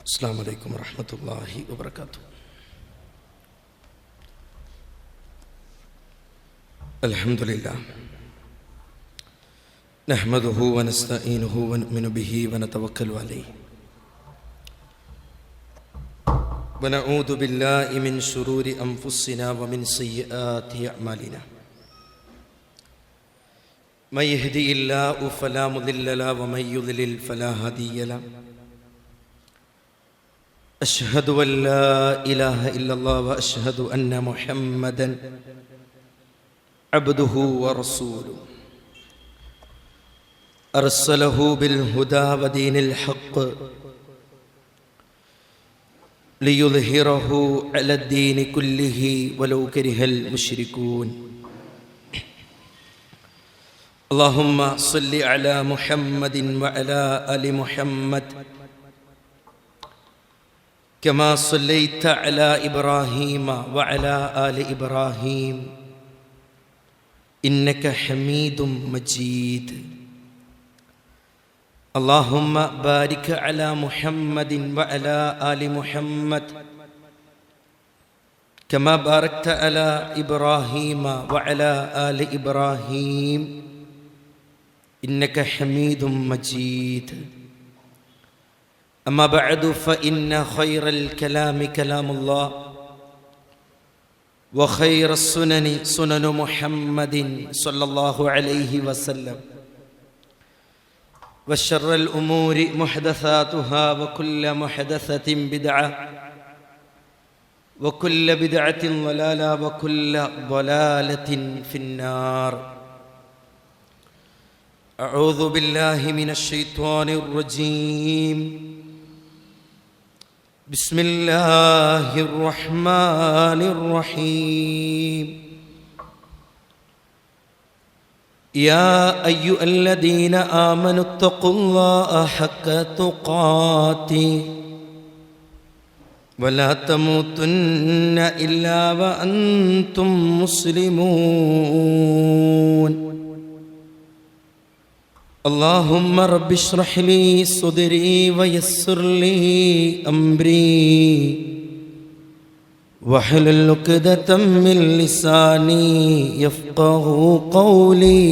അസ്സലാമു അലൈക്കും വറഹ്മത്തുള്ളാഹി വബറകാതുഹു. അൽഹംദുലില്ലാഹ് നഹ്മദുഹു വനസ്തഈനുഹു വനുഅ്മിനു ബിഹി വനതവക്കലു അലൈഹി വനഊദു ബില്ലാഹി മിൻ ശുറൂരി അൻഫുസിനാ വമിൻ സയ്യിആതി അഅ്മാലിനാ. മൻ യഹ്ദിഹില്ലാഹു ഫലാ മുദില്ല ലഹു വമൻ യുദ്ലിൽ ഫലാ ഹാദിയ ലഹു. أشهد أن لا إله إلا الله وأشهد أن محمدا عبده ورسوله أرسله بالهدى ودين الحق ليظهره على الدين كله ولو كره المشركون. اللهم صل على محمد وعلى آل محمد كما صليت على إبراهيم وعلى آل إبراهيم إنك حميد مجيد. اللهم بارك على محمد وعلى آل محمد كما باركت على إبراهيم وعلى آل إبراهيم إنك حميد مجيد. أما بعد فإن خير الكلام كلام الله وخير السنن سنن محمد صلى الله عليه وسلم وشر الأمور محدثاتها وكل محدثة بدعة وكل بدعة ضلالة وكل ضلالة في النار. أعوذ بالله من الشيطان الرجيم. بسم الله الرحمن الرحيم. يا أيها الذين آمنوا اتقوا الله حق تقاته ولا تموتن إلا وأنتم مسلمون. اللهم رب اشرح لي صدري ويسر لي أمري واحلل عقدة من لساني يفقهوا قولي.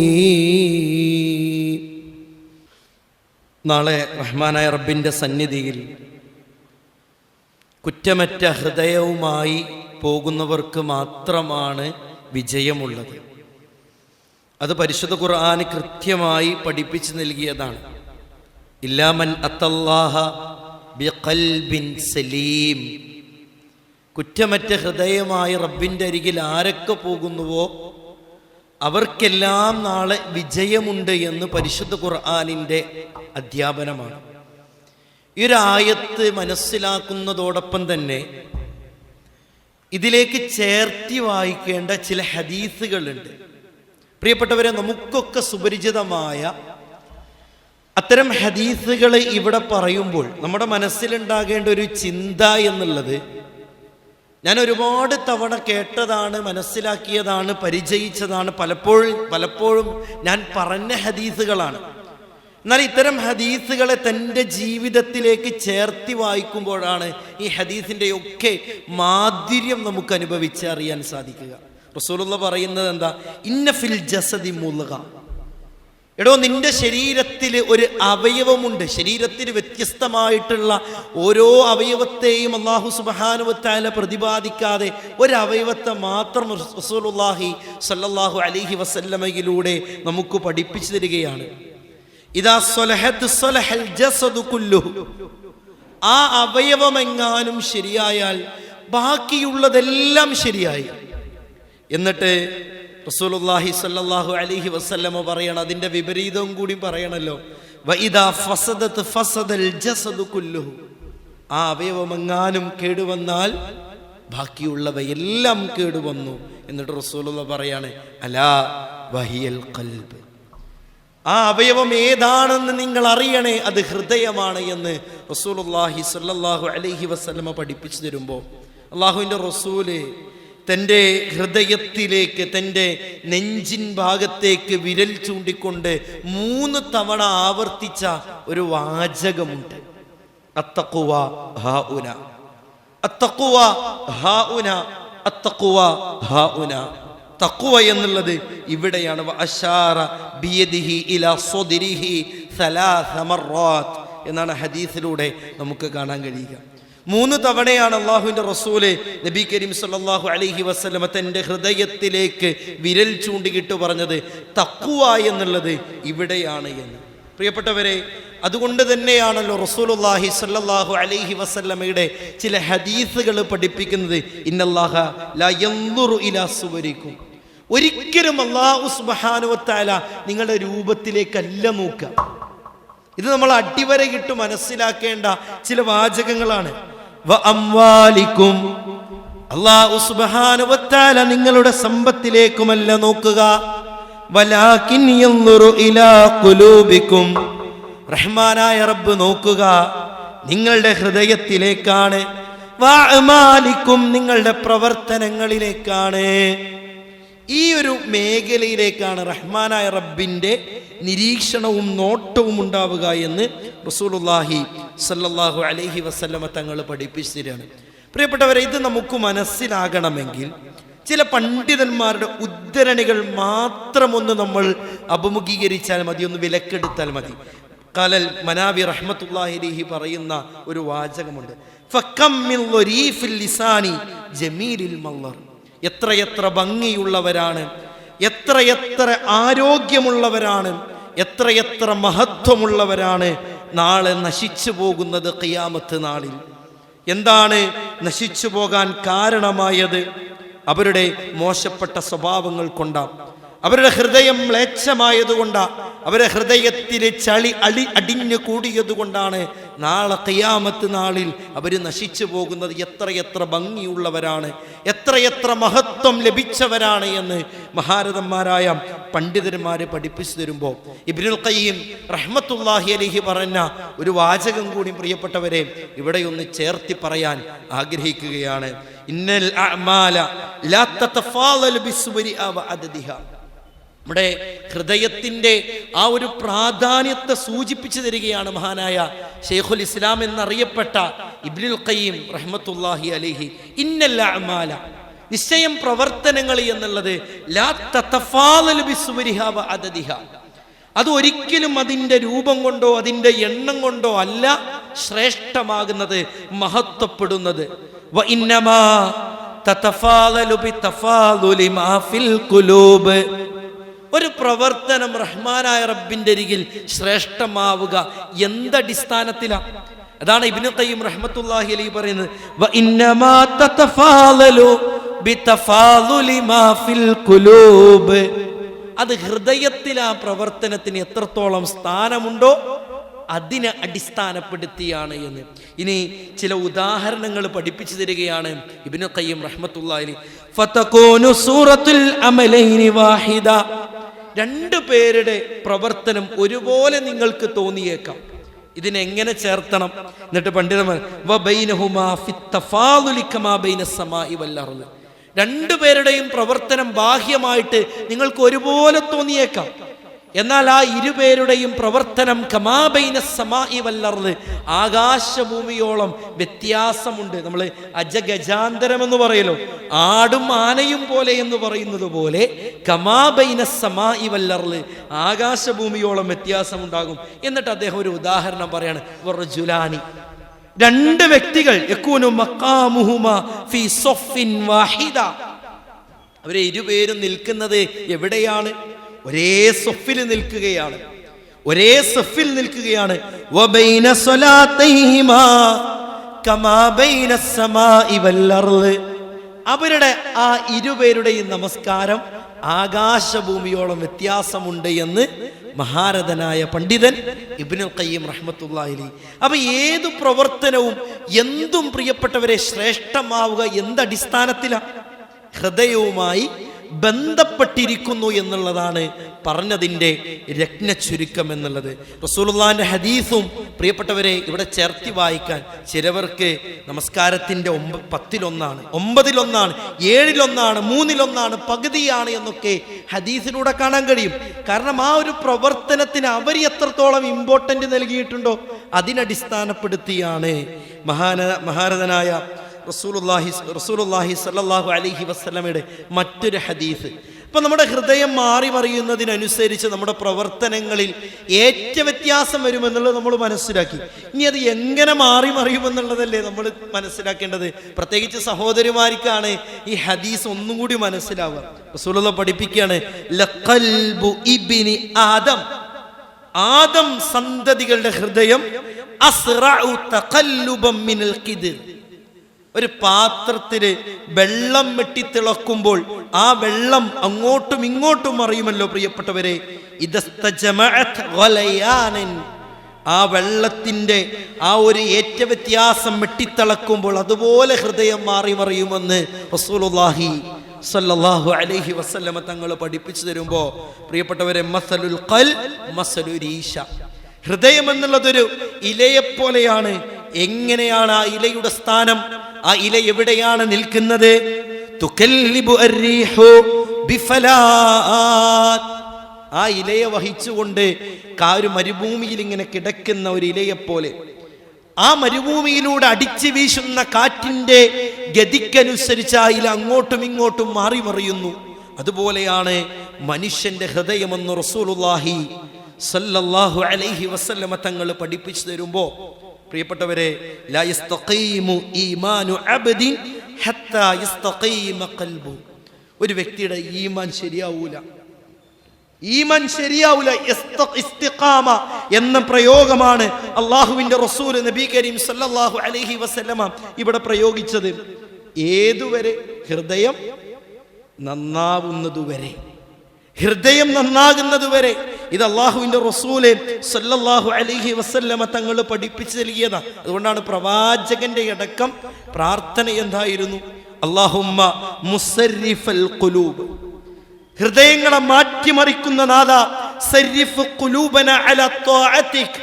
നാളെ റഹ്മാനായ റബ്ബിൻ്റെ സന്നിധിയിൽ കുറ്റമറ്റ ഹൃദയവുമായി പോകുന്നവർക്ക് മാത്രമാണ് വിജയമുള്ളത്. അത് പരിശുദ്ധ ഖുർആൻ കൃത്യമായി പഠിപ്പിച്ചു നൽകിയതാണ്. ഇല്ലാ മൻ അത്തല്ലാഹ ബിഖൽബിൻ സലീം. കുറ്റമറ്റ ഹൃദയമായി റബ്ബിൻ്റെ അരികിൽ ആരൊക്കെ പോകുന്നുവോ അവർക്കെല്ലാം നാളെ വിജയമുണ്ട് എന്ന് പരിശുദ്ധ ഖുർആനിൻ്റെ അധ്യാപനമാണ്. ഈ ഒരു ആയത്ത് മനസ്സിലാക്കുന്നതോടൊപ്പം തന്നെ ഇതിലേക്ക് ചേർത്തി വായിക്കേണ്ട ചില ഹദീസുകളുണ്ട്. പ്രിയപ്പെട്ടവരെ, നമുക്കൊക്കെ സുപരിചിതമായ അത്തരം ഹദീസുകൾ ഇവിടെ പറയുമ്പോൾ നമ്മുടെ മനസ്സിലുണ്ടാകേണ്ട ഒരു ചിന്ത എന്നുള്ളത്, ഞാൻ ഒരുപാട് തവണ കേട്ടതാണ്, മനസ്സിലാക്കിയതാണ്, പരിചയിച്ചതാണ്, പലപ്പോഴും ഞാൻ പറഞ്ഞ ഹദീസുകളാണ്. എന്നാൽ ഇത്തരം ഹദീസുകളെ തൻ്റെ ജീവിതത്തിലേക്ക് ചേർത്തി വായിക്കുമ്പോഴാണ് ഈ ഹദീസിൻ്റെയൊക്കെ മാധുര്യം നമുക്ക് അനുഭവിച്ചറിയാൻ സാധിക്കുക. റസൂലുള്ള പറയുന്നത് എന്താ? ഇന്ന ഫിൽ ജസദി മുൽഗ. എടോ, നിന്റെ ശരീരത്തിൽ ഒരു അവയവമുണ്ട്. ശരീരത്തിൽ വ്യത്യസ്തമായിട്ടുള്ള ഓരോ അവയവത്തെയും അല്ലാഹു സുബ്ഹാനഹു വ തആല പ്രതിപാദിക്കാതെ ഒരവയവത്തെ മാത്രം റസൂലുള്ളാഹി സ്വല്ലല്ലാഹു അലൈഹി വസല്ലമയിലൂടെ നമുക്ക് പഠിപ്പിച്ചു തരികയാണ്. ഇദാ സ്വലഹത് സ്വലഹൽ ജസദു കുല്ലുഹു. ആ അവയവമെങ്ങാനും ശരിയായാൽ ബാക്കിയുള്ളതെല്ലാം ശരിയായി. എന്നിട്ട് റസൂലുള്ളാഹി സ്വല്ലല്ലാഹു അലൈഹി വസല്ലമ പറയണം, അതിൻ്റെ വിപരീതവും കൂടി പറയണല്ലോ. വഇദാ ഫസദത് ഫസദൽ ജസദു കുല്ലുഹു. ആ അവയവമെങ്ങാനും കേടുവന്നാൽ ബാക്കിയുള്ളവയെല്ലാം കേടുവന്നു. എന്നിട്ട് റസൂലുള്ള പറയാണ്, അലാ വഹിയൽ ഖൽബ്. ആ അവയവം ഏതാണെന്ന് നിങ്ങൾ അറിയണേ, അത് ഹൃദയമാണ് എന്ന് റസൂലുള്ളാഹി സ്വല്ലല്ലാഹു അലൈഹി വസല്ലമ പഠിപ്പിച്ചു തരുമ്പോൾ അല്ലാഹുവിൻ്റെ റസൂല് തൻ്റെ ഹൃദയത്തിലേക്ക്, തൻ്റെ നെഞ്ചിൻ ഭാഗത്തേക്ക് വിരൽ ചൂണ്ടിക്കൊണ്ട് 3 തവണ ആവർത്തിച്ച ഒരു വാചകമുണ്ട്. അത്തഖ്വ ഹാഉന, അത്തഖ്വ ഹാഉന, അത്തഖ്വ ഹാഉന. തഖ്വ എന്നുള്ളത് ഇവിടെയാണ്. വഅശാറ ബിയദിഹി ഇലാ സ്വദ്രിഹി സലാസ മർറാത്ത് എന്നാണ് ഹദീസിലൂടെ നമുക്ക് കാണാൻ കഴിയുക. 3 തവണയാണ് അള്ളാഹുവിൻ്റെ റസൂല് നബി കരീം സല്ലല്ലാഹു അലൈഹി വസല്ലമ തൻ്റെ ഹൃദയത്തിലേക്ക് വിരൽ ചൂണ്ടിയിട്ട് പറഞ്ഞത് തഖ്വ എന്നുള്ളത് ഇവിടെയാണ് എന്ന്. പ്രിയപ്പെട്ടവരെ, അതുകൊണ്ട് തന്നെയാണല്ലോ റസൂലുള്ളാഹി സ്വല്ലല്ലാഹു അലൈഹി വസല്ലമയുടെ ചില ഹദീസുകൾ പഠിപ്പിക്കുന്നത് ഇന്നല്ലാഹ ലാ യൻദുറു ഇലാ സുവരിക്കും. ഒരിക്കലും അല്ലാഹു സുബ്ഹാനഹു വ തആല നിങ്ങളുടെ രൂപത്തിലേക്കല്ല നോക്കുക. ഇത് നമ്മൾ അടിവരയിട്ട് മനസ്സിലാക്കേണ്ട ചില വാചകങ്ങളാണ്. വ അംവാലിക്കും, അല്ലാഹു സുബ്ഹാനഹു വ തആല നിങ്ങളുടെ സമ്പത്തിലേക്കുമല്ല നോക്കുക. വലാകിൻ യൻദുറു ഇലാ ഖുലൂബിക്കും, റഹ്മാനായ റബ്ബ് നോക്കുക നിങ്ങളുടെ ഹൃദയത്തിലേക്കാണ്. വഅമാലിക്കും, നിങ്ങളുടെ പ്രവർത്തനങ്ങളിലേക്കാണ്. ഈ ഒരു മേഖലയിലേക്കാണ് റഹ്മാനായ റബ്ബിൻ്റെ നിരീക്ഷണവും നോട്ടവും ഉണ്ടാവുക എന്ന് റസൂലുള്ളാഹി സ്വല്ലല്ലാഹു അലൈഹി വസല്ലമ തങ്ങൾ പഠിപ്പിച്ചു തരികയാണ്. പ്രിയപ്പെട്ടവരെ, ഇത് നമുക്ക് മനസ്സിലാകണമെങ്കിൽ ചില പണ്ഡിതന്മാരുടെ ഉദ്ധരണികൾ മാത്രമൊന്ന് നമ്മൾ അഭിമുഖീകരിച്ചാൽ മതി, ഒന്ന് വിലക്കെടുത്താൽ മതി. ഖലൽ മനാബി റഹ്മത്തുള്ളാഹി അലൈഹി പറയുന്ന ഒരു വാചകമുണ്ട്. ഫകം മിൻ ലരീഫിൽ ലിസാനി ജമീലിൽ മല്ലർ. എത്രയെത്ര ഭംഗിയുള്ളവരാണ്, എത്രയെത്ര ആരോഗ്യമുള്ളവരാണ്, എത്രയെത്ര മഹത്വമുള്ളവരാണ് നാളെ നശിച്ചു പോകുന്നത് ഖിയാമത്ത് നാളിൽ. എന്താണ് നശിച്ചു പോകാൻ കാരണമായത്? അവരുടെ മോശപ്പെട്ട സ്വഭാവങ്ങൾ കൊണ്ടാണ്, അവരുടെ ഹൃദയം മ്ലേച്ഛമായതുകൊണ്ടാണ്, അവരുടെ ഹൃദയത്തിലെ ചളി അടിഞ്ഞു കൂടിയതുകൊണ്ടാണ് നാളെ ഖിയാമത്ത് നാളിൽ അവർ നശിച്ചു പോകുന്നത്. എത്രയെത്ര ഭംഗിയുള്ളവരാണ്, എത്രയെത്ര മഹത്വം ലഭിച്ചവരാണ് എന്ന് മഹാരഥന്മാരായ പണ്ഡിതന്മാരെ പഠിപ്പിച്ചു തരുമ്പോൾ ഇബ്നുൽ ഖയ്യിം റഹ്മത്തുള്ളാഹി അലൈഹി പറഞ്ഞ ഒരു വാചകം കൂടി പ്രിയപ്പെട്ടവരെ ഇവിടെ ഒന്ന് ചേർത്തി പറയാൻ ആഗ്രഹിക്കുകയാണ്. ഇന്നൽ അഅമാല ലാ തതഫാളലു ബിസ്വരി വഅദദിഹാ. നമ്മുടെ ഹൃദയത്തിൻ്റെ ആ ഒരു പ്രാധാന്യത്തെ സൂചിപ്പിച്ചു തരികയാണ് മഹാനായ ശൈഖുൽ ഇസ്ലാം എന്നറിയപ്പെട്ട ഇബ്നുൽ ഖയ്യിം റഹ്മത്തുള്ളാഹി അലൈഹി. ഇന്നൽ അഅമാല, നിശ്ചയം പ്രവർത്തനങ്ങൾ എന്നുള്ളത് ലാ തതഫാളലു ബിസ്വരിഹാ വഅദദിഹാ, അത് ഒരിക്കലും അതിൻ്റെ രൂപം കൊണ്ടോ അതിൻ്റെ എണ്ണം കൊണ്ടോ അല്ല ശ്രേഷ്ഠമാകുന്നത്, മഹത്വപ്പെടുന്നത്. വ ഇന്നമാ തതഫാളലു ബിതഫാളുലി മാ ഫിൽ ഖുലൂബ്. ഒരു പ്രവർത്തനം റഹ്മാനായ റബ്ബിൻ്റെ അരികിൽ ശ്രേഷ്ഠമാവുക എന്തടിസ്ഥാനത്തിലാണ്? അതാണ് ഇബ്നു ഖയ്യിം റഹ്മത്തുള്ളാഹി അലൈഹി പറയുന്നത്, വ ഇന്നമാ തതഫാളലു ബിതഫാളുലി മാ ഫിൽ ഖുലൂബ്. അത് ഹൃദയത്തിൽ ആ പ്രവർത്തനത്തിന് എത്രത്തോളം സ്ഥാനമുണ്ടോ അതിനെ അടിസ്ഥാനപ്പെടുത്തിയാണ് എന്ന്. ഇനി ചില ഉദാഹരണങ്ങൾ പഠിപ്പിച്ചു തരികയാണ് ഇബ്നു ഖയ്യിം റഹ്മത്തുള്ളാഹി അലൈഹി. ഫതകൂനു സൂറത്തുൽ അമലൈനി വാഹിദ. 2 പേരുടെ പ്രവർത്തനം ഒരുപോലെ നിങ്ങൾക്ക് തോന്നിയേക്കാം. ഇതിനെങ്ങനെ ചേർത്തണം? എന്നിട്ട് പണ്ഡിതന്മാർ വബൈനഹുമാ ഫിത്തഫാളുലി കമാ ബൈനസ് സമാഇ വൽ അർള്. 2 പേരുടെയും പ്രവർത്തനം ബാഹ്യമായിട്ട് നിങ്ങൾക്ക് ഒരുപോലെ തോന്നിയേക്കാം. എന്നാൽ ആ 2 പേരുടെയും പ്രവർത്തനം കമാ ബൈനസ് സമാഇ വൽ അർള്, ആകാശഭൂമിയോളം വ്യത്യാസമുണ്ട്. നമ്മൾ അജഗജാന്തരം എന്ന് പറയലോ, ആടും ആനയും പോലെ എന്ന് പറയുന്നത് പോലെ കമാ ബൈനസ് സമാഇ വൽ അർള്, ആകാശഭൂമിയോളം വ്യത്യാസമുണ്ടാകും. എന്നിട്ട് അദ്ദേഹം ഒരു ഉദാഹരണം പറയാണ്. വറജുലാനി, 2 വ്യക്തികൾ യകൂനു മഖാമുഹുമാ ഫീ സഫിൻ വാഹിദ. അവരെ 2 പേരും നിൽക്കുന്നത് എവിടെയാണ്? ഒരേ സഫിൽ നിൽക്കുകയാണ്, ഒരേ സഫിൽ നിൽക്കുകയാണ്. വബൈന സ്വലാത്തൈഹിമാ കമാ ബൈനസ് സമാഇ വൽ അർള്. അവരുടെ ആ 2 പേരുടെയും നമസ്കാരം ആകാശഭൂമിയോളം വ്യത്യാസമുണ്ട് എന്ന് മഹാരഥനായ പണ്ഡിതൻ ഇബ്നുൽ ഖയ്യിം റഹ്മത്തുള്ളാഹി അലൈഹി. അപ്പൊ ഏതു പ്രവർത്തനവും എന്തും പ്രിയപ്പെട്ടവരെ ശ്രേഷ്ഠമാവുക എന്തടിസ്ഥാനത്തിലാണ്? ഹൃദയവുമായി ബന്ധപ്പെട്ടിരിക്കുന്നു എന്നുള്ളതാണ് പറഞ്ഞതിൻ്റെ രത്ന ചുരുക്കം എന്നുള്ളത്. റസൂലുള്ളാഹിന്റെ ഹദീസും പ്രിയപ്പെട്ടവരെ ഇവിടെ ചേർത്തി വായിക്കാൻ ചിലവർക്ക് നമസ്കാരത്തിൻ്റെ 10-1, 9-1, 7-1, 3-1, പകുതിയാണ് എന്നൊക്കെ ഹദീസിലൂടെ കാണാൻ കഴിയും. കാരണം ആ ഒരു പ്രവർത്തനത്തിന് അവർ എത്രത്തോളം ഇമ്പോർട്ടൻ്റ് നൽകിയിട്ടുണ്ടോ അതിനടിസ്ഥാനപ്പെടുത്തിയാണ് മഹാരഥനായ റസൂലുള്ളാഹി സ്വല്ലല്ലാഹു അലൈഹി വസല്ലമയുടെ മറ്റൊരു ഹദീസ്. ഇപ്പം നമ്മുടെ ഹൃദയം മാറി മറിയുന്നതിനനുസരിച്ച് നമ്മുടെ പ്രവർത്തനങ്ങളിൽ ഏറ്റ വ്യത്യാസം വരുമെന്നുള്ളത് നമ്മൾ മനസ്സിലാക്കി. ഇനി അത് എങ്ങനെ മാറി മറിയുമെന്നുള്ളതല്ലേ നമ്മൾ മനസ്സിലാക്കേണ്ടത്. പ്രത്യേകിച്ച് സഹോദരിമാർക്കാണ് ഈ ഹദീസ് ഒന്നും കൂടി മനസ്സിലാവുക. റസൂലുള്ളാഹി പഠിപ്പിക്കുകയാണ്, ലഖൽബു ഇബ്നി ആദം സന്തതികളുടെ ഹൃദയം അസ്റഉ തഖല്ലുബൻ മിനൽ ഖിദ്ർ. ഒരു പാത്രത്തിൽ വെള്ളം വെട്ടിത്തിളക്കുമ്പോൾ ആ വെള്ളം അങ്ങോട്ടും ഇങ്ങോട്ടും മറിയുമല്ലോ പ്രിയപ്പെട്ടവരെ. ആ വെള്ളത്തിന്റെ ആ ഒരു ഏറ്റ വ്യത്യാസം വെട്ടിത്തിളക്കുമ്പോൾ അതുപോലെ ഹൃദയം മാറി മറിയുമെന്ന് റസൂലുള്ളാഹി സ്വല്ലല്ലാഹു അലൈഹി വസല്ലമ തങ്ങൾ പഠിപ്പിച്ചു തരുമ്പോൾ പ്രിയപ്പെട്ടവരെ, മസലുൽ ഖൽബ് മസലുരീശ. ഹൃദയം എന്നുള്ളതൊരു ഇലയെപ്പോലെയാണ്. എങ്ങനെയാണ് ആ ഇലയുടെ സ്ഥാനം? ആ ഇല എവിടെയാണ് നിൽക്കുന്നത്? തുകല്ലിബു അർരീഹു ബിഫലാത്. ആ ഇലയെ വഹിച്ചുകൊണ്ട് ഒരു മരുഭൂമിയിൽ ഇങ്ങനെ കിടക്കുന്ന ഒരു ഇലയെപ്പോലെ, ആ മരുഭൂമിയിലൂടെ അടിച്ചു വീശുന്ന കാറ്റിന്റെ ഗതിക്കനുസരിച്ച് ആ ഇല അങ്ങോട്ടും ഇങ്ങോട്ടും മാറി മറിയുന്നു. അതുപോലെയാണ് മനുഷ്യന്റെ ഹൃദയമെന്ന് റസൂലുള്ളാഹി സ്വല്ലല്ലാഹു അലൈഹി വസല്ലമ തങ്ങൾ പഠിപ്പിച്ചു തരുമ്പോൾ പ്രിയപ്പെട്ടവരെ, ലാ യസ്തഖീമു ഈമാനു അബ്ദിൻ ഹത്താ യസ്തഖീമ ഖൽബു. ഒരു വ്യക്തിയുടെ ഈമാൻ ശരിയാവൂല. ഇസ്തിഖാമ എന്ന പ്രയോഗമാണ് അള്ളാഹുവിന്റെ റസൂൽ നബി കരീം സല്ലല്ലാഹു അലൈഹി വസല്ലമ ഇവിടെ പ്രയോഗിച്ചത്. ഏതുവരെ? ഹൃദയം നന്നാവുന്നതുവരെ, ഹൃദയം നന്നാകുന്നതുവരെ. ഇത് അള്ളാഹുവിന്റെ റസൂല് സല്ലല്ലാഹു അലൈഹി വസല്ലമ തങ്ങൾ പഠിപ്പിച്ചു നൽകിയതാണ്. അതുകൊണ്ടാണ് പ്രവാചകന്റെ അടക്കം പ്രാർത്ഥന എന്തായിരുന്നു? അല്ലാഹുമ്മ മുസർരിഫൽ ഖുലൂബ്, ഹൃദയങ്ങളെ മാറ്റിമറിക്കുന്ന നാഥ, സരിഫ് ഖുലൂബന അലാ ത്വാഅതിക്,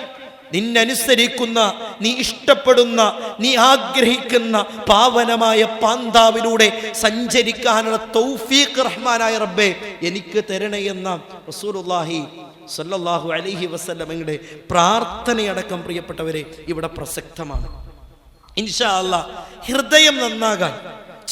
നിന്നനുസരിക്കുന്ന, നീ ഇഷ്ടപ്പെടുന്ന, നീ ആഗ്രഹിക്കുന്ന പാവനമായ പാന്താവിലൂടെ സഞ്ചരിക്കാനുള്ള തൗഫീഖ് റഹ്മാനായ റബ്ബേ എനിക്ക് തരണേ എന്ന റസൂലുള്ളാഹി സ്വല്ലല്ലാഹു അലൈഹി വസല്ലമയുടെ പ്രാർത്ഥനയടക്കം പ്രിയപ്പെട്ടവരെ ഇവിടെ പ്രസക്തമാണ്. ഇൻഷാ അല്ലാഹ് ഹൃദയം നന്നാകാൻ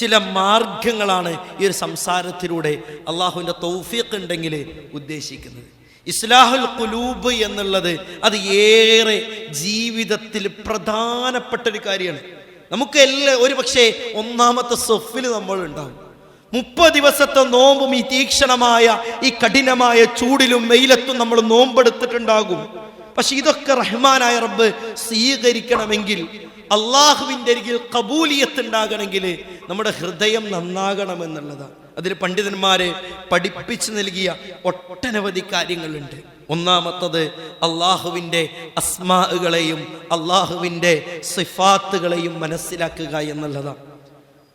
ചില മാർഗങ്ങളാണ് ഈ ഒരു സംസാരത്തിലൂടെ അള്ളാഹുവിൻ്റെ തൗഫീഖ് ഉണ്ടെങ്കിൽ ഉദ്ദേശിക്കുന്നത്. ഇസ്ലാഹുൽ ഖുലൂബ് എന്നുള്ളത് അത് ഏറെ ജീവിതത്തിൽ പ്രധാനപ്പെട്ട ഒരു കാര്യമാണ്. നമുക്ക് ഒരു പക്ഷേ ഒന്നാമത്തെ സഫിൽ നമ്മൾ ഉണ്ടാവും. 30 ദിവസത്തെ നോമ്പും ഈ തീക്ഷണമായ ഈ കഠിനമായ ചൂടിലും വെയിലത്തും നമ്മൾ നോമ്പെടുത്തിട്ടുണ്ടാകും. പക്ഷെ ഇതൊക്കെ റഹ്മാനായ റബ്ബ് സ്വീകരിക്കണമെങ്കിൽ, അള്ളാഹുവിൻ്റെ അരികിൽ ഖബൂലിയത്ത് ഉണ്ടാകണമെങ്കിൽ നമ്മുടെ ഹൃദയം നന്നാകണമെന്നുള്ളതാണ്. അതിൽ പണ്ഡിതന്മാരെ പഠിപ്പിച്ചു നൽകിയ ഒട്ടനവധി കാര്യങ്ങളുണ്ട്. ഒന്നാമത്തത് അള്ളാഹുവിൻ്റെ അസ്മാകളെയും അള്ളാഹുവിൻ്റെ സിഫാത്തുകളെയും മനസ്സിലാക്കുക എന്നുള്ളതാണ്.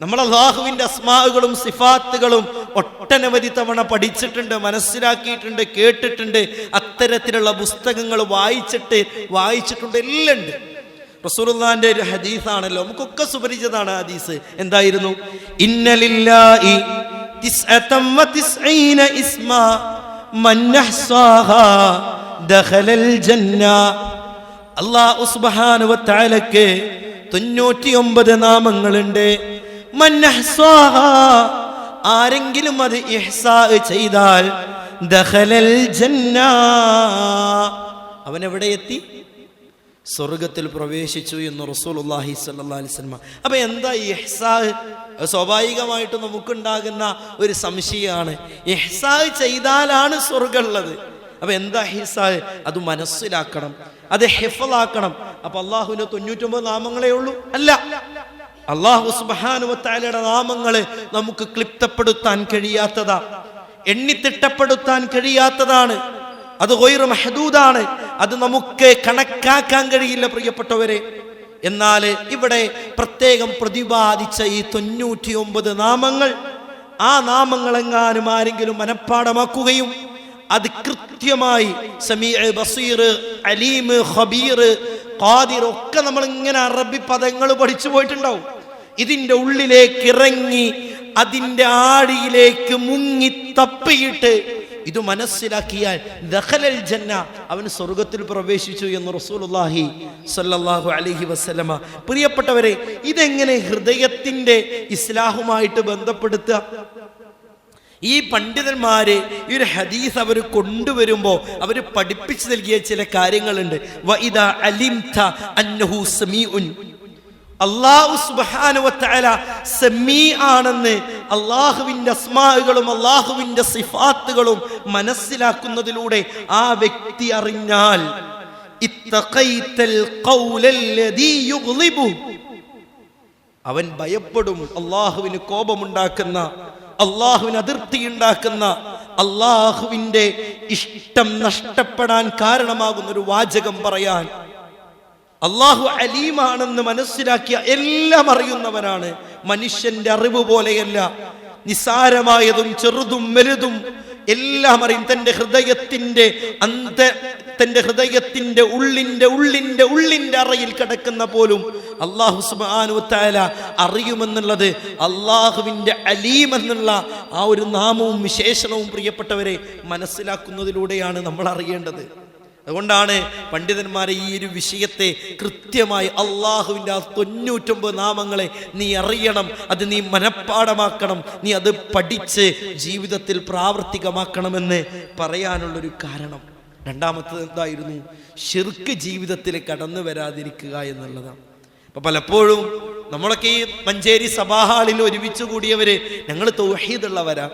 നമ്മൾ അള്ളാഹുവിൻ്റെ അസ്മാകളും സിഫാത്തുകളും ഒട്ടനവധി തവണ പഠിച്ചിട്ടുണ്ട്, മനസ്സിലാക്കിയിട്ടുണ്ട്, കേട്ടിട്ടുണ്ട്. അത്തരത്തിലുള്ള പുസ്തകങ്ങൾ വായിച്ചിട്ടുണ്ട്, എല്ലാം ഉണ്ട്. റസൂലുള്ളാഹിന്റെ ഒരു ഹദീസാണല്ലോ, നമുക്കൊക്കെ സുപരിചിതമാണ് ഹദീസ്. എന്തായിരുന്നു? ഇന്നലില്ലാഹി 99 ഇസ്മാ മൻ അഹ്സാഹാ ദഖലൽ ജന്ന. അല്ലാഹു സുബ്ഹാനഹു വ തആലക്ക് 99 നാമങ്ങളുണ്ട്. മൻ അഹ്സാഹാ, ആരെങ്കിലും അത് ഇഹ്സാ ചെയ്താൽ ദഖലൽ ജന്ന, അവൻ എവിടെ എത്തി? സ്വർഗത്തിൽ പ്രവേശിച്ചു എന്ന് റസൂലുള്ളാഹി സ്വല്ലല്ലാഹു അലൈഹി വസല്ലം. അപ്പൊ എന്താ ഇഹ്സാ? സ്വാഭാവികമായിട്ട് നമുക്കുണ്ടാകുന്ന ഒരു സംശയമാണ്, ഇഹ്സാ ചെയ്താലാണ് സ്വർഗമുള്ളത്. അപ്പൊ എന്താ ഇഹ്സാ? അത് മനസ്സിലാക്കണം, അത് ഹിഫ്ളാക്കണം. അപ്പൊ അള്ളാഹുവിന് 99 നാമങ്ങളേ ഉള്ളൂ? അല്ല, അള്ളാഹു സുബ്ഹാനഹു വ തആലയുടെ നാമങ്ങളെ നമുക്ക് ക്ലിപ്തപ്പെടുത്താൻ കഴിയാത്തതാ, എണ്ണിത്തിട്ടപ്പെടുത്താൻ കഴിയാത്തതാണ്. അത് ഗൈറു മഹ്ദൂദാണ്. അത് നമുക്ക് കണക്കാക്കാൻ കഴിയില്ല പ്രിയപ്പെട്ടവരെ. എന്നാൽ ഇവിടെ പ്രത്യേകം പ്രതിപാദിച്ച ഈ 99 നാമങ്ങൾ, ആ നാമങ്ങളെങ്ങാനും ആരെങ്കിലും മനഃപ്പാടമാക്കുകയും അത് കൃത്യമായി സമീഅ്, ബസീർ, അലീം, ഖബീർ, ഖാദിർ ഒക്കെ നമ്മൾ ഇങ്ങനെ അറബി പദങ്ങൾ പഠിച്ചു പോയിട്ടുണ്ടാവും. ഇതിൻ്റെ ഉള്ളിലേക്ക് ഇറങ്ങി അതിൻ്റെ ആഴിയിലേക്ക് മുങ്ങി തപ്പിയിട്ട് ഇത് മനസ്സിലാക്കിയാൽ ദഖലൽ ജന്ന, അവൻ സ്വർഗത്തിൽ പ്രവേശിച്ചു എന്ന് റസൂലുള്ളാഹി സ്വല്ലല്ലാഹു അലൈഹി വസല്ലമ. പ്രിയപ്പെട്ടവരെ, ഇതെങ്ങനെ ഹൃദയത്തിന്റെ ഇസ്ലാഹുമായിട്ട് ബന്ധപ്പെടുത്തുക? ഈ പണ്ഡിതന്മാര് ഈ ഒരു ഹദീസ് അവർ കൊണ്ടുവരുമ്പോൾ അവർ പഠിപ്പിച്ചു നൽകിയ ചില കാര്യങ്ങളുണ്ട്. വഇദാ അലിംത അന്നഹു സമീഉൻ, അല്ലാഹു സുബ്ഹാനഹു വ തആല സമീ ആണെന്ന് അല്ലാഹുവിന്റെ അസ്മാഉകളും അല്ലാഹുവിന്റെ സിഫാത്തുകളും മനസ്സിലാക്കുന്നതിലൂടെ ആ വ്യക്തി അറിഞ്ഞാൽ ഇത്തഖൈതൽ ഖൗലല്ലദീ യുഗ്ളിബു, അവൻ ഭയപ്പെടും അല്ലാഹുവിന് കോപമുണ്ടാക്കുന്ന, അല്ലാഹുവിന് അതിർത്തി ഉണ്ടാക്കുന്ന, അല്ലാഹുവിന്റെ ഇഷ്ടം നഷ്ടപ്പെടാൻ കാരണമാകുന്ന ഒരു വാചകം പറയാൻ. അല്ലാഹു അലീമാണെന്ന് മനസ്സിലാക്കിയ എല്ലാം അറിയുന്നവനാണ്. മനുഷ്യന്റെ അറിവ് പോലെയല്ല, നിസാരമായതും ചെറുതും വലുതും എല്ലാം അറിയും. തന്റെ ഹൃദയത്തിന്റെ ഉള്ളിന്റെ അറയിൽ കിടക്കുന്ന പോലും അല്ലാഹു സുബ്ഹാനഹു വ തആല അറിയുമെന്നുള്ളത് അല്ലാഹുവിന്റെ അലീം എന്നുള്ള ആ ഒരു നാമവും വിശേഷണവും പ്രിയപ്പെട്ടവരെ മനസ്സിലാക്കുന്നതിലൂടെയാണ് നമ്മൾ അറിയേണ്ടത്. അതുകൊണ്ടാണ് പണ്ഡിതന്മാരെ ഈ ഒരു വിഷയത്തെ കൃത്യമായി അള്ളാഹുവിൻ്റെ ആ 99 നാമങ്ങളെ നീ അറിയണം, അത് നീ മനഃപ്പാടമാക്കണം, നീ അത് പഠിച്ച് ജീവിതത്തിൽ പ്രാവർത്തികമാക്കണമെന്ന് പറയാനുള്ളൊരു കാരണം. രണ്ടാമത്തത് എന്തായിരുന്നു? ശിർക്ക് ജീവിതത്തിൽ കടന്നു വരാതിരിക്കുക എന്നുള്ളതാണ്. അപ്പൊ പലപ്പോഴും നമ്മളൊക്കെ ഈ മഞ്ചേരി സഭാഹാളിൽ ഒരുമിച്ച് കൂടിയവര് ഞങ്ങൾ തൗഹീദുള്ളവരാ,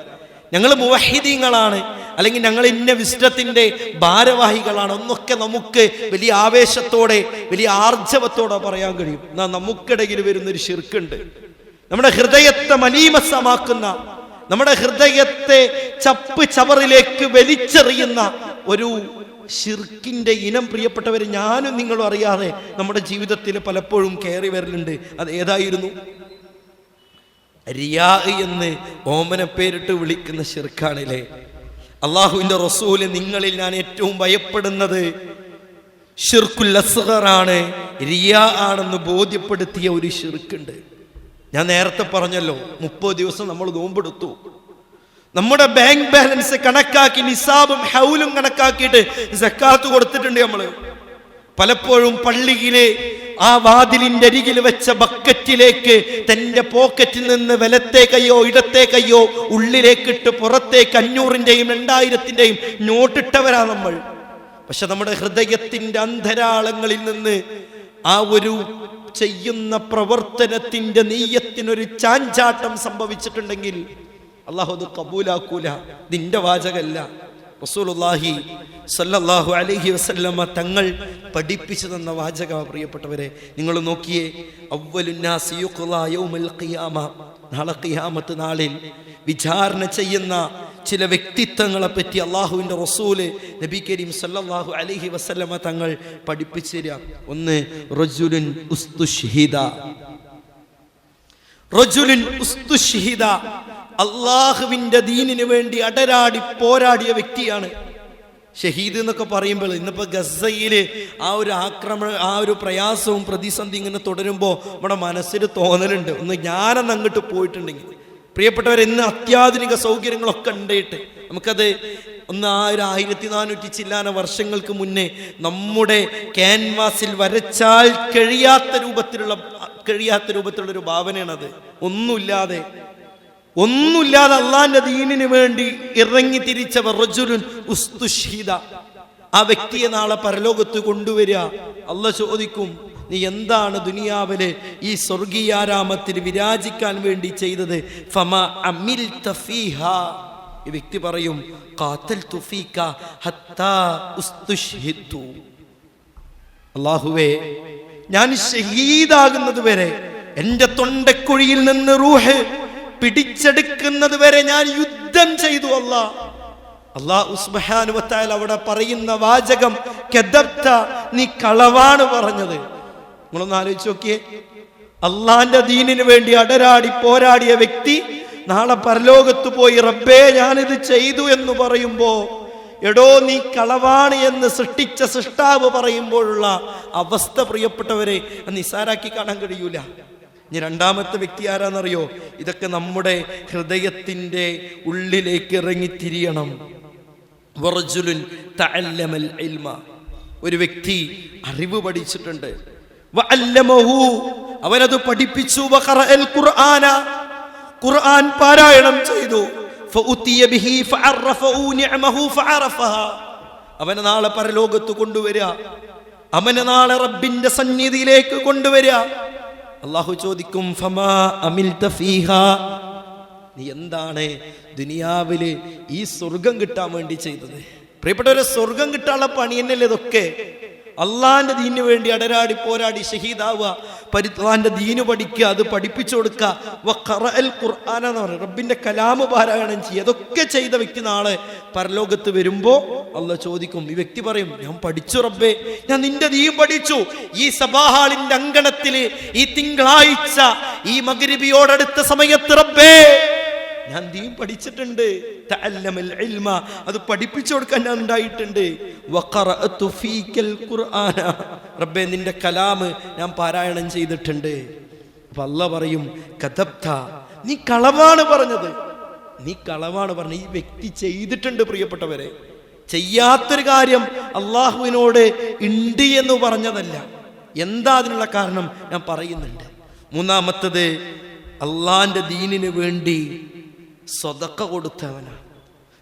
ഞങ്ങൾ മുവഹിദീങ്ങളാണ്, അല്ലെങ്കിൽ ഞങ്ങൾ ഇന്ന വിസ്ഡത്തിന്റെ ഭാരവാഹികളാണ് എന്നൊക്കെ നമുക്ക് വലിയ ആവേശത്തോടെ വലിയ ആർജവത്തോടെ പറയാൻ കഴിയും. എന്നാൽ നമുക്കിടയിൽ വരുന്നൊരു ശിർക്കുണ്ട്, നമ്മുടെ ഹൃദയത്തെ മലീമസമാക്കുന്ന, നമ്മുടെ ഹൃദയത്തെ ചപ്പ് ചവറിലേക്ക് വലിച്ചെറിയുന്ന ഒരു ശിർക്കിന്റെ ഇനം പ്രിയപ്പെട്ടവർ ഞാനും നിങ്ങളും അറിയാതെ നമ്മുടെ ജീവിതത്തിൽ പലപ്പോഴും കയറി വരലുണ്ട്. അത് ഏതായിരുന്നു? റിയാ എന്ന് ഓമന പേരിട്ട് വിളിക്കുന്ന ശിർക്കാണില്ലേ. അള്ളാഹുവിന്റെ റസൂല്, നിങ്ങളിൽ ഞാൻ ഏറ്റവും ഭയപ്പെടുന്നത് ശിർക്കുൽ അസ്ഗറാണ്, റിയാ ആണെന്ന് ബോധ്യപ്പെടുത്തിയ ഒരു ശിർക്കുണ്ട്. ഞാൻ നേരത്തെ പറഞ്ഞല്ലോ, 30 ദിവസം നമ്മൾ നോമ്പെടുത്തു, നമ്മുടെ ബാങ്ക് ബാലൻസ് കണക്കാക്കി നിസാബും ഹൗലും കണക്കാക്കിയിട്ട് സക്കാത്ത് കൊടുത്തിട്ടുണ്ട്. നമ്മൾ പലപ്പോഴും പള്ളിയിലെ ആ വാതിലിന്റെ അരികിൽ വെച്ച ബക്കറ്റിലേക്ക് തന്റെ പോക്കറ്റിൽ നിന്ന് വലത്തെ കയ്യോ ഇടത്തെ കയ്യോ ഉള്ളിലേക്കിട്ട് പുറത്തേക്ക് 500-ന്റെയും 2000-ന്റെയും നോട്ടിട്ടവരാ നമ്മൾ. പക്ഷെ നമ്മുടെ ഹൃദയത്തിന്റെ അന്തരാളങ്ങളിൽ നിന്ന് ആ ഒരു ചെയ്യുന്ന പ്രവർത്തനത്തിന്റെ നീയത്തിനൊരു ചാഞ്ചാട്ടം സംഭവിച്ചിട്ടുണ്ടെങ്കിൽ അല്ലാഹു അത് കബൂലാക്കൂല. നിന്റെ വാചകല്ല, റസൂലുള്ളാഹി സ്വല്ലല്ലാഹു അലൈഹി വസല്ലമ തങ്ങൾ പഠിപ്പിച്ചു തന്ന വാചക. പ്രിയപ്പെട്ടവരെ, നിങ്ങൾ നോക്കിയേ, അവ്വലുന്നാസി യുഖ്ളാ യൗമൽ ഖിയാമ, നാളെ ഖിയാമത്ത് നാളിൽ വിചാരണ ചെയ്യുന്ന ചില വ്യക്തിത്വങ്ങളെ പറ്റി അള്ളാഹുവിന്റെ റസൂല് നബി കരീം സല്ലല്ലാഹു അലൈഹി വസല്ലമ തങ്ങൾ പഠിപ്പിച്ചു തരിക. ഒന്ന്, റജുലുൻ ഉസ്തുശ്ഹിദ. റജുലുൻ ഉസ്തുശ്ഹിദ, അള്ളാഹുവിന്റെ ദീനിന് വേണ്ടി അടരാടി പോരാടിയ വ്യക്തിയാണ്. ഷഹീദ് എന്നൊക്കെ പറയുമ്പോൾ ഇന്നിപ്പോ ഗസയില് ആ ഒരു ആക്രമണം, ആ ഒരു പ്രയാസവും പ്രതിസന്ധി ഇങ്ങനെ തുടരുമ്പോൾ നമ്മുടെ മനസ്സിൽ തോന്നലുണ്ട്, ഒന്ന് ഞാനന്ന് അങ്ങോട്ട് പോയിട്ടുണ്ടെങ്കിൽ. പ്രിയപ്പെട്ടവർ, ഇന്ന് അത്യാധുനിക സൗകര്യങ്ങളൊക്കെ ഉണ്ടായിട്ട് നമുക്കത് ഒന്ന് ആ ഒരു 1400 ചില്ലാന വർഷങ്ങൾക്ക് മുന്നേ നമ്മുടെ ക്യാൻവാസിൽ വരച്ചാൽ കഴിയാത്ത രൂപത്തിലുള്ള ഒരു ഭാവനയാണത്. ഒന്നുമില്ലാതെ അള്ളാന്റെ ദീനിന് വേണ്ടി ഇറങ്ങി തിരിച്ചവർ റജുലുൻ ഉസ്തുശ്ഹിദ. ആ വ്യക്തിയെ നാളെ പരലോകത്ത് കൊണ്ടുവരിക. അള്ളാഹ് ചോദിക്കും, നീ എന്താണ് ദുനിയാവിലെ ഈ സ്വർഗീയാരാമത്തിൽ വിരാജിക്കാൻ വേണ്ടി ചെയ്തത്? ഫമാ അമിൽത ഫീഹാ. ഈ വ്യക്തി പറയും, ഖാതൽതു ഫീക ഹത്താ ഉസ്തുശ്ഹിദു. അല്ലാഹുവേ, ഞാൻ ഷഹീദാകുന്നത് വരെ, എൻ്റെ തൊണ്ടക്കുഴിയിൽ നിന്ന് റൂഹ് പിടിച്ചെടുക്കുന്നത് വരെ ഞാൻ യുദ്ധം ചെയ്തു. അല്ലാഹു സുബ്ഹാനഹു വ തആല അവിടെ പറയുന്ന വാചകം, കദബ്ത, നീ കളവാണ് പറഞ്ഞത്. നിങ്ങളൊന്ന് ആലോചിച്ച് നോക്കിയേ, അള്ളാന്റെ ദീനിന് വേണ്ടി അടരാടി പോരാടിയ വ്യക്തി നാളെ പരലോകത്ത് പോയി റബ്ബേ ഞാനിത് ചെയ്തു എന്ന് പറയുമ്പോ, എടോ നീ കളവാണ് എന്ന് സൃഷ്ടിച്ച സൃഷ്ടാവ് പറയുമ്പോഴുള്ള അവസ്ഥ പ്രിയപ്പെട്ടവരെ നിസ്സാരാക്കി കാണാൻ കഴിയൂല. ഇനി രണ്ടാമത്തെ വ്യക്തി ആരാന്നറിയോ? ഇതൊക്കെ നമ്മുടെ ഹൃദയത്തിന്റെ ഉള്ളിലേക്ക് ഇറങ്ങിത്തിരിയണം. വറജുലുൻ തഅല്ലമൽ ഇൽമ, ഒരു വ്യക്തി അറിവ് പഠിച്ചിട്ടുണ്ട്, വഅല്ലമഹു, അവനത് പഠിപ്പിച്ചു, വഖറഅൽ ഖുർആന, ഖുർആൻ പാരായണം ചെയ്തു, ഫഉതിയ ബിഹി ഫഅറഫഹു നിഅമഹു ഫഅറഫഹാ, അവനെ നാളെ പരലോകത്ത് കൊണ്ടുവരിക, അവനെ നാളെ റബ്ബിന്റെ സന്നിധിയിലേക്ക് കൊണ്ടുവരിക. അല്ലാഹു ചോദിക്കും, ഫമാ അമിൽത ഫീഹാ, നീ എന്താണ് ദുനിയാവില് ഈ സ്വർഗം കിട്ടാൻ വേണ്ടി ചെയ്തത്? പ്രിയപ്പെട്ടവരെ, സ്വർഗം കിട്ടാനുള്ള പണി തന്നെയല്ലേ ഇതൊക്കെ? അള്ളാന്റെ ദീനിന് വേണ്ടി അടരാടി പോരാടി ഷഹീദാവുക, അള്ളാന്റെ ദീന് പഠിക്കുക, അത് പഠിപ്പിച്ചു കൊടുക്കുക, വഖറഅൽ ഖുർആന എന്ന് പറയും, റബ്ബിന്റെ കലാമ് പാരായണം ചെയ്യുക. അതൊക്കെ ചെയ്ത വ്യക്തി നാളെ പരലോകത്ത് വരുമ്പോ അള്ളാഹ് ചോദിക്കും, ഈ വ്യക്തി പറയും, ഞാൻ പഠിച്ചു റബ്ബേ, ഞാൻ നിന്റെ ദീൻ പഠിച്ചു. ഈ സഭാഹാളിന്റെ അങ്കണത്തില് ഈ തിങ്കളാഴ്ച ഈ മഗ്രിബിയോടടുത്ത സമയത്ത് റബ്ബേ ഞാൻ ദീൻ പഠിച്ചിട്ടുണ്ട്, തഅല്ലമൽ ഇൽമ, അത് പഠിപ്പിച്ചു കൊടുക്കാൻ ഞാൻ ഉണ്ടായിട്ടുണ്ട്, വഖറഅതു ഫീകൽ ഖുർആന, റബ്ബേ നിന്റെ കലാമ് ഞാൻ പാരായണം ചെയ്തിട്ടുണ്ട്. അപ്പൊ അല്ലാഹ് പറയും, കദബ്ത, നീ കളവാണ് പറഞ്ഞത്, നീ കളവാണ് പറഞ്ഞത്. ഈ വ്യക്തി ചെയ്തിട്ടുണ്ട്. പ്രിയപ്പെട്ടവരെ, ചെയ്യാത്തൊരു കാര്യം അള്ളാഹുവിനോട് ഉണ്ട് എന്ന് പറഞ്ഞതല്ല. എന്താ അതിനുള്ള കാരണം ഞാൻ പറയുന്നുണ്ട്. മൂന്നാമത്തത്, അള്ളാന്റെ ദീനിന് വേണ്ടി സ്വതക്ക കൊടുത്തവനാ,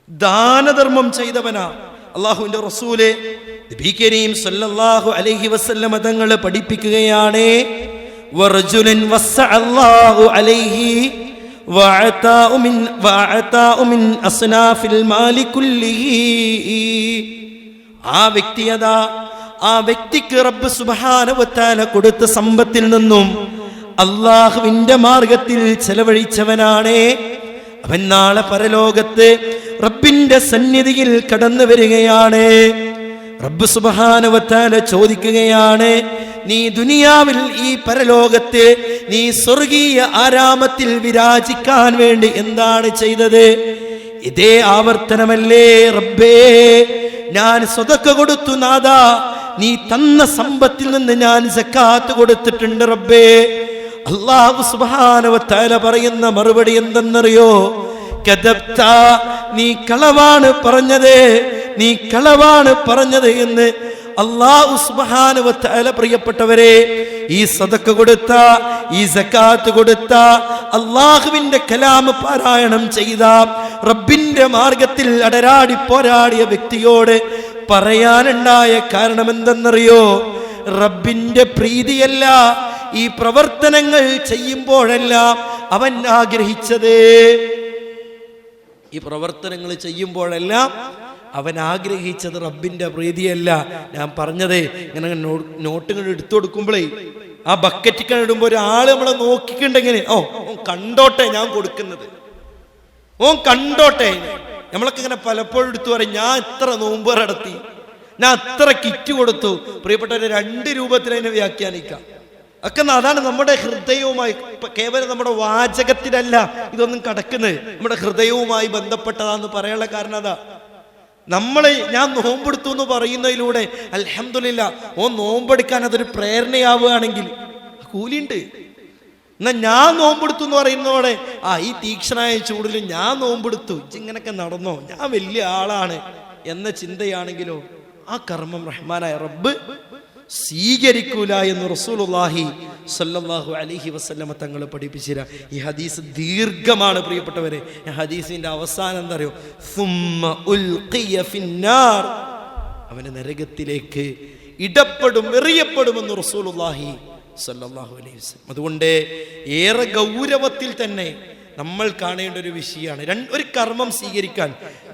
ദാനധർമ്മം ചെയ്തവനാ. അള്ളാഹുവിന്റെ റസൂല് നബി കരീം സല്ലല്ലാഹു അലൈഹി വസല്ലം തങ്ങൾ പഠിപ്പിക്കുകയാണ്, വറജുലൻ വസ്സഅല്ലാഹു അലൈഹി വഅതാഉ മിൻ അസ്നാഫിൽ മാലി കുല്ലിഹി, ആ വ്യക്തിയതാ, ആ വ്യക്തിക്ക് റബ്ബ് സുബ്ഹാനഹു വ തആല കൊടുത്ത സമ്പത്തിൽ നിന്നും അള്ളാഹുവിന്റെ മാർഗത്തിൽ ചെലവഴിച്ചവനാണ്. അവൻ നാളെ പരലോകത്ത് റബ്ബിന്റെ സന്നിധിയിൽ കടന്നു വരികയാണ്. റബ്ബ് സുബ്ഹാനഹു വ തആല ചോദിക്കുകയാണ്, നീ ദുനിയാവിൽ ഈ പരലോകത്ത് നീ സ്വർഗീയ ആരാമത്തിൽ വിരാജിക്കാൻ വേണ്ടി എന്താണ് ചെയ്തത്? ഇതേ ആവർത്തനമല്ലേ റബ്ബേ, ഞാൻ സ്വതക്ക കൊടുത്തു നാഥാ, നീ തന്ന സമ്പത്തിൽ നിന്ന് ഞാൻ സക്കാത്ത് കൊടുത്തിട്ടുണ്ട് റബ്ബേ. അല്ലാഹു സുബ്ഹാനഹു വ തആല പറയുന്ന മറുപടി എന്തെന്നറിയോ? കദബ്ത, നീ കളവാണ് പറഞ്ഞത്, നീ കളവാണ് പറഞ്ഞത് എന്ന് അല്ലാഹു സുബ്ഹാനഹു വ തആല. പ്രിയപ്പെട്ടവരെ, ഈ സദഖ കൊടുത്ത, ഈ സക്കാത്ത് കൊടുത്ത, അല്ലാഹുവിന്റെ കലാം പാരായണം ചെയ്ത, റബ്ബിന്റെ മാർഗത്തിൽ അടരാടി പോരാടിയ വ്യക്തിയോട് പറയാനുണ്ടായ കാരണം എന്തെന്നറിയോ? റബ്ബിന്റെ പ്രീതിയല്ല ഈ പ്രവർത്തനങ്ങൾ ചെയ്യുമ്പോഴെല്ലാം അവൻ ആഗ്രഹിച്ചത്. ഈ പ്രവർത്തനങ്ങൾ ചെയ്യുമ്പോഴെല്ലാം അവൻ ആഗ്രഹിച്ചത് റബ്ബിന്റെ പ്രീതിയല്ല. ഞാൻ പറഞ്ഞത് ഇങ്ങനെ നോട്ടുകൾ എടുത്തു കൊടുക്കുമ്പോഴേ, ആ ബക്കറ്റിക്കാൻ ഇടുമ്പോൾ ഒരാള് നമ്മളെ നോക്കിക്കുണ്ടെങ്കിൽ, ഓ കണ്ടോട്ടെ ഞാൻ കൊടുക്കുന്നത്, ഓ കണ്ടോട്ടെ. നമ്മളൊക്കെ ഇങ്ങനെ പലപ്പോഴും എടുത്തു പറയും, ഞാൻ ഇത്ര നോമ്പ് നടത്തി, ഞാൻ അത്ര കിറ്റ് കൊടുത്തു. പ്രിയപ്പെട്ടവരെ, 2 രൂപത്തിൽ അതിനെ വ്യാഖ്യാനിക്കാം. ഒക്കെ അതാണ് നമ്മുടെ ഹൃദയവുമായി, കേവലം നമ്മുടെ വാചകത്തിലല്ല ഇതൊന്നും കടക്കുന്നത്, നമ്മുടെ ഹൃദയവുമായി ബന്ധപ്പെട്ടതാന്ന് പറയാനുള്ള കാരണം അതാ. ഞാൻ നോമ്പെടുത്തു എന്ന് പറയുന്നതിലൂടെ അൽഹംദുലില്ലാ, നോമ്പെടുക്കാൻ അതൊരു പ്രേരണയാവുകയാണെങ്കിൽ കൂലിയുണ്ട്. എന്നാ ഞാൻ നോമ്പെടുത്തു എന്ന് പറയുന്നതോടെ ഈ തീക്ഷണായ ചൂടിൽ ഞാൻ നോമ്പെടുത്തു, ഇങ്ങനൊക്കെ നടന്നോ, ഞാൻ വലിയ ആളാണ് എന്ന ചിന്തയാണെങ്കിലോ ആ കർമ്മം റഹ്മാനായ റബ്ബ് സ്വീകരിക്കൂല എന്ന് റസൂലുള്ളാഹി സ്വല്ലല്ലാഹു അലൈഹി വസല്ലമ തങ്ങൾ പഠിപ്പിച്ചിര. ഈ ഹദീസ് ദീർഘമാണ് പ്രിയപ്പെട്ടവരെ. ഈ ഹദീസിന്റെ അവസാനം എന്താ അറിയോ? സുമ്മ ഉൽഖിയ ഫിന്നാർ, അവന് നരകത്തിലേക്ക് ഇടപെടും, എറിയപ്പെടുമെന്ന് റസൂലുള്ളാഹി സ്വല്ലല്ലാഹു അലൈഹി വസല്ലം. അതുകൊണ്ട് ഏറെ ഗൗരവത്തിൽ തന്നെ നമ്മൾ കാണേണ്ട ഒരു വിഷയമാണ്. ഒരു കർമ്മം സ്വീകരിക്കാൻ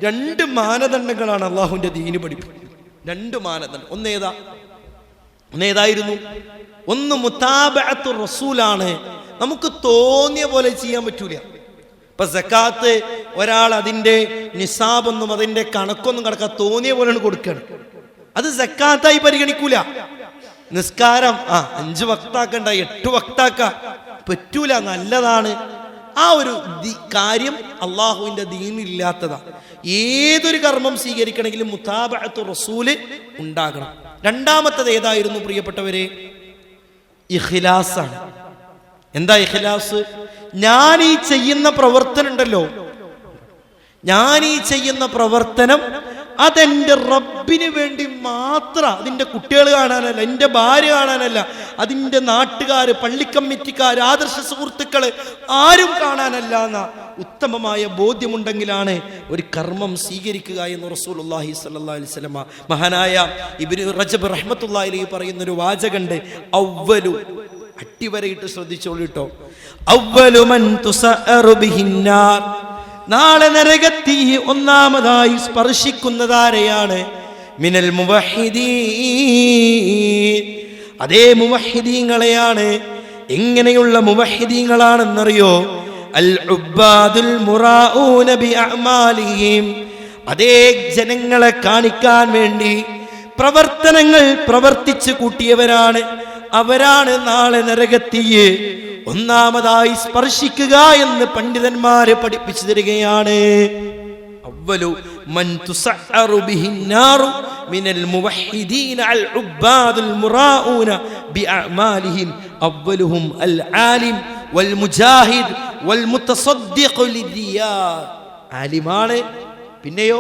2 മാനദണ്ഡങ്ങളാണ് അള്ളാഹുവിന്റെ ദീന് പഠിപ്പിക്കുന്നത്. 2 മാനദണ്ഡം. ഒന്നേതായിരുന്നു? ഒന്ന് മുതാബഅത്തു റസൂലാണ്. നമുക്ക് തോന്നിയ പോലെ ചെയ്യാൻ പറ്റൂല. ഇപ്പൊ സക്കാത്ത് ഒരാൾ അതിന്റെ നിസാബൊന്നും അതിന്റെ കണക്കൊന്നും കണക്കാ തോന്നിയ പോലെയാണ് കൊടുക്കുകയാണ്, അത് സക്കാത്തായി പരിഗണിക്കൂല. നിസ്കാരം 5 വക്താക്കണ്ട, 8 വക്താക്ക പറ്റൂല, നല്ലതാണ്. ആ ഒരു കാര്യം അള്ളാഹുവിന്റെ ദീനില്ലാത്തതാ. ഏതൊരു കർമ്മം സ്വീകരിക്കണമെങ്കിലും മുതാബഅത്തു റസൂല് ഉണ്ടാകണം. രണ്ടാമത്തത് ഏതായിരുന്നു പ്രിയപ്പെട്ടവരെ? ഇഖ്ലാസാണ്. എന്താ ഇഖ്ലാസ്? ഞാൻ ഈ ചെയ്യുന്ന പ്രവർത്തനം ഉണ്ടല്ലോ, ഞാൻ ഈ ചെയ്യുന്ന പ്രവർത്തനം അതെൻ്റെ റബ്ബിന് വേണ്ടി മാത്രം, അതിൻ്റെ കുട്ടികൾ കാണാനല്ല, എൻ്റെ ഭാര്യ കാണാനല്ല, അതിൻ്റെ നാട്ടുകാർ, പള്ളിക്കമ്മിറ്റിക്കാർ, ആദർശ സുഹൃത്തുക്കൾ ആരും കാണാനല്ല എന്ന ഉത്തമമായ ബോധ്യമുണ്ടെങ്കിലാണ് ഒരു കർമ്മം സ്വീകരിക്കുക എന്ന് റസൂലുള്ളാഹി സ്വല്ലല്ലാഹി അലൈഹി വസല്ലം മഹാനായ ഇബ്നു റജബ് റഹ്മത്തുള്ളാഹി അലൈഹി പറയുന്നൊരു വാചകണ്ട്. അവ്വലു, അട്ടിവരയിട്ട് ശ്രദ്ധിച്ചോളിട്ടോ, അവ്വലു മൻ തുസഅറു ബിഹിന്നാർ, നാളെ നരകത്തീ ഒന്നാമതായി സ്പർശിക്കുന്നതാരെയാണ്? മിനൽ മുവഹിദീൻ, അതേ മുവഹിദീങ്ങളെയാണ്. എങ്ങനെയുള്ള മുവഹിദീങ്ങളാണെന്നറിയോ? അൽ ഉബ്ബാദുൽ മുറാഊന ബിഅഅമാലിഹിം, അതേ ജനങ്ങളെ കാണിക്കാൻ വേണ്ടി പ്രവർത്തനങ്ങൾ പ്രവർത്തിച്ചു കൂട്ടിയവരാണ്. അവരാണ് നാളെ നരകത്തീയെ ഒന്നാമതായി സ്പർശിക്കുക എന്ന് പണ്ഡിതന്മാരെ പഠിപ്പിച്ചു തരികയാണ്. അവ്വലു മൻ തുസഅറു ബിഹിന്നാറു മിനൽ മുവഹിദീന അൽ ഉബ്ബാദുൽ മുറാഊന ബിഅഅമാലിഹിം അവ്വലുഹും അൽ ആലിം വൽ മുജാഹിദ് വൽ മുതസദ്ദിഖു ലിദിയാ. ആലിമാണ്, പിന്നെയോ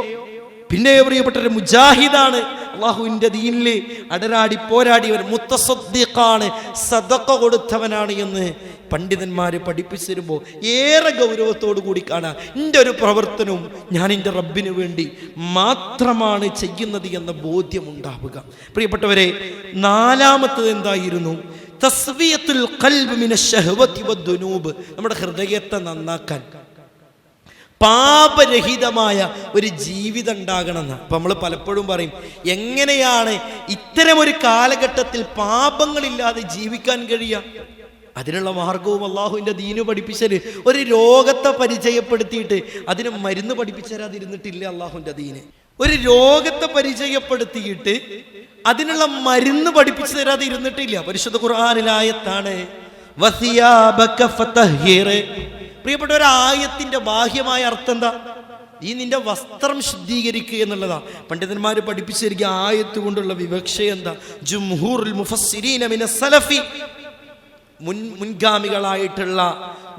പ്രിയപ്പെട്ട മുജാഹിദാണ്, അള്ളാഹുവിൻ്റെ ദീനിൽ അടരാടി പോരാടിയവർ, മുത്തസദ്ദിഖാണ്, സദഖ കൊടുത്തവനാണ് എന്ന് പണ്ഡിതന്മാർ പഠിപ്പിച്ചു തരുമ്പോൾ ഏറെ ഗൗരവത്തോടു കൂടി കാണാം. എൻ്റെ ഒരു പ്രവർത്തനവും ഞാൻ എൻ്റെ റബ്ബിന് വേണ്ടി മാത്രമാണ് ചെയ്യുന്നത് എന്ന ബോധ്യമുണ്ടാവുക. പ്രിയപ്പെട്ടവരെ, നാലാമത്തത് എന്തായിരുന്നു? തസ്വിയത്തുൽ ഖൽബ് മിനശ് ശഹവതി വദ്ദുനൂബ്, നമ്മുടെ ഹൃദയത്തെ നന്നാക്കാൻ, പാപരഹിതമായ ഒരു ജീവിതം ഉണ്ടാകണമെന്ന്. അപ്പം നമ്മൾ പലപ്പോഴും പറയും, എങ്ങനെയാണ് ഇത്തരം ഒരു കാലഘട്ടത്തിൽ പാപങ്ങളില്ലാതെ ജീവിക്കാൻ കഴിയുക? അതിനുള്ള മാർഗവും അള്ളാഹുവിൻ്റെ ദീന് പഠിപ്പിച്ചാൽ, ഒരു രോഗത്തെ പരിചയപ്പെടുത്തിയിട്ട് അതിന് മരുന്ന് പഠിപ്പിച്ചു തരാതിരുന്നിട്ടില്ല അള്ളാഹുവിൻ്റെ ദീന്. ഒരു രോഗത്തെ പരിചയപ്പെടുത്തിയിട്ട് അതിനുള്ള മരുന്ന് പഠിപ്പിച്ചു തരാതെ ഇരുന്നിട്ടില്ല. പരിശുദ്ധ ഖുർആനിലായത്താണ് വസിയാബക ഫതഹിർ. പ്രിയപ്പെട്ട ഒരു ആയത്തിന്റെ ബാഹ്യമായ അർത്ഥം എന്താ? ഈ നിന്റെ വസ്ത്രം ശുദ്ധീകരിക്കുക എന്നുള്ളതാ. പണ്ഡിതന്മാർ പഠിപ്പിച്ചിരിക്കുക ആയത്ത് കൊണ്ടുള്ള വിവക്ഷ എന്താ? ജുംഹൂറുൽ മുഫസ്സിരീന മിനസ് സലഫി, മുൻഗാമികളായിട്ടുള്ള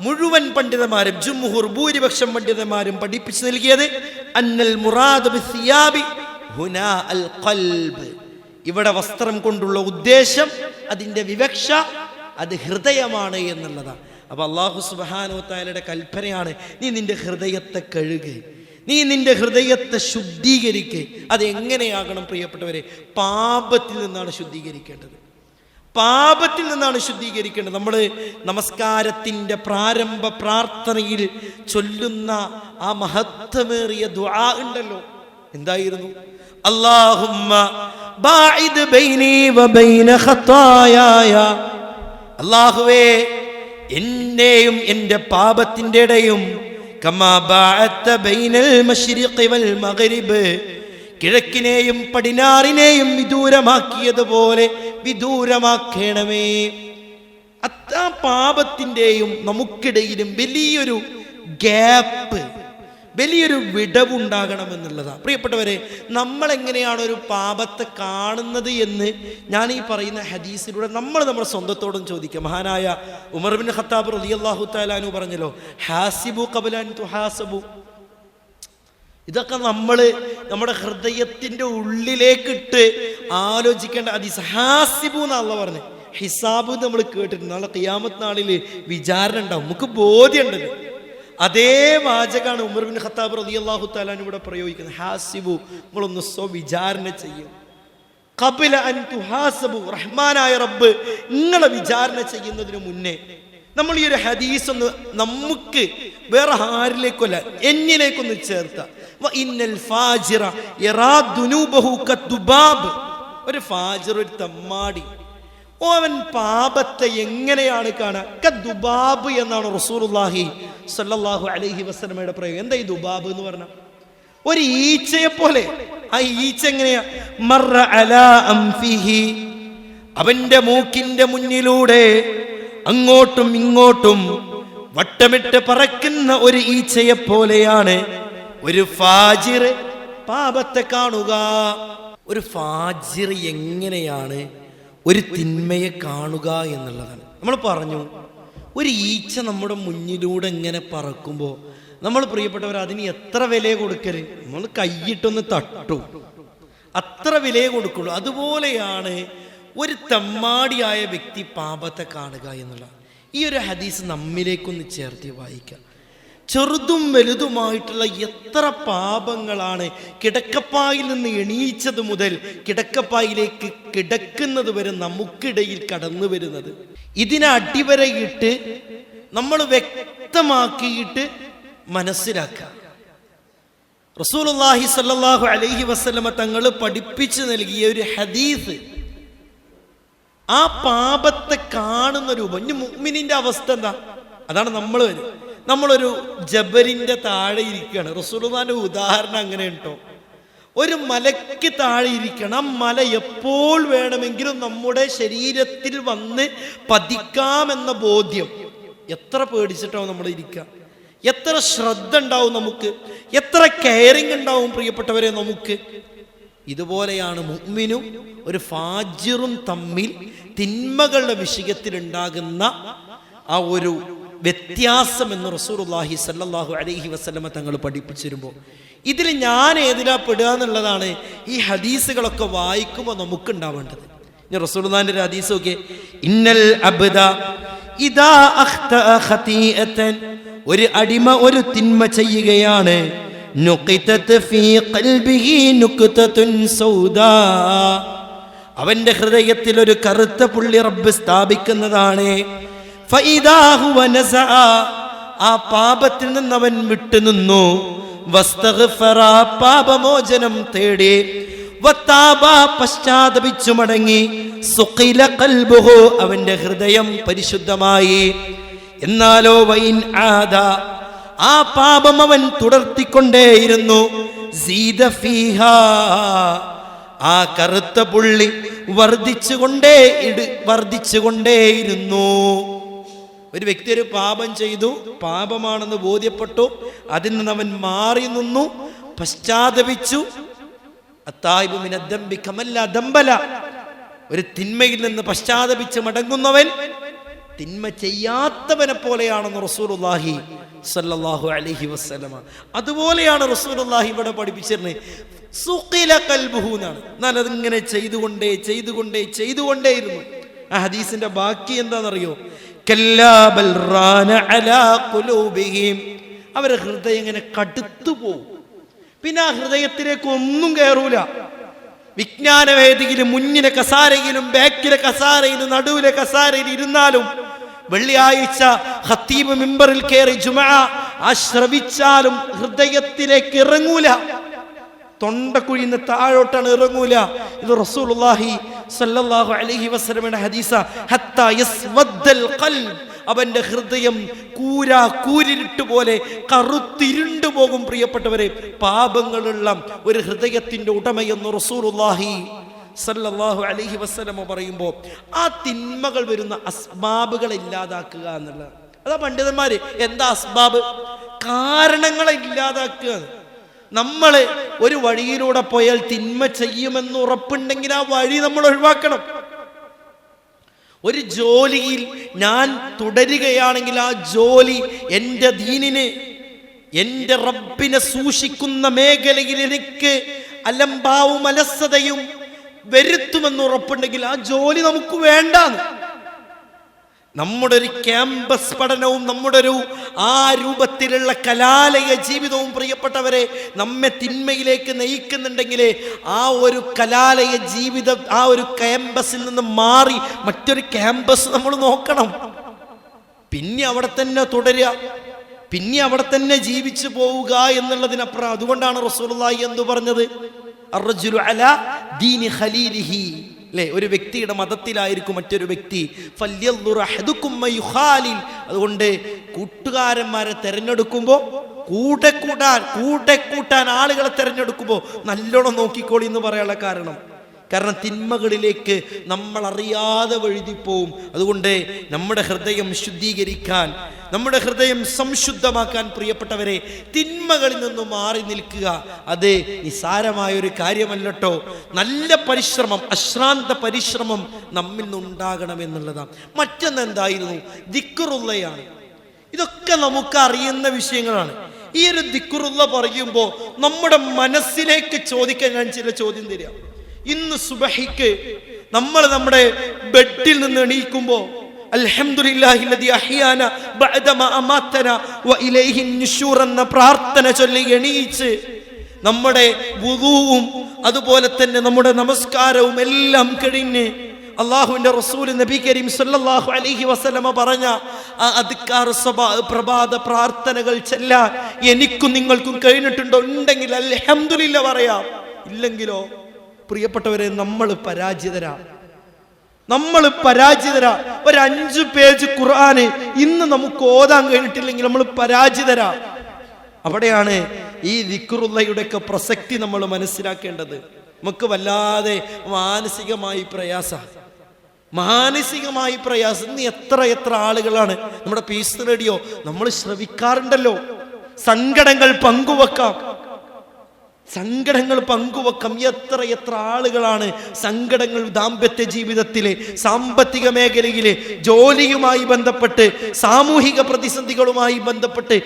മുഴുവൻ പണ്ഡിതന്മാരും, ജുംഹൂർ ഭൂരിപക്ഷം പണ്ഡിതന്മാരും പഠിപ്പിച്ചു നൽകിയത് അന്നൽ മുറാദ് ബിസിയാബി ഹുനാ അൽ ഖൽബ്, ഇവിടെ വസ്ത്രം കൊണ്ടുള്ള ഉദ്ദേശം, അതിൻ്റെ വിവക്ഷ അത് ഹൃദയമാണ് എന്നുള്ളതാണ്. അപ്പൊ അല്ലാഹു സുബ്ഹാനഹു വ തആലയുടെ കൽപ്പനയാണ്, നീ നിന്റെ ഹൃദയത്തെ കഴുകുക, നീ നിന്റെ ഹൃദയത്തെ ശുദ്ധീകരിക്കുക. അതെങ്ങനെയാകണം പ്രിയപ്പെട്ടവരെ? പാപത്തിൽ നിന്നാണ് ശുദ്ധീകരിക്കേണ്ടത്. പാപത്തിൽ നിന്നാണ് ശുദ്ധീകരിക്കേണ്ടത്. നമ്മൾ നമസ്കാരത്തിൻ്റെ പ്രാരംഭ പ്രാർത്ഥനയിൽ ചൊല്ലുന്ന ആ മഹത്വമേറിയ ദുആ ഉണ്ടല്ലോ, എന്തായിരുന്നു? അല്ലാഹുമ്മ ബാഇദ് ബൈനി വബൈന ഖതായായ, അല്ലാഹുവേ എന്നെയും എൻ്റെ പാപത്തിൻ്റെ ഇടയും കമാ ബഅഅത ബൈനൽ മശ്രിഖി വൽ മഗ്രിബ്, കിഴക്കിനെയും പടിഞ്ഞാറിനെയും വിദൂരമാക്കിയതുപോലെ വിദൂരമാക്കണമേ. ആ പാപത്തിൻ്റെയും നമുക്കിടയിലും വലിയൊരു ഗ്യാപ്പ്, വലിയൊരു വിടവുണ്ടാകണമെന്നുള്ളതാണ്. പ്രിയപ്പെട്ടവരെ, നമ്മളെങ്ങനെയാണ് ഒരു പാപത്തെ കാണുന്നത് എന്ന് ഞാൻ ഈ പറയുന്ന ഹദീസിലൂടെ നമ്മൾ നമ്മുടെ സ്വന്തത്തോടും ചോദിക്കുക. മഹാനായ ഉമർ ബിൻ ഖത്താബ് റളിയല്ലാഹു തആല അൻഹു പറഞ്ഞല്ലോ, ഹാസിബു ഖബല അൻ തുഹാസബു. ഇതൊക്കെ നമ്മൾ നമ്മുടെ ഹൃദയത്തിൻ്റെ ഉള്ളിലേക്കിട്ട് ആലോചിക്കേണ്ട ഹദീസ്. ഹാസിബു എന്നാ അല്ലാഹു പറഞ്ഞു. ഹിസാബ് നമ്മൾ കേട്ടിട്ടുണ്ട്. നാളെ ഖിയാമത്ത് നാളിൽ വിചാരണ ഉണ്ടാവും, നമുക്ക് ബോധ്യമുണ്ടല്ലോ. അതേ വാചകാണ് ഉമർ ബിൻ ഖത്താബ് റളിയല്ലാഹു തആല ഇവിടെ പ്രയോഗിക്കുന്നത്. ഹാസിബു, നിങ്ങളൊന്ന് വിചാരണ ചെയ്യും. ഖബല അൻ തുഹാസബു, റഹ്മാനായ റബ്ബ് നിങ്ങളെ വിചാരണ ചെയ്യുന്നതിന് മുന്നേ നമ്മൾ ഈ ഒരു ഹദീസ് ഒന്ന് നമുക്ക് വേറെ ആരിലേക്കല്ല എന്നിലേക്കൊന്ന് ചേർത്ത. ഇന്നൽ ഫാജിറ യറാ ദുനൂബഹു കദ്ദുബാബ്, ഒരു ഫാജിർ, ഒരു തമ്മാടി, അവൻ പാപത്തെ എങ്ങനെയാണ് കാണുക? കദ്ദുബാബ് എന്നാണ് റസൂലുള്ളാഹി സ്വല്ലല്ലാഹു അലൈഹി വസല്ലമയുടെ പ്രയോഗം. എന്താ ഈ ദുബാബ് എന്ന് പറഞ്ഞാൽ? ഒരു ഈച്ചയെ പോലെ. ആ ഈച്ച എങ്ങനെയാ? മർറ അലാ അംഫിഹി, അവന്റെ മൂക്കിന്റെ മുന്നിലൂടെ അങ്ങോട്ടും ഇങ്ങോട്ടും വട്ടമിട്ട് പറക്കുന്ന ഒരു ഈച്ചയെ പോലെയാണ് ഒരു ഫാജിർ പാപത്തെ കാണുക. ഒരു ഫാജിർ എങ്ങനെയാണ് ഒരു തിന്മയെ കാണുക എന്നുള്ളതാണ്. നമ്മൾ പറഞ്ഞു, ഒരു ഈച്ച നമ്മുടെ മുന്നിലൂടെ ഇങ്ങനെ പറക്കുമ്പോൾ നമ്മൾ പ്രിയപ്പെട്ടവർ അതിന് എത്ര വില കൊടുക്കല്? നമ്മൾ കൈയിട്ടൊന്ന് തട്ടു, അത്ര വില കൊടുക്കുള്ളൂ. അതുപോലെയാണ് ഒരു തെമ്മാടിയായ വ്യക്തി പാപത്തെ കാണുക എന്നുള്ള ഈ ഒരു ഹദീസ് നമ്മിലേക്കൊന്ന് ചേർത്ത് വായിക്കാം. ചെറുതും വലുതുമായിട്ടുള്ള എത്ര പാപങ്ങളാണ് കിടക്കപ്പായിൽ നിന്ന് എണീച്ചത് മുതൽ കിടക്കപ്പായിലേക്ക് കിടക്കുന്നത് വരെ നമുക്കിടയിൽ കടന്നു വരുന്നത്. ഇതിനെ അടിവരയിട്ട് നമ്മൾ വ്യക്തമാക്കിയിട്ട് മനസ്സിലാക്കുക. റസൂലുള്ളാഹി സ്വല്ലല്ലാഹു അലൈഹി വസല്ലമ തങ്ങൾ പഠിപ്പിച്ചു നൽകിയ ഒരു ഹദീസ്, ആ പാപത്തെ കാണുന്ന രൂപം. ഇനി മുഅ്മിനിന്റെ അവസ്ഥ എന്താ? അതാണ് നമ്മളൊരു ജബലിന്റെ താഴെ ഇരിക്കുകയാണ്. റസൂലുള്ളാഹിന്റെ ഉദാഹരണം അങ്ങനെ ഉണ്ടോ? ഒരു മലയ്ക്ക് താഴെ ഇരിക്കണം. ആ മല എപ്പോൾ വേണമെങ്കിലും നമ്മുടെ ശരീരത്തിൽ വന്ന് പതിക്കാമെന്ന ബോധ്യം. എത്ര പേടിച്ചിട്ടാവും നമ്മൾ ഇരിക്കുക? എത്ര ശ്രദ്ധ ഉണ്ടാവും നമുക്ക്? എത്ര കെയറിങ് ഉണ്ടാവും പ്രിയപ്പെട്ടവരെ നമുക്ക്? ഇതുപോലെയാണ് മുഅ്മിനും ഒരു ഫാജിറും തമ്മിൽ തിന്മകളുടെ വിഷയത്തിൽ ഉണ്ടാകുന്ന ആ ഒരു വ്യത്യാസം എന്ന് റസൂലുള്ളാഹി സ്വല്ലല്ലാഹു അലൈഹി വസല്ലമ തങ്ങൾ പഠിപ്പിച്ചിരുമ്പോൾ, ഇതിൽ ഞാൻ ഏതിലാ പെടുക എന്നുള്ളതാണ് ഈ ഹദീസുകളൊക്കെ വായിക്കുമ്പോൾ നമുക്ക് ഉണ്ടാവേണ്ടത്. ഇനി റസൂലുള്ളാഹിന്റെ ഒരു ഹദീസ് നോക്കിയേ. ഇന്നൽ അബ്ദ ഇദാ അഖ്തഅ ഖതീഅതൻ, ഒരു അടിമ ഒരു തിന്മ ചെയ്യുകയാണ്, നുഖിതത് ഫീ ഖൽബിഹി നുഖ്തതുൻ സൗദാ, അവന്റെ ഹൃദയത്തിൽ ഒരു കറുത്ത പുള്ളി റബ്ബ് സ്ഥാപിക്കുന്നതാണ്. ഫഇദാ ഹുവ നസഅ, ആ പാപത്തിൽ നിന്ന് അവൻ വിട്ടുനിന്നു, വസ്തഗ്ഫറ, പാപമോചനം തേടി, വതാബ, പശ്ചാത്തപിച്ചു മടങ്ങി, സുഖില ഖൽബുഹു, അവന്റെ ഹൃദയം പരിശുദ്ധമായി. എന്നാലോ വൈൻ ആദ, ആ പാപം അവൻ തുടർത്തിക്കൊണ്ടേയിരുന്നു, സീദ ഫീഹാ, ആ കറുത്ത പുള്ളി വർദ്ധിച്ചുകൊണ്ടേയിരുന്നു. ഒരു വ്യക്തി ഒരു പാപം ചെയ്തു, പാപമാണെന്ന് ബോധ്യപ്പെട്ടു, അതിൽ നിന്ന് അവൻ മാറി നിന്നു, പശ്ചാത്തപിച്ചു. അത്തായിബു മിനദ്ദംബി കമല്ല ദംബല, ഒരു തിന്മയിൽ നിന്ന് പശ്ചാത്തപിച്ച് മടങ്ങുന്നവൻ തിന്മ ചെയ്യാത്തവനെ പോലെയാണെന്ന് റസൂലുള്ളാഹി സ്വല്ലല്ലാഹു അലൈഹി വസല്ലമ. അതുപോലെയാണ് റസൂലുള്ളാഹി ഇവിടെ പഠിപ്പിച്ചിരുന്നത്. സുഖില ഖൽബുഹു എന്നാണ്. എന്നാൽ അതിങ്ങനെ ചെയ്തുകൊണ്ടേയിരുന്നു. ആ ഹദീസിന്റെ ബാക്കി എന്താണെന്നറിയോ? കല്ലാ ബൽ റാന അലാ ഖുലൂബിഹിം, അവരുടെ ഹൃദയം ഇങ്ങനെ കടുത്തു പോകും. പിന്നെ ആ ഹൃദയത്തിലേക്ക് ഒന്നും കയറൂല. വിജ്ഞാനവേദിയിലും മുന്നിലെ കസാരയിലും ബാക്കിലെ കസാരയിലും നടുവിലെ കസാരയിൽ ഇരുന്നാലും, വെള്ളിയാഴ്ച ഖത്തീബ് മിമ്പറിൽ കയറി ജുമുഅ ശ്രവിച്ചാലും ഹൃദയത്തിലേക്ക് ഇറങ്ങൂല. തൊണ്ടക്കുഴിന്ന് താഴോട്ടാണ് ഇറങ്ങൂല. ഇത് റസൂലുള്ളാഹി സ്വല്ലല്ലാഹു അലൈഹി വസല്ലമയുടെ ഹദീസ. ഹത്താ യസ്വദ്ദൽ ഖൽബ്, അവന്റെ ഹൃദയം കൂരിരുട്ട് പോലെ കറുത്തിരുണ്ടു പോകും. പ്രിയപ്പെട്ടവരെ, പാപങ്ങളുള്ള ഒരു ഹൃദയത്തിന്റെ ഉടമയെന്ന് റസൂലുള്ളാഹി സല്ലല്ലാഹു അലൈഹി വസല്ലമ പറയുമ്പോൾ, ആ തിന്മകൾ വരുന്ന അസ്ബാബുകളെ ഇല്ലാതാക്കുക എന്നുള്ളത്. അതാ പണ്ഡിതന്മാര് എന്താ അസ്ബാബ്? കാരണങ്ങളെ ഇല്ലാതാക്കുക. നമ്മൾ ഒരു വഴിയിലൂടെ പോയാൽ തിന്മ ചെയ്യുമെന്ന് ഉറപ്പുണ്ടെങ്കിൽ ആ വഴി നമ്മൾ ഒഴിവാക്കണം. ഒരു ജോലിയിൽ ഞാൻ തുടരുകയാണെങ്കിൽ ആ ജോലി എൻ്റെ ദീനിനെ, എൻ്റെ റബ്ബിനെ സൂക്ഷിക്കുന്ന മേഖലയിൽ എനിക്ക് അലംഭാവും അലസതയും വരുത്തുമെന്ന് ഉറപ്പുണ്ടെങ്കിൽ ആ ജോലി നമുക്ക് വേണ്ടാന്ന്. നമ്മുടെ ഒരു ക്യാമ്പസ് പഠനവും നമ്മുടെ ഒരു ആ രൂപത്തിലുള്ള കലാലയ ജീവിതവും പ്രിയപ്പെട്ടവരെ നമ്മെ തിന്മയിലേക്ക് നയിക്കുന്നുണ്ടെങ്കിൽ ആ ഒരു കലാലയ ജീവിതം, ആ ഒരു ക്യാമ്പസിൽ നിന്ന് മാറി മറ്റൊരു ക്യാമ്പസ് നമ്മൾ നോക്കണം. പിന്നെ അവിടെ തന്നെ തുടരുക, പിന്നെ അവിടെ തന്നെ ജീവിച്ചു പോവുക എന്നുള്ളതിനപ്പുറം. അതുകൊണ്ടാണ് റസൂലുള്ളാഹി എന്തു പറഞ്ഞത്? അർറജുലു അലാ ദീനി ഖലീലിഹി, അല്ലേ? ഒരു വ്യക്തിയുടെ മതത്തിലായിരിക്കും മറ്റൊരു വ്യക്തി. അതുകൊണ്ട് കൂട്ടുകാരന്മാരെ തെരഞ്ഞെടുക്കുമ്പോൾ, കൂടെ കൂട്ടാൻ ആളുകളെ തെരഞ്ഞെടുക്കുമ്പോൾ നല്ലോണം നോക്കിക്കോളി എന്ന് പറയാനുള്ള കാരണം തിന്മകളിലേക്ക് നമ്മൾ അറിയാതെ വഴുതിപ്പോവും. അതുകൊണ്ട് നമ്മുടെ ഹൃദയം ശുദ്ധീകരിക്കാൻ, നമ്മുടെ ഹൃദയം സംശുദ്ധമാക്കാൻ പ്രിയപ്പെട്ടവരെ, തിന്മകളിൽ നിന്നും മാറി നിൽക്കുക. അത് നിസ്സാരമായൊരു കാര്യമല്ലട്ടോ. നല്ല പരിശ്രമം, അശ്രാന്ത പരിശ്രമം നമ്മിൽ നിന്നുണ്ടാകണമെന്നുള്ളതാണ്. മറ്റൊന്നെന്തായിരുന്നു? ദിക്റുള്ളയാണ്. ഇതൊക്കെ നമുക്ക് അറിയുന്ന വിഷയങ്ങളാണ്. ഈ ഒരു ദിക്റുള്ള പറയുമ്പോൾ നമ്മുടെ മനസ്സിലേക്ക് ചോദിക്കാൻ ഞാൻ ചില ചോദ്യം തരാം. ഇന്ന് സുബഹിക്ക് നമ്മൾ നമ്മുടെ ബെഡിൽ നിന്ന് എണീക്കുമ്പോൾ അൽഹംദുലില്ലാഹില്ലദീ അഹ്യാന ബഅദമാ അമാതന വഇലൈഹി നുശൂർ എന്ന പ്രാർത്ഥന ചൊല്ലി എണീച്ച് നമ്മുടെ വുദൂവും അതുപോലെ തന്നെ നമ്മുടെ നമസ്കാരവും എല്ലാം കഴിഞ്ഞ് അല്ലാഹുവിന്റെ റസൂൽ നബി കരീം സല്ലല്ലാഹു അലൈഹി വസല്ലമ പറഞ്ഞ ആ അദ്കാർ പ്രഭാത പ്രാർത്ഥനകൾ ചൊല്ലാൻ എനിക്കും നിങ്ങൾക്കും കഴിഞ്ഞിട്ടുണ്ടോ? ഉണ്ടെങ്കിൽ അൽഹംദുലില്ലാ പറയാം. ഇല്ലെങ്കിലോ പ്രിയപ്പെട്ടവരെ, നമ്മൾ പരാജിതരാ. ഒരു 5 പേജ് ഖുർആന് ഇന്ന് നമുക്ക് ഓതാൻ കഴിഞ്ഞിട്ടില്ലെങ്കിൽ നമ്മൾ പരാജിതരാ. അവിടെയാണ് ഈ ദിക്റുള്ളയുടെയൊക്കെ പ്രസക്തി നമ്മൾ മനസ്സിലാക്കേണ്ടത്. നമുക്ക് വല്ലാതെ മാനസികമായി പ്രയാസം ഇന്ന് എത്ര ആളുകളാണ് നമ്മുടെ പീസ് റേഡിയോ നമ്മൾ ശ്രവിക്കാറുണ്ടല്ലോ. സങ്കടങ്ങൾ പങ്കുവെക്കാം. എത്ര ആളുകളാണ് സങ്കടങ്ങൾ ദാമ്പത്യ ജീവിതത്തിലെ, സാമ്പത്തിക മേഖലയിലെ, ജോലിയുമായി ബന്ധപ്പെട്ട്, സാമൂഹിക പ്രതിസന്ധികളുമായി ബന്ധപ്പെട്ട്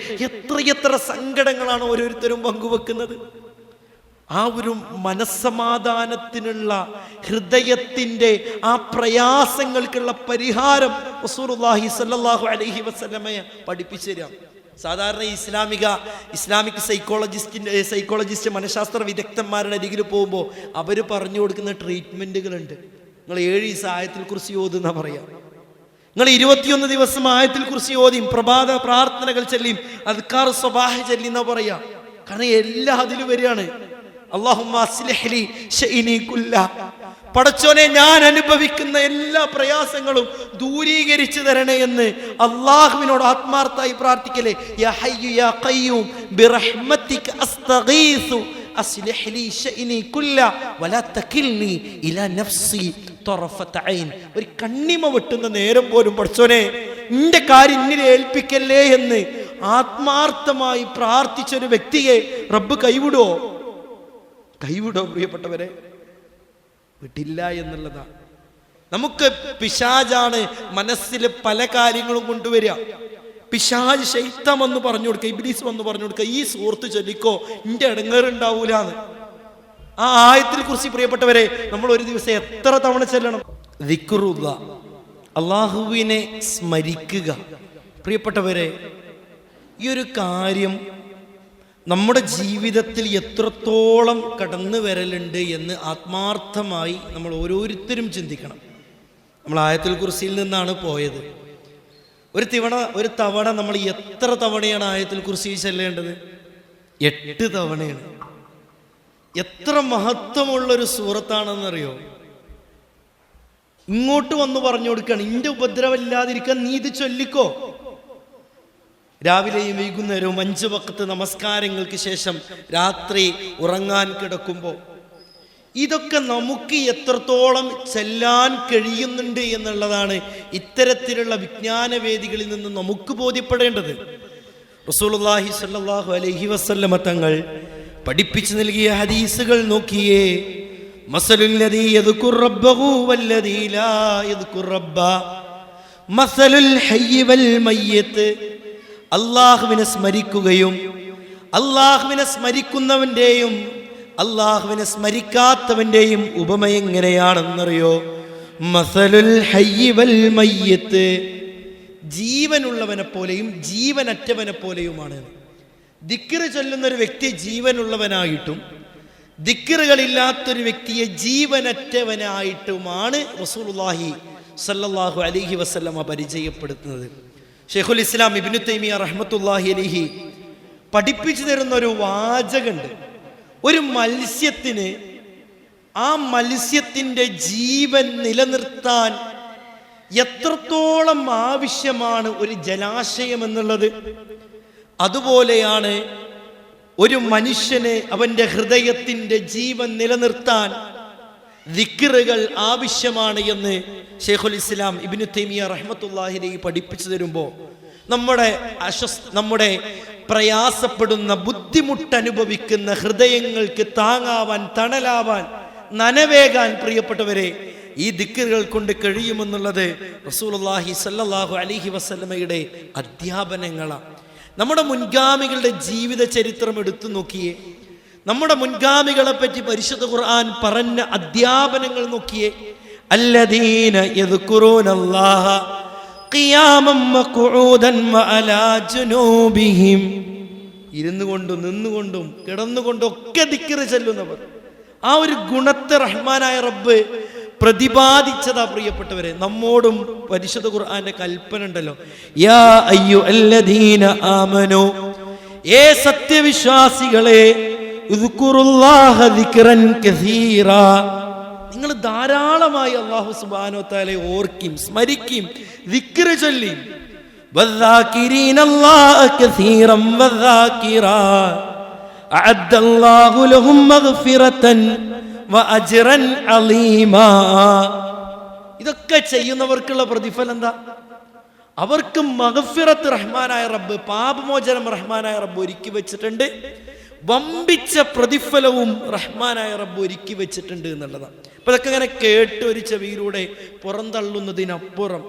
എത്ര സങ്കടങ്ങളാണ് ഓരോരുത്തരും പങ്കുവെക്കുന്നത്. ആ ഒരു മനസ്സമാധാനത്തിനുള്ള, ഹൃദയത്തിൻ്റെ ആ പ്രയാസങ്ങൾക്കുള്ള പരിഹാരം റസൂലുള്ളാഹി സ്വല്ലല്ലാഹു അലൈഹി വസല്ലമയെ പഠിപ്പിച്ചു തരാം. സാധാരണ ഇസ്ലാമിക് സൈക്കോളജിസ്റ്റ് മനഃശാസ്ത്ര വിദഗ്ധന്മാരുടെ അരികിൽ പോകുമ്പോൾ അവർ പറഞ്ഞു കൊടുക്കുന്ന ട്രീറ്റ്മെൻറ്റുകളുണ്ട്. നിങ്ങൾ 7 ദിവസം ആയത്തിൽ കുറിച്ച് ഓതുന്ന പറയാം, നിങ്ങൾ 21 ദിവസം ആയത്തിൽ കുറിച്ച് ഓതിയും പ്രഭാത പ്രാർത്ഥനകൾ ചൊല്ലിയും അദ്കാർ സ്വബാഹ് ചൊല്ലിന്ന പറയാം. കാരണം എല്ലാം അതിൽ വരികയാണ്. അല്ലാഹുമ്മ അസ്ലിഹ് ലി ശഅനി കുല്ല, പടച്ചോനെ ഞാൻ അനുഭവിക്കുന്ന എല്ലാ പ്രയാസങ്ങളും ദൂരീകരിച്ചു തരണേ എന്ന് അള്ളാഹുവിനോട് ആത്മാർത്ഥമായി പ്രാർത്ഥിക്കലേ. യാ ഹയ്യു യാ ഖയ്യൂം ബിറഹ്മതിക അസ്തഗീസു അസ്ലിഹ് ലി ശഅനി കുല്ല വലാ തകിൽനി ഇലാ നഫ്സി തറഫത ഐൻ. ഒരു കണ്ണിമ വെട്ടുന്ന നേരം പോലും പടച്ചോനെ നിന്റെ കാര്യം ഇന്നിനെ ഏൽപ്പിക്കല്ലേ എന്ന് ആത്മാർത്ഥമായി പ്രാർത്ഥിച്ചൊരു വ്യക്തിയെ റബ്ബ് കൈവിടോ? പ്രിയപ്പെട്ടവരെ? വിട്ടില്ല എന്നുള്ളതാണ്. നമുക്ക് പിശാചാണ് മനസ്സിൽ പല കാര്യങ്ങളും കൊണ്ടുവരിക. പിശാച് ശൈത്താൻ വന്ന് പറഞ്ഞു കൊടുക്കുക, ഇബ്ലീസ് വന്ന് പറഞ്ഞു കൊടുക്കുക, ഈ സൂറത്ത് ചൊല്ലിക്കോ നിന്റെ ഇടങ്ങേറുണ്ടാവൂലാന്ന്. ആ ആയത്തിൽ കുറിച്ച് പ്രിയപ്പെട്ടവരെ നമ്മൾ ഒരു ദിവസം എത്ര തവണ ചെല്ലണം? ദിക്റുള്ള, അള്ളാഹുവിനെ സ്മരിക്കുക. പ്രിയപ്പെട്ടവരെ, ഈ ഒരു കാര്യം നമ്മുടെ ജീവിതത്തിൽ എത്രത്തോളം കടന്നു വരലുണ്ട് എന്ന് ആത്മാർത്ഥമായി നമ്മൾ ഓരോരുത്തരും ചിന്തിക്കണം. നമ്മൾ ആയത്തുൽ കുർസിയിൽ നിന്നാണ് പോയത്. ഒരു തവണ നമ്മൾ എത്ര തവണയാണ് ആയത്തുൽ കുർസി ചെല്ലേണ്ടത്? 8 തവണയാണ്. എത്ര മഹത്വമുള്ളൊരു സൂറത്താണെന്നറിയോ? ഇങ്ങോട്ട് വന്ന് പറഞ്ഞു കൊടുക്കുകയാണ്, ഇന്റെ ഉപദ്രവമില്ലാതിരിക്കാൻ നീ ഇത് ചൊല്ലിക്കോ. രാവിലെയും വൈകുന്നേരവും 5 വഖത്ത് നമസ്കാരങ്ങൾക്ക് ശേഷം രാത്രി ഉറങ്ങാൻ കിടക്കുമ്പോൾ ഇതൊക്കെ നമുക്ക് എത്രത്തോളം ചെല്ലാൻ കഴിയുന്നുണ്ട് എന്നുള്ളതാണ് ഇത്തരത്തിലുള്ള വിജ്ഞാന വേദികളിൽ നിന്ന് നമുക്ക് ബോധ്യപ്പെടേണ്ടത്. റസൂലുള്ളാഹി സ്വല്ലല്ലാഹു അലൈഹി വസല്ലമ തങ്ങൾ പഠിപ്പിച്ചു നൽകിയ ഹദീസുകൾ നോക്കിയേ. മസലുൽ ലദീ യദ്കുർ റബ്ബഹു വല്ലദീ ലാ യദ്കുർ റബ്ബ മസലുൽ ഹയ്യി വൽ മയ്യിത്ത്. അള്ളാഹുവിനെ സ്മരിക്കുകയും അള്ളാഹുവിനെ സ്മരിക്കുന്നവന്റെയും അള്ളാഹുവിനെ സ്മരിക്കാത്തവന്റെയും ഉപമ എങ്ങനെയാണെന്നറിയോ? മസലുൽ ഹയ്യി വൽ മയ്യിത്ത്, ജീവനുള്ളവനെ പോലെയും ജീവനറ്റവനെ പോലെയുമാണ്. ദിക്ർ ചൊല്ലുന്ന ഒരു വ്യക്തി ജീവനുള്ളവനായിട്ടും ദിക്റുകളില്ലാത്തൊരു വ്യക്തിയെ ജീവനറ്റവനായിട്ടുമാണ് റസൂലുള്ളാഹി സ്വല്ലല്ലാഹു അലൈഹി വസല്ലമ പരിചയപ്പെടുത്തുന്നത്. ഷെയ്ഖുൽ ഇസ്ലാം ഇബ്നു തൈമിയ റഹ്മത്തുള്ളാഹി അലൈഹി പഠിപ്പിച്ചു തരുന്ന ഒരു വാചകമുണ്ട്. ഒരു മത്സ്യത്തിന് ആ മത്സ്യത്തിൻ്റെ ജീവൻ നിലനിർത്താൻ എത്രത്തോളം ആവശ്യമാണ് ഒരു ജലാശയം എന്നുള്ളത്, അതുപോലെയാണ് ഒരു മനുഷ്യന് അവൻ്റെ ഹൃദയത്തിൻ്റെ ജീവൻ നിലനിർത്താൻ ദിക്റുകൾ ആവശ്യമാണ് എന്ന് ഷെയ്ഖുൽ ഇസ്ലാം ഇബ്നു തൈമിയ റഹ്മത്തുള്ളാഹി അലൈഹി പഠിപ്പിച്ചു തരുമ്പോൾ നമ്മുടെ പ്രയാസപ്പെടുന്ന, ബുദ്ധിമുട്ടനുഭവിക്കുന്ന ഹൃദയങ്ങൾക്ക് താങ്ങാവാൻ, തണലാവാൻ, നനവേകാൻ പ്രിയപ്പെട്ടവരെ ഈ ദിക്റുകൾ കൊണ്ട് കഴിയുമെന്നുള്ളത് റസൂലുള്ളാഹി സ്വല്ലല്ലാഹു അലൈഹി വസല്ലമയുടെ അധ്യാപനങ്ങളാണ്. നമ്മുടെ മുൻഗാമികളുടെ ജീവിത ചരിത്രം എടുത്തു നോക്കിയേ, നമ്മുടെ മുൻഗാമികളെ പറ്റി പരിശുദ്ധ ഖുർആൻ പറഞ്ഞ അധ്യാപനങ്ങൾ നോക്കിയേ. അല്ലദീന യദ്കുറൂനല്ലാഹ ഖിയാമൻ വഖുഊദൻ വഅലാ ജുനൂബിഹിം, ഇരുന്നു കൊണ്ടും നിന്നുകൊണ്ടും കിടന്നുകൊണ്ടും ഒക്കെ ദിക്ർ ചൊല്ലുന്നവർ. ആ ഒരു ഗുണത്തെ റഹ്മാനായ റബ്ബ് പ്രതിപാദിച്ചതാ പ്രിയപ്പെട്ടവരെ. നമ്മോടും പരിശുദ്ധ ഖുർആന്റെ കൽപ്പന ഉണ്ടല്ലോ, യാ അയ്യുഹല്ലദീന ആമനൂ, ഏ സത്യവിശ്വാസികളെ, ഉദ്കുറുല്ലാഹ ദിക്റൻ കസീറാ, നിങ്ങൾ ധാരാളമായി അല്ലാഹു സുബ്ഹാനഹു വ തആലയെ ഓർക്കും, സ്മരിക്കും, ദിക്ർ ചൊല്ലി. വദ്ദാകിരീനല്ലാഹ കസീറൻ വദ്ദാകിറാത് അഅദ്ദല്ലാഹു ലഹും മഗ്ഫിറതൻ വഅജ്റൻ അലീമാ. ഇതൊക്കെ ചെയ്യുന്നവർക്കുള്ള പ്രതിഫലം എന്താ? അവർക്ക് മഗ്ഫിറത്ത് റഹ്മാനായ റബ്ബ്, പാപമോചനം റഹ്മാനായ റബ്ബ് ഒരുക്കി വെച്ചിട്ടുണ്ട്. വമ്പിച്ച പ്രതിഫലവും റഹ്മാനായ റബ്ബ് ഒരുക്കി വെച്ചിട്ടുണ്ട് എന്നുള്ളതാണ്. അപ്പൊ ഇതൊക്കെ ഇങ്ങനെ കേട്ട് ഒരു ചെവിയിലൂടെ പുറന്തള്ളുന്നതിനപ്പുറം,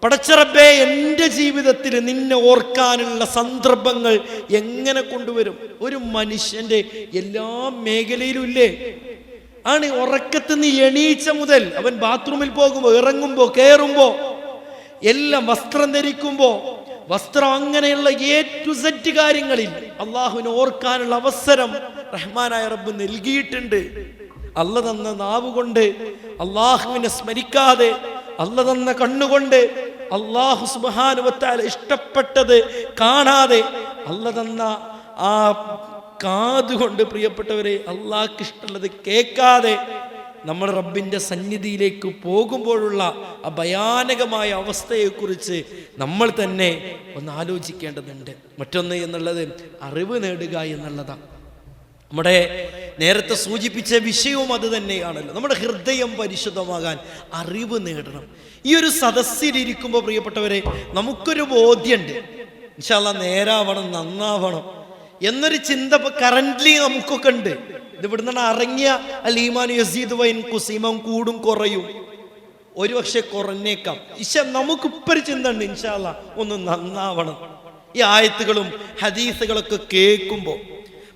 പടച്ചറബ്ബേ, എൻ്റെ ജീവിതത്തിൽ നിന്നെ ഓർക്കാനുള്ള സന്ദർഭങ്ങൾ എങ്ങനെ കൊണ്ടുവരും? ഒരു മനുഷ്യന്റെ എല്ലാ മേഖലയിലും ഇല്ലേ? ആണ് ഉറക്കത്തിൽ നിന്ന് എണീച്ച മുതൽ അവൻ ബാത്റൂമിൽ പോകുമ്പോ, ഇറങ്ങുമ്പോ, കയറുമ്പോ, എല്ലാം വസ്ത്രം ധരിക്കുമ്പോ, വസ്ത്രം, അങ്ങനെയുള്ള A to Z കാര്യങ്ങളിൽ അള്ളാഹുവിനെ ഓർക്കാനുള്ള അവസരം റഹ്മാനായ റബ്ബ് നൽകിയിട്ടുണ്ട്. അല്ല തന്ന നാവ് കൊണ്ട് അള്ളാഹുവിനെ സ്മരിക്കാതെ, അല്ല തന്ന കണ്ണുകൊണ്ട് അള്ളാഹു സുബ്ഹാനഹു വ തആല ഇഷ്ടപ്പെട്ടത് കാണാതെ, അല്ല തന്ന ആ കാതുകൊണ്ട് പ്രിയപ്പെട്ടവരെ അള്ളാഹ്ക്ക് ഇഷ്ടമുള്ളത് കേൾക്കാതെ നമ്മൾ റബ്ബിന്റെ സന്നിധിയിലേക്ക് പോകുമ്പോഴുള്ള ആ ഭയാനകമായ അവസ്ഥയെക്കുറിച്ച് നമ്മൾ തന്നെ ഒന്ന് ആലോചിക്കേണ്ടതുണ്ട്. മറ്റൊന്ന് എന്നുള്ളത് അറിവ് നേടുക എന്നുള്ളതാണ്. നമ്മുടെ നേരത്തെ സൂചിപ്പിച്ച വിഷയവും അത് തന്നെയാണല്ലോ. നമ്മുടെ ഹൃദയം പരിശുദ്ധമാകാൻ അറിവ് നേടണം. ഈ ഒരു സദസ്സിലിരിക്കുമ്പോൾ പ്രിയപ്പെട്ടവരെ നമുക്കൊരു ബോധ്യമുണ്ട്, ഇൻഷാ അല്ലാഹ് നേരാവണം, നന്നാവണം എന്നൊരു ചിന്ത കറന്റ്ലി നമുക്കൊക്കെ ഉണ്ട്. ഇത് ഇവിടുന്ന് ഇറങ്ങിയ അൽ-ഈമാനു യസീദു വ യൻഖുസ്, ഈമാൻ കൂടും കുറയും, ഒരു പക്ഷെ കുറഞ്ഞേക്കാം. നമുക്കിപ്പോൾ ഒരു ചിന്ത ഉണ്ട്, ഇൻഷാ അല്ലാഹ് ഒന്ന് നന്നാവണം. ഈ ആയത്തുകളും ഹദീസുകളൊക്കെ കേൾക്കുമ്പോൾ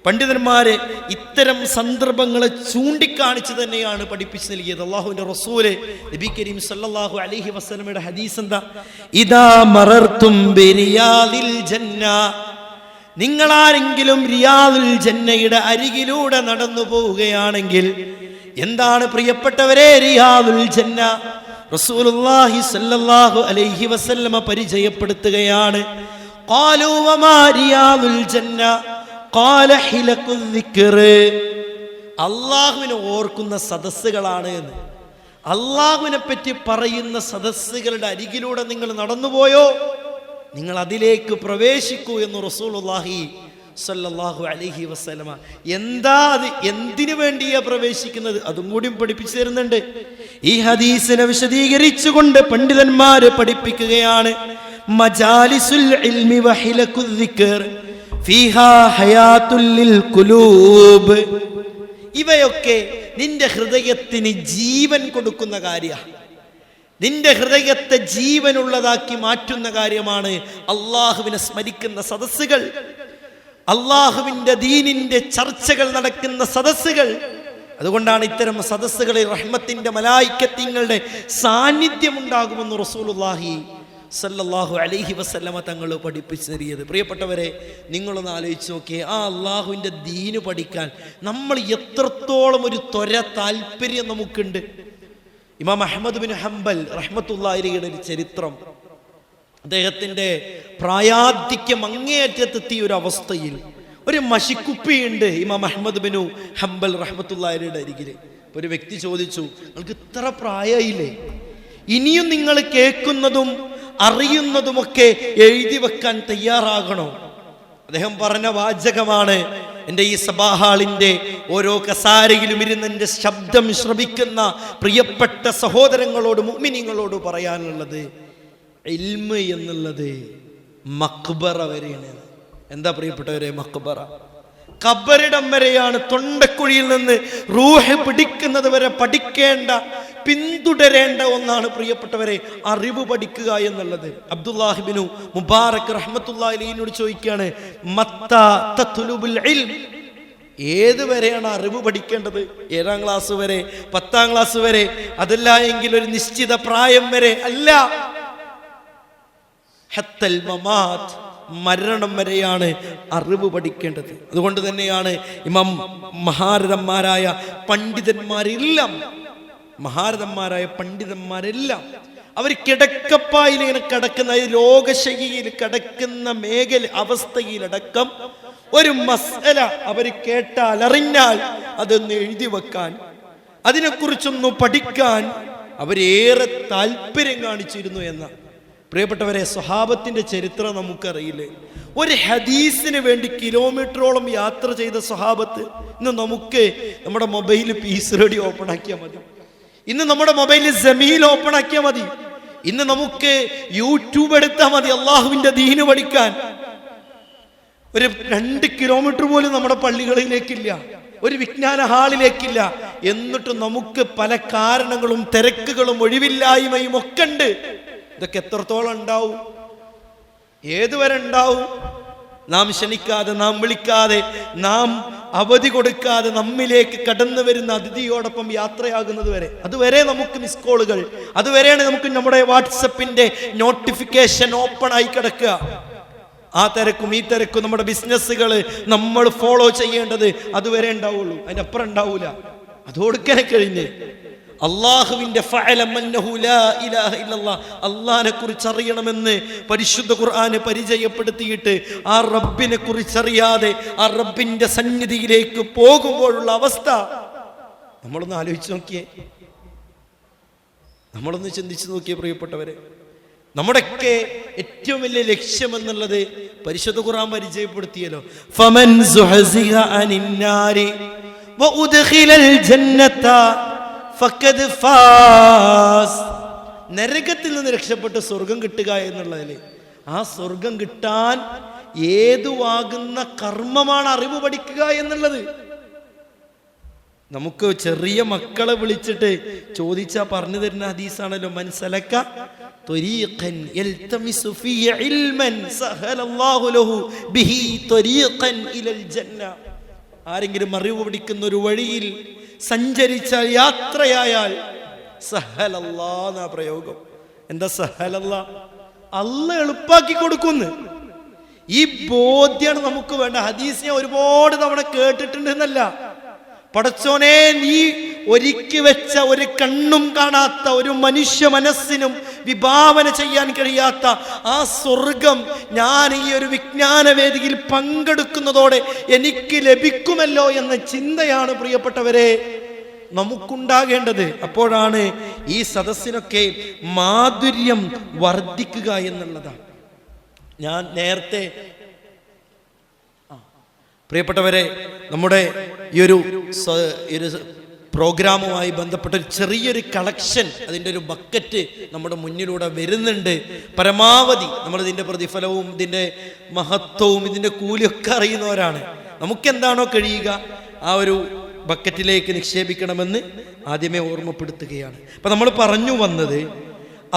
പണ്ഡിതന്മാരെ ഇത്തരം സന്ദർഭങ്ങളെ ചൂണ്ടിക്കാണിച്ച് തന്നെയാണ് പഠിപ്പിച്ചു നൽകിയത്. അല്ലാഹുവിന്റെ റസൂല് നബി കരീം സല്ലല്ലാഹു അലൈഹി വസല്ലമയുടെ ഹദീസ് എന്താ? ഇദാ മറർതും ബിരിയാദിൽ ജന്ന, നിങ്ങളാരെങ്കിലും റിയാദുൽ ജന്നയുടെ അരികിലൂടെ നടന്നു പോവുകയാണെങ്കിൽ, എന്താണ് പ്രിയപ്പെട്ടവരെ റിയാദുൽ ജന്ന? റസൂലുള്ളാഹി സ്വല്ലല്ലാഹു അലൈഹി വസല്ലമ പരിചയപ്പെടുത്തുകയാണ്. ഖാലൂ വമാ റിയാദുൽ ജന്ന? ഖാല ഹിലഖു ദിക്ർ, അല്ലാഹുവിനെ ഓർക്കുന്ന സദസ്സുകളാണ് എന്ന്. അല്ലാഹുവിനെ പറ്റി പറയുന്ന സദസ്സുകളുടെ അരികിലൂടെ നിങ്ങൾ നടന്നുപോയോ, നിങ്ങൾ അതിലേക്ക് പ്രവേശിക്കൂ എന്ന് റസൂലുള്ളാഹി സ്വല്ലല്ലാഹു അലൈഹി വസല്ലമ. എന്താ അത്, എന്തിനു വേണ്ടിയാ പ്രവേശിക്കുന്നത്, അതും കൂടി പഠിപ്പിച്ചു തരുന്നുണ്ട്. ഈ ഹദീസിനെ വിശദീകരിച്ചുകൊണ്ട് പണ്ഡിതന്മാര് പഠിപ്പിക്കുകയാണ്, മജാലിസുൽ ഇൽമി വ ഹിലഖു ദിക്ർ ഫീഹാ ഹയാത്തുൽ ലിൽ ഖുലൂബ്. ഇവയൊക്കെ നിന്റെ ഹൃദയത്തിന് ജീവൻ കൊടുക്കുന്ന കാര്യമാണ്. നിന്റെ ഹൃദയത്തെ ജീവനുള്ളതാക്കി മാറ്റുന്ന കാര്യമാണ് അള്ളാഹുവിനെ സ്മരിക്കുന്ന സദസ്സുകൾ, അള്ളാഹുവിന്റെ ദീനിന്റെ ചർച്ചകൾ നടക്കുന്ന സദസ്സുകൾ. അതുകൊണ്ടാണ് ഇത്തരം സദസ്സുകളിൽ റഹ്മത്തിന്റെ മലായിക്കത്തിന്റെ സാന്നിധ്യം ഉണ്ടാകുമെന്ന് റസൂലുള്ളാഹി സല്ലല്ലാഹു അലൈഹി വസല്ലമ തങ്ങൾ പഠിപ്പിച്ചു തരിയത്. പ്രിയപ്പെട്ടവരെ, നിങ്ങളൊന്ന് ആലോചിച്ച് നോക്കിയേ, ആ അള്ളാഹുവിന്റെ ദീന് പഠിക്കാൻ നമ്മൾ എത്രത്തോളം ഒരു താല്പര്യം നമുക്കുണ്ട്. ഇമാം അഹ്മദ് ബിൻ ഹംബൽ റഹ്മത്തുള്ളാഹിയുടെ ഒരു ചരിത്രം, അദ്ദേഹത്തിന്റെ പ്രായാധിക്യം അങ്ങേയറ്റത്തെത്തിയ ഒരു അവസ്ഥയിൽ ഒരു മഷിക്കുപ്പിയുണ്ട് ഇമാം അഹ്മദ് ബിൻ ഹംബൽ റഹ്മത്തുള്ളാഹിയുടെ അരികിൽ. ഒരു വ്യക്തി ചോദിച്ചു, നിങ്ങൾക്ക് ഇത്ര പ്രായമായില്ലേ, ഇനിയും നിങ്ങൾ കേൾക്കുന്നതും അറിയുന്നതുമൊക്കെ എഴുതി വെക്കാൻ തയ്യാറാകണോ? അദ്ദേഹം പറഞ്ഞ വാചകമാണ്, എൻ്റെ ഈ സഭാഹാളിൻ്റെ ഓരോ കസാരയിലും ഇരുന്ന് എൻ്റെ ശബ്ദം ശ്രവിക്കുന്ന പ്രിയപ്പെട്ട സഹോദരങ്ങളോട്, മുഅ്മിനീങ്ങളോട് പറയാനുള്ളത്, ഇൽമ് എന്നുള്ളത് മഖ്ബറ വരെയാണ്. എന്താ പ്രിയപ്പെട്ടവരെ, മഖ്ബറ ഖബറിടം വരെയാണ്. തൊണ്ടക്കുഴിയിൽ നിന്ന് റൂഹ് പിടിക്കുന്നത് വരെ പഠിക്കേണ്ട പിന്തുടരേണ്ട ഒന്നാണ് പ്രിയപ്പെട്ടവരെ അറിവ് പഠിക്കുക എന്നുള്ളത്. അബ്ദുല്ലാഹിബ്നു മുബാറക് റഹ്മത്തുള്ളാഹി അലൈഹിനോട് ചോദിക്കുകയാണ്, മത്താ തത്ലുബുൽ ഇൽം, ഏതുവരെയാണ് അറിവ് പഠിക്കേണ്ടത്? 7ാം ക്ലാസ് വരെ, 10ാം ക്ലാസ് വരെ, അതല്ല എങ്കിൽ ഒരു നിശ്ചിത പ്രായം വരെ? അല്ല, ഹത്തൽ മമാത്ത്, മരണം വരെയാണ് അറിവ് പഠിക്കേണ്ടത്. അതുകൊണ്ട് തന്നെയാണ് ഇമാം മഹാരഥന്മാരായ പണ്ഡിതന്മാരെല്ലാം അവർ കിടക്കപ്പായിൽ ഇങ്ങനെ കിടക്കുന്ന രോഗശൈലിയിൽ കിടക്കുന്ന അവസ്ഥയിലടക്കം ഒരു മസ്അല അവർ കേട്ടാൽ അറിഞ്ഞാൽ അതൊന്ന് എഴുതി വെക്കാൻ, അതിനെക്കുറിച്ചൊന്ന് പഠിക്കാൻ അവരേറെ താല്പര്യം കാണിച്ചിരുന്നു എന്ന. പ്രിയപ്പെട്ടവരെ, സ്വഹാബത്തിന്റെ ചരിത്രം നമുക്കറിയില്ലേ? ഒരു ഹദീസിന് വേണ്ടി കിലോമീറ്ററോളം യാത്ര ചെയ്ത സ്വഹാബത്ത്. ഇന്ന് നമുക്ക് നമ്മുടെ മൊബൈലിൽ പീസ് റേഡിയോ ഓപ്പൺ ആക്കിയാൽ മതി, ഇന്ന് നമ്മുടെ മൊബൈലിൽ ജമീൽ ഓപ്പൺ ആക്കിയാൽ മതി, ഇന്ന് നമുക്ക് യൂട്യൂബ് എടുത്താൽ മതി അള്ളാഹുവിന്റെ ദീന് പഠിക്കാൻ. ഒരു 2 കിലോമീറ്റർ പോലും നമ്മുടെ പള്ളികളിലേക്കില്ല, ഒരു വിജ്ഞാന ഹാളിലേക്കില്ല. എന്നിട്ടും നമുക്ക് പല കാരണങ്ങളും തിരക്കുകളും ഒഴിവില്ലായ്മയും ഒക്കെ ഉണ്ട്. ഇതൊക്കെ എത്രത്തോളം ഉണ്ടാവും? ഏതുവരെ ഉണ്ടാവും? നാം ക്ഷണിക്കാതെ, നാം വിളിക്കാതെ, നാം അവധി കൊടുക്കാതെ നമ്മിലേക്ക് കടന്നു വരുന്ന അതിഥിയോടൊപ്പം യാത്രയാകുന്നത് വരെ, അതുവരെ നമുക്ക് മിസ് കോളുകൾ, അതുവരെയാണ് നമുക്ക് നമ്മുടെ വാട്സപ്പിന്റെ നോട്ടിഫിക്കേഷൻ ഓപ്പൺ ആയി കിടക്കുക. ആ തിരക്കും ഈ തിരക്കും നമ്മുടെ ബിസിനസ്സുകൾ നമ്മൾ ഫോളോ ചെയ്യേണ്ടത് അതുവരെ ഉണ്ടാവുള്ളൂ, അതിനപ്പുറം ഉണ്ടാവൂല. അതോടുക്കനെ കഴിഞ്ഞ് അള്ളാഹുവിന്റെ അള്ളാഹിനെ കുറിച്ച് അറിയണമെന്ന് പരിശുദ്ധ ഖുർആന് പരിചയപ്പെടുത്തിയിട്ട് ആ റബ്ബിനെ കുറിച്ചറിയാതെ ആ റബ്ബിന്റെ സന്നിധിയിലേക്ക് പോകുമ്പോഴുള്ള അവസ്ഥ നമ്മളൊന്ന് ആലോചിച്ച് നോക്കിയേ, നമ്മളൊന്ന് ചിന്തിച്ചു നോക്കിയേ പ്രിയപ്പെട്ടവരെ. നമ്മുടെയൊക്കെ ഏറ്റവും വലിയ ലക്ഷ്യം എന്നുള്ളത് പരിശുദ്ധ ഖുർആൻ പരിചയപ്പെടുത്തിയല്ലോ, ഫമൻ സുഹസിഹ അനിന്നാരി വഉദ്ഖിലൽ ജന്നത ഫഖദ് ഫാസ്, നരകത്തിൽ നിന്ന് രക്ഷപ്പെട്ട് സ്വർഗം കിട്ടുക എന്നുള്ളതില്, ആ സ്വർഗം കിട്ടാൻ ഏതുവാകുന്ന കർമ്മമാണ് അറിവ് പഠിക്കുക എന്നുള്ളത്. നമുക്ക് ചെറിയ മക്കളെ വിളിച്ചിട്ട് ചോദിച്ചാ പറഞ്ഞു തരുന്ന ഹദീസാണല്ലോ, മനസ്സലക്ക ത്വരീഖൻ യൽതമിസു ഫീഹി ഇൽമൻ സഹലല്ലാഹു ലഹു ബിഹി ത്വരീഖൻ ഇലൽ ജന്ന. ആരെങ്കിലും അറിവ് പഠിക്കുന്ന ഒരു വഴിയിൽ സഞ്ചരിച്ചാൽ, യാത്രയായാൽ, സഹലല്ലാ എന്നാ പ്രയോഗം. എന്താ സഹലല്ലാ? അള്ളാഹ് എളുപ്പാക്കി കൊടുക്കുന്നു. ഈ ബോധ്യമാണ് നമുക്ക് വേണ്ട. ഹദീസ് ഞാൻ ഒരുപാട് തവണ കേട്ടിട്ടുണ്ട് എന്നല്ല, പടച്ചോനെ നീ ഒരുക്കി വെച്ച ഒരു കണ്ണും കാണാത്ത ഒരു മനുഷ്യ മനസ്സിനും വിഭാവന ചെയ്യാൻ കഴിയാത്ത ആ സ്വർഗം ഞാൻ ഈ ഒരു വിജ്ഞാന വേദിയിൽ പങ്കെടുക്കുന്നതോടെ എനിക്ക് ലഭിക്കുമല്ലോ എന്ന ചിന്തയാണ് പ്രിയപ്പെട്ടവരെ നമുക്കുണ്ടാകേണ്ടത്. അപ്പോഴാണ് ഈ സദസ്സിനൊക്കെ മാധുര്യം വർദ്ധിക്കുക എന്നുള്ളതാണ്. ഞാൻ നേരത്തെ പ്രിയപ്പെട്ടവരെ നമ്മുടെ ഈ ഒരു പ്രോഗ്രാമുമായി ബന്ധപ്പെട്ട ഒരു ചെറിയൊരു കളക്ഷൻ, അതിൻ്റെ ഒരു ബക്കറ്റ് നമ്മുടെ മുന്നിലൂടെ വരുന്നുണ്ട്. പരമാവധി നമ്മളിതിൻ്റെ പ്രതിഫലവും ഇതിൻ്റെ മഹത്വവും ഇതിൻ്റെ കൂലിയൊക്കെ അറിയുന്നവരാണ്. നമുക്കെന്താണോ കഴിയുക ആ ഒരു ബക്കറ്റിലേക്ക് നിക്ഷേപിക്കണമെന്ന് ആദ്യമേ ഓർമ്മപ്പെടുത്തുകയാണ്. അപ്പം നമ്മൾ പറഞ്ഞു വന്നത്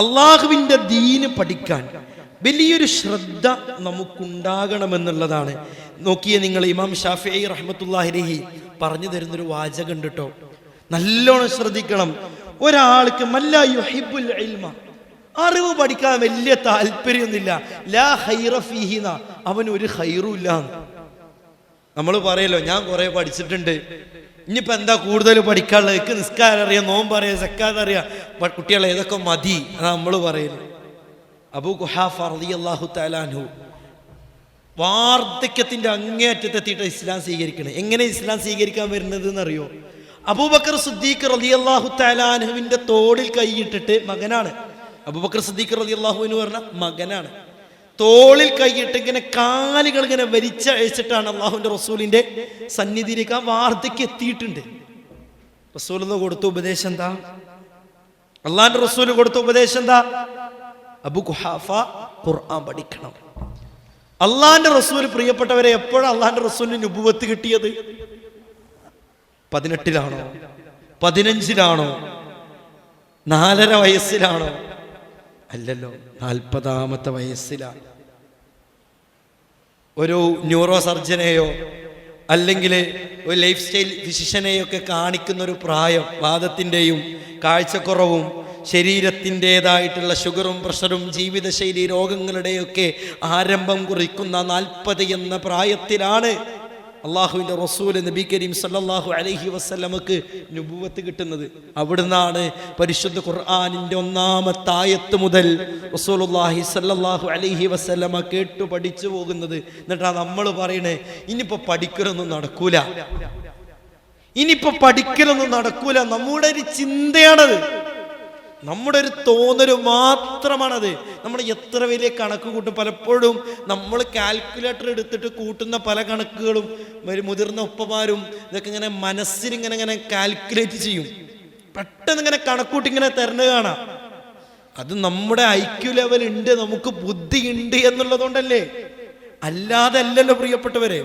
അള്ളാഹുവിൻ്റെ ദീന് പഠിക്കാൻ വലിയൊരു ശ്രദ്ധ നമുക്കുണ്ടാകണമെന്നുള്ളതാണ്. നോക്കിയേ നിങ്ങൾ, ഇമാം ഷാഫിഈ റഹ്മത്തുള്ളാഹി അലൈഹി പറഞ്ഞു തരുന്നൊരു വാചകം ഉണ്ട് കേട്ടോ, നല്ലോണം ശ്രദ്ധിക്കണം. ഒരാൾക്ക് മല്ലാ യുഹിബ്ബുൽ ഇൽമ, അറിവ് പഠിക്കാൻ വലിയ താല്പര്യമൊന്നുമില്ല, ലാ ഖൈറ ഫീഹി, അവന് ഒരു ഖൈറും ഇല്ല. നമ്മൾ പറയല്ലോ, ഞാൻ കുറെ പഠിച്ചിട്ടുണ്ട്, ഇനിയിപ്പോൾ എന്താ കൂടുതൽ പഠിക്കാനുള്ളത്, എനിക്ക് നിസ്കാരം അറിയാം, നോമ്പ് അറിയാം, സക്കാത്ത് അറിയാം, കുട്ടികളെ ഏതൊക്കെ മതി, അതാ നമ്മൾ പറയല്. അബൂ ഖുഹാഫ റളിയല്ലാഹു തആല അൻഹു വാർദ്ധക്യത്തിന്റെ അങ്ങേയറ്റത്തെത്തിയിട്ട് ഇസ്ലാം സ്വീകരിക്കണേ. എങ്ങനെ ഇസ്ലാം സ്വീകരിക്കാൻ വരുന്നത് എന്നറിയോ? അബൂബക്കർ സിദ്ദീഖ് റളിയല്ലാഹു തആല അൻഹുവിന്റെ തോളിൽ കൈയിട്ടിട്ട്, മകനാണ് അബൂബക്കർ സിദ്ദീഖ് റളിയല്ലാഹു അൻഹു പറഞ്ഞ മകനാണ്, തോളിൽ കൈയിട്ട് ഇങ്ങനെ കാലുകൾ ഇങ്ങനെ വലിച്ചഴിച്ചിട്ടാണ് അള്ളാഹുവിന്റെ റസൂലിന്റെ സന്നിധിയിലേക്ക് ആ വാർദ്ധക്യം എത്തിയിട്ടുണ്ട്. റസൂൽ കൊടുത്ത ഉപദേശം എന്താ? അള്ളാഹിന്റെ റസൂൽ കൊടുത്ത ഉപദേശം എന്താ? അബൂ ഖുഹാഫ ഖുർആൻ പഠിക്കണം. അള്ളാഹിന്റെ റസൂൽ പ്രിയപ്പെട്ടവരെ എപ്പോഴാണ് അള്ളാഹിന്റെ റസൂലിന് നുബുവത്ത് കിട്ടിയത്? 18-ലാണോ 15-ലാണോ? 4.5 വയസ്സിലാണോ? അല്ലല്ലോ, 40ാമത്തെ വയസ്സിലാണ്. ഒരു ന്യൂറോ സർജനെയോ അല്ലെങ്കിൽ ഒരു ലൈഫ് സ്റ്റൈൽ ഫിസിഷ്യനെയൊക്കെ കാണിക്കുന്ന ഒരു പ്രായം, വാദത്തിൻ്റെയും കാഴ്ചക്കുറവും ശരീരത്തിൻ്റെതായിട്ടുള്ള ഷുഗറും പ്രഷറും ജീവിതശൈലി രോഗങ്ങളുടെയൊക്കെ ആരംഭം കുറിക്കുന്ന 40 എന്ന പ്രായത്തിലാണ് അള്ളാഹുവിൻ്റെ റസൂൽ നബി കരീം സല്ലല്ലാഹു അലൈഹി വസല്ലമക്ക് നുബുവത്ത് കിട്ടുന്നത്. അവിടുന്നാണ് പരിശുദ്ധ ഖുർആനിൻ്റെ 1-ാമത്തെ ആയത്ത് മുതൽ റസൂലുള്ളാഹി സല്ലല്ലാഹു അലൈഹി വസല്ലമ കേട്ടു പഠിച്ചു പോകുന്നത്. എന്നിട്ടാ നമ്മൾ പറയണേ ഇനിയിപ്പോൾ പഠിക്കലൊന്നും നടക്കൂല, ഇനിയിപ്പോൾ പഠിക്കലൊന്നും നടക്കൂല. നമ്മുടെ ഒരു ചിന്തയാണത്, നമ്മുടെ ഒരു തോന്നൽ മാത്രമാണത്. നമ്മൾ എത്ര വലിയ കണക്ക് കൂട്ടും, പലപ്പോഴും നമ്മൾ കാൽക്കുലേറ്റർ എടുത്തിട്ട് കൂട്ടുന്ന പല കണക്കുകളും മുതിർന്ന ഉപ്പമാരും ഇതൊക്കെ ഇങ്ങനെ മനസ്സിലിങ്ങനെ കാൽക്കുലേറ്റ് ചെയ്യും. പെട്ടെന്ന് ഇങ്ങനെ കണക്കൂട്ടി ഇങ്ങനെ തരുന്നത് കാണാം. അത് നമ്മുടെ IQ ലെവൽ ഉണ്ട്, നമുക്ക് ബുദ്ധി ഉണ്ട് എന്നുള്ളതുകൊണ്ടല്ലേ, അല്ലാതെ അല്ലല്ലോ പ്രിയപ്പെട്ടവരെ.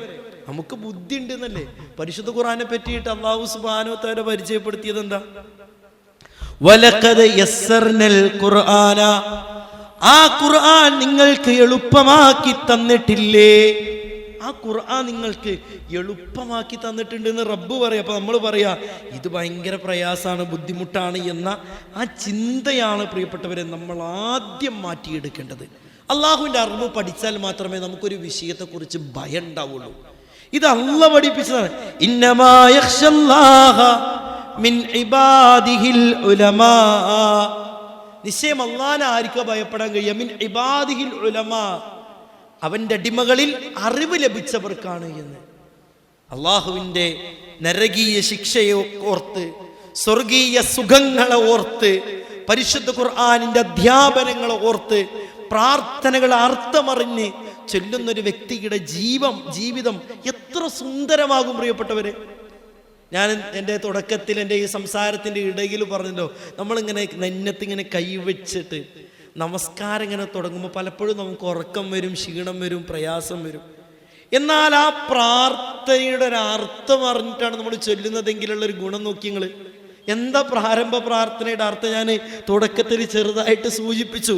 നമുക്ക് ബുദ്ധി ഉണ്ട് എന്നല്ലേ. പരിശുദ്ധ ഖുർആനെ പറ്റിയിട്ട് അല്ലാഹു സുബ്ഹാനഹു വ തആല പരിചയപ്പെടുത്തിയത് എന്താ? വലഖദ് യസ്സർനൽ ഖുർആന, ആ ഖുർആൻ നിങ്ങൾക്ക് എളുപ്പമാക്കി തന്നിട്ടില്ലേ? ആ ഖുർആൻ നിങ്ങൾക്ക് എളുപ്പമാക്കി തന്നിട്ടുണ്ട് എന്ന് റബ്ബ് പറയാം. അപ്പൊ നമ്മൾ പറയാ ഇത് ഭയങ്കര പ്രയാസമാണ്, ബുദ്ധിമുട്ടാണ് എന്ന ആ ചിന്തയാണ് പ്രിയപ്പെട്ടവരെ നമ്മൾ ആദ്യം മാറ്റിയെടുക്കേണ്ടത്. അള്ളാഹുവിൻ്റെ അറിവ് പഠിച്ചാൽ മാത്രമേ നമുക്കൊരു വിഷയത്തെക്കുറിച്ച് ഭയം ഉണ്ടാവുള്ളൂ. ഇത് അല്ലാഹ് പഠിപ്പിച്ചതാണ്. ഇന്നമാ യഖ്ശല്ലാഹ മിൻ ഇബാദിഹിൽ ഉലമാ, നിശ്ചയം അല്ലാഹുവിനെ ആർക്കാ ഭയപ്പെടാൻ കഴിയുക? മിൻ ഇബാദിഹിൽ ഉലമാ, അവൻ്റെ അടിമകളിൽ അറിവ് ലഭിച്ചവർക്കാണ് എന്ന്. അള്ളാഹുവിൻ്റെ നരകീയ ശിക്ഷയെ ഓർത്ത്, സ്വർഗീയ സുഖങ്ങളെ ഓർത്ത്, പരിശുദ്ധ ഖുർആനിൻ്റെ അധ്യാപനങ്ങളെ ഓർത്ത്, പ്രാർത്ഥനകൾ അർത്ഥമറിഞ്ഞ് ചൊല്ലുന്നൊരു വ്യക്തിയുടെ ജീവിതം എത്ര സുന്ദരമാകും പ്രിയപ്പെട്ടവരെ. ഞാൻ എൻ്റെ തുടക്കത്തിൽ എൻ്റെ ഈ സംസാരത്തിൻ്റെ ഇടയിൽ പറഞ്ഞല്ലോ, നമ്മളിങ്ങനെ നെഞ്ഞത്തിങ്ങനെ കൈവച്ചിട്ട് നമസ്കാരം ഇങ്ങനെ തുടങ്ങുമ്പോൾ പലപ്പോഴും നമുക്ക് ഉറക്കം വരും, ക്ഷീണം വരും, പ്രയാസം വരും. എന്നാൽ ആ പ്രാർത്ഥനയുടെ ഒരു അർത്ഥം അറിഞ്ഞിട്ടാണ് നമ്മൾ ചൊല്ലുന്നതെങ്കിലുള്ളൊരു ഗുണം നോക്കി നിങ്ങൾ. എന്താ പ്രാരംഭ പ്രാർത്ഥനയുടെ അർത്ഥം? ഞാൻ തുടക്കത്തിൽ ചെറുതായിട്ട് സൂചിപ്പിച്ചു.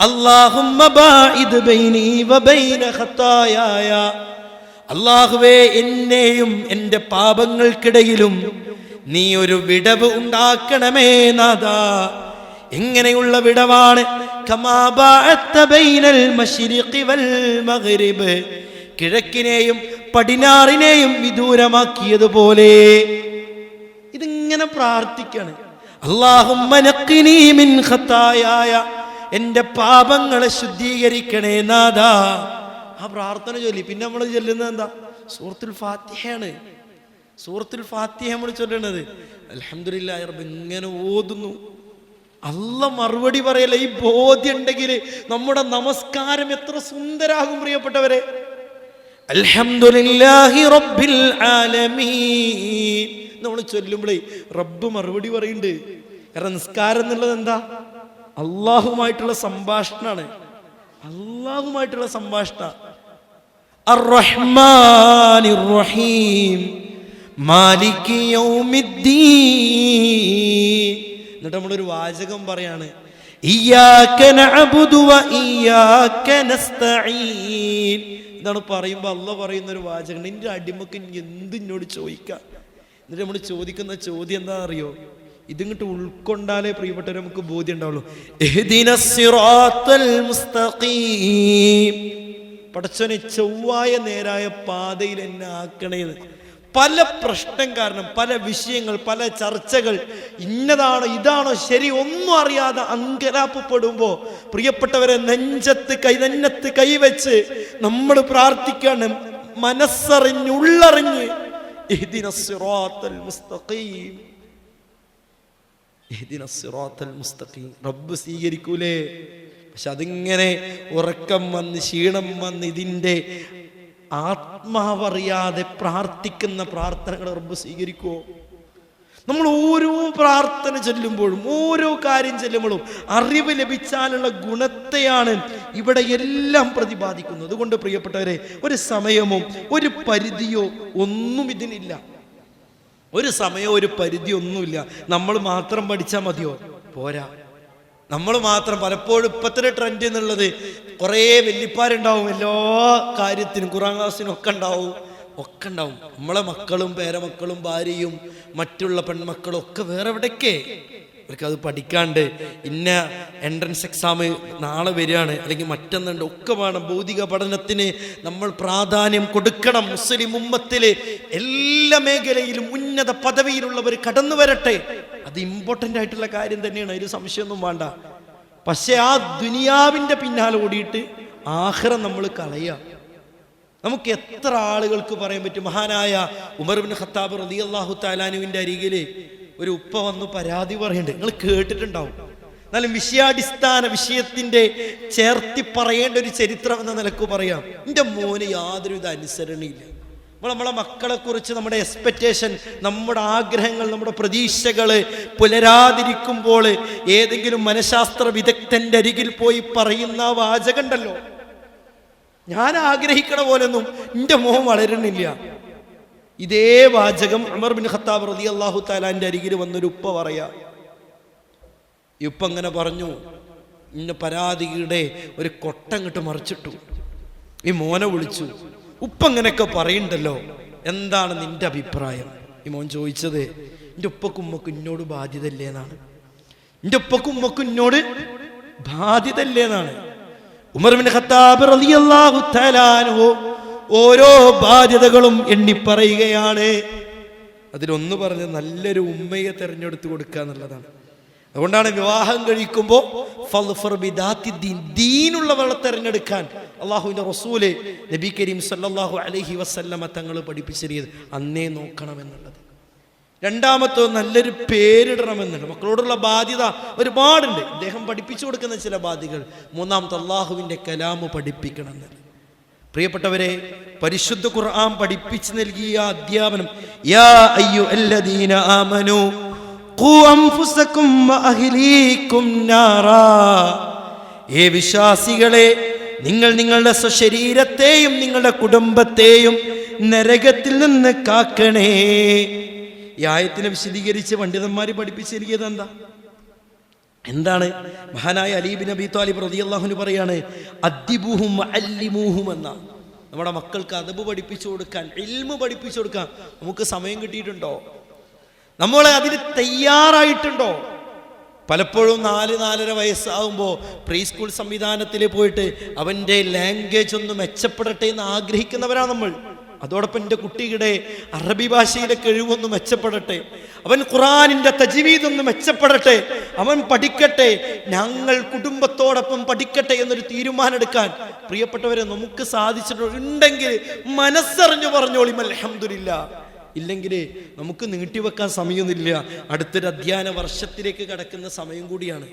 അല്ലാഹുമ്മ ബാഇദ് ബൈനി വബൈന ഖത്തായായ, അല്ലാഹുവേ എന്നെയും എൻ്റെ പാപങ്ങൾക്കിടയിലും നീ ഒരു വിടവ് ഉണ്ടാക്കണമേ നാഥാ. എങ്ങനെയുള്ള വിടവാണ്? കമാ ബഅത്ത ബൈനൽ മശ്രിഖി വൽ മഗ്രിബ്, കിഴക്കിനെയും പടിഞ്ഞാറിനെയും വിദൂരമാക്കിയതുപോലെ. ഇതിങ്ങനെ പ്രാർത്ഥിക്കാണ്. അല്ലാഹുമ്മ നഖ്നി മിൻ ഖത്തായായ, എൻ്റെ പാപങ്ങളെ ശുദ്ധീകരിക്കണേ നാഥാ. ആ പ്രാർത്ഥന ചൊല്ലി പിന്നെ നമ്മൾ ചൊല്ലുന്നത് എന്താ? സൂറത്തുൽ ഫാത്തിഹയാണ്. സൂറത്തുൽ ഫാത്തിഹ നമ്മൾ ചൊല്ലണത്. അൽഹംദുലില്ലാഹി റബ്ബ് ഇങ്ങനെ ഓതുന്നു. അല്ലാഹ് മറുപടി പറയല്ല. ഈ ബോധ്യം ഉണ്ടെങ്കിൽ നമ്മുടെ നമസ്കാരം എത്ര സുന്ദരാകും പ്രിയപ്പെട്ടവരെ. അൽഹംദുലില്ലാഹി റബ്ബിൽ ആലമീൻ നമ്മൾ ചൊല്ലുമ്പോഴേ റബ്ബ് മറുപടി പറയുന്നുണ്ട്. കാരണം നിസ്കാരം എന്നുള്ളത് എന്താ? അള്ളാഹുമായിട്ടുള്ള സംഭാഷണമാണ്. അള്ളാഹുമായിട്ടുള്ള സംഭാഷണ. അർ-റഹ്മാനിർ റഹീം മാലികി യൗമിദ്ദീൻ. എന്നിട്ട് നമ്മളൊരു വാചകം പറയാണ്, ഇയ്യാക നഅ്ബുദു വ ഇയ്യാക നസ്തഈൻ. ഇതാണ് പറയുമ്പോൾ അള്ളാഹ് പറയുന്നൊരു വാചകം. നിന്റെ അടിമക്ക് എന്തിനോട് ചോദിക്കാം. എന്നിട്ട് നമ്മൾ ചോദിക്കുന്ന ചോദ്യം എന്താണെന്നറിയോ? ഇതിങ്ങോട്ട് ഉൾക്കൊണ്ടാലേ പ്രിയപ്പെട്ടവരെ നമുക്ക് ബോധ്യം ഉണ്ടാവുള്ളൂ. ഇഹ്ദിനസ് സിറാത്തൽ മുസ്തഖീം, പടച്ചോനെ ചൊവ്വായ നേരായ പാതയിൽ എന്നെ ആക്കണേന്ന്. പല പ്രശ്നം കാരണം, പല വിഷയങ്ങൾ, പല ചർച്ചകൾ, ഇന്നതാണോ ഇതാണോ ശരി ഒന്നും അറിയാതെ അങ്കലാപ്പപ്പെടുമ്പോൾ പ്രിയപ്പെട്ടവരെ നെഞ്ചത്ത് കൈവച്ച് നമ്മൾ പ്രാർത്ഥിക്കാണ്, മനസ്സറിഞ്ഞ് ഉള്ളറിഞ്ഞ്. ഇഹ്ദിനസ് സിറാത്തൽ മുസ്തഖീം, ഇഹ്ദിനസ് സിറാത്തൽ മുസ്തഖീം. റബ്ബ് സ്വീകരിക്കൂലേ? പക്ഷെ അതിങ്ങനെ ഉറക്കം വന്ന് ക്ഷീണം വന്ന് ഇതിൻ്റെ ആത്മാവറിയാതെ പ്രാർത്ഥിക്കുന്ന പ്രാർത്ഥനകൾ റബ്ബ് സ്വീകരിക്കുമോ? നമ്മൾ ഓരോ പ്രാർത്ഥന ചൊല്ലുമ്പോഴും ഓരോ കാര്യം ചൊല്ലുമ്പോഴും അറിവ് ലഭിച്ചാലുള്ള ഗുണത്തെയാണ് ഇവിടെ എല്ലാം പ്രതിപാദിക്കുന്നത്. അതുകൊണ്ട് പ്രിയപ്പെട്ടവരെ, ഒരു സമയമോ ഒരു പരിധിയോ ഒന്നും ഇതിനില്ല. ഒരു സമയമോ ഒരു പരിധി ഒന്നുമില്ല. നമ്മൾ മാത്രം പഠിച്ചാൽ മതിയോ? പോരാ. നമ്മൾ മാത്രം പലപ്പോഴും ഇപ്പത്തെ ട്രെൻഡ് എന്നുള്ളത് കുറേ വല്യപ്പാരുണ്ടാവും, എല്ലാ കാര്യത്തിനും ഖുർആൻ ക്ലാസ്സിനും ഒക്കെ ഉണ്ടാവും. നമ്മളെ മക്കളും പേരമക്കളും ഭാര്യയും മറ്റുള്ള പെൺമക്കളും ഒക്കെ വേറെ എവിടേക്കേ അവർക്ക് അത് പഠിക്കാണ്ട് ഇന്ന എൻട്രൻസ് എക്സാം നാളെ വരികയാണ് അല്ലെങ്കിൽ മറ്റൊന്നുണ്ട് ഒക്കെ വേണം. ഭൗതിക പഠനത്തിന് നമ്മൾ പ്രാധാന്യം കൊടുക്കണം. മുസ്ലിം ഉമ്മത്തില് എല്ലാ മേഖലയിലും ഉന്നത പദവിയിലുള്ളവർ കടന്നു വരട്ടെ. അത് ഇമ്പോർട്ടൻ്റ് ആയിട്ടുള്ള കാര്യം തന്നെയാണ്, അതിൽ സംശയമൊന്നും വേണ്ട. പക്ഷെ ആ ദുനിയാവിൻ്റെ പിന്നാലെ ഓടിയിട്ട് ആഖിറം നമ്മൾ കളയുക. നമുക്ക് എത്ര ആളുകൾക്ക് പറയാൻ പറ്റും. മഹാനായ ഉമർ ഇബ്നു ഖത്താബ് റളിയല്ലാഹു തആല അൻഹുവിന്റെ അരികിൽ ഒരു ഉപ്പ വന്ന് പരാതി പറയുന്നുണ്ട്. നിങ്ങൾ കേട്ടിട്ടുണ്ടാവും. എന്നാലും വിഷയാടിസ്ഥാന വിഷയത്തിന്റെ ചേർത്തി പറയേണ്ട ഒരു ചരിത്രം എന്ന നിലക്ക് പറയാം. എൻ്റെ മോന് യാതൊരുവിധ അനുസരണയില്ല. നമ്മളെ മക്കളെ കുറിച്ച് നമ്മുടെ എക്സ്പെക്റ്റേഷൻ, നമ്മുടെ ആഗ്രഹങ്ങൾ, നമ്മുടെ പ്രതീക്ഷകള് പുലരാതിരിക്കുമ്പോൾ ഏതെങ്കിലും മനഃശാസ്ത്ര വിദഗ്ധന്റെ അരികിൽ പോയി പറയുന്ന വാചകണ്ടല്ലോ, ഞാൻ ആഗ്രഹിക്കണ പോലൊന്നും എൻ്റെ മോൻ വളരുന്നില്ല. ഇതേ വാചകം ഉമർ ബിൻ ഖത്താബ് റളിയല്ലാഹു തആലാന്റെ അരികിൽ വന്നൊരു ഉപ്പ പറയാ. ഈ ഉപ്പ അങ്ങനെ പറഞ്ഞു, ഇന്ന പരാതിയുടെ ഒരു കൊട്ടങ്ങട്ട് മറിച്ചിട്ടു. ഈ മോനെ വിളിച്ചു. ഉപ്പ അങ്ങനെയൊക്കെ പറയുന്നുണ്ടല്ലോ, എന്താണ് നിന്റെ അഭിപ്രായം? ഈ മോൻ ചോദിച്ചത്, എൻ്റെ ഉപ്പക്കും ഉമ്മക്കും എന്നോട് ബാധ്യതല്ലേ എന്നാണ്. എൻ്റെ ഉപ്പക്കും ഉമ്മക്കും എന്നോട് ബാധ്യതല്ലേ എന്നാണ്. ഉമർ ബിൻ ഖത്താബ് റളിയല്ലാഹു തആല അൻഹു ഓരോ ബാധ്യതകളും എണ്ണിപ്പറയുകയാണ്. അതിലൊന്ന് പറഞ്ഞ് നല്ലൊരു ഉമ്മയെ തെരഞ്ഞെടുത്ത് കൊടുക്കുക എന്നുള്ളതാണ്. അതുകൊണ്ടാണ് വിവാഹം കഴിക്കുമ്പോൾ ദീനുള്ളവളെ തെരഞ്ഞെടുക്കാൻ അള്ളാഹുവിന്റെ റസൂല് നബി കരീം സല്ലല്ലാഹു അലൈഹി വസല്ലമ തങ്ങൾ പഠിപ്പിച്ചത് അന്നേ നോക്കണമെന്നുള്ളത്. രണ്ടാമത്തെ നല്ലൊരു പേരിടണമെന്നുണ്ട്. മക്കളോടുള്ള ബാധ്യത ഒരുപാടുണ്ട്, അദ്ദേഹം പഠിപ്പിച്ചു കൊടുക്കുന്ന ചില ബാധ്യതകൾ. മൂന്നാമത്തെ അള്ളാഹുവിന്റെ കലാമ് പഠിപ്പിക്കണം എന്നത്. പ്രിയപ്പെട്ടവരെ, പരിശുദ്ധ ഖുർആൻ പഠിപ്പിച്ചു നൽകിയ അധ്യാപനം, യാ അയ്യുഹല്ലദീന ആമനൂ ഖൂ അൻഫുസകും വഅഹ്ലീകും നാറാ, ഏ വിശ്വാസികളെ, നിങ്ങൾ നിങ്ങളുടെ സ്വശരീരത്തെയും നിങ്ങളുടെ കുടുംബത്തെയും നരകത്തിൽ നിന്ന് കാക്കണേ. ഈ ആയത്തിനെ വിശദീകരിച്ച് പണ്ഡിതന്മാർ പഠിപ്പിച്ചു നൽകിയത് എന്താണ്? മഹാനായ അലി ബിൻ അബി ത്വാലിബ് റളിയല്ലാഹു അൻഹു പറയാണ്, അദ്ദിബൂഹും വഅല്ലിമൂഹും എന്ന. നമ്മുടെ മക്കൾക്ക് അദബ് പഠിപ്പിച്ചു കൊടുക്കാൻ, ഇൽമു പഠിപ്പിച്ചു കൊടുക്കാൻ നമുക്ക് സമയം കിട്ടിയിട്ടുണ്ടോ? നമ്മളെ അതിന് തയ്യാറായിട്ടുണ്ടോ? പലപ്പോഴും 4-4.5 വയസ്സാകുമ്പോൾ പ്രീ സ്കൂൾ സംവിധാനത്തിൽ പോയിട്ട് അവൻ്റെ ലാംഗ്വേജ് ഒന്ന് മെച്ചപ്പെടട്ടെ എന്ന് ആഗ്രഹിക്കുന്നവരാണ് നമ്മൾ. അതോടൊപ്പം എൻ്റെ കുട്ടിയുടെ അറബി ഭാഷയിലെ കഴിവൊന്ന് മെച്ചപ്പെടട്ടെ, അവൻ ഖുർആനിന്റെ തജ്വീദ് ഒന്ന് മെച്ചപ്പെടട്ടെ, അവൻ പഠിക്കട്ടെ, ഞങ്ങൾ കുടുംബത്തോടൊപ്പം പഠിക്കട്ടെ എന്നൊരു തീരുമാനം എടുക്കാൻ പ്രിയപ്പെട്ടവരെ നമുക്ക് സാധിച്ചിട്ടുണ്ടെങ്കിൽ മനസ്സറിഞ്ഞു പറഞ്ഞോളി അൽഹംദുലില്ലാ. ഇല്ലെങ്കിൽ നമുക്ക് നീട്ടിവെക്കാൻ സമയമൊന്നുമില്ല. അടുത്തൊരു അധ്യയന വർഷത്തിലേക്ക് കടക്കുന്ന സമയം കൂടിയാണ്.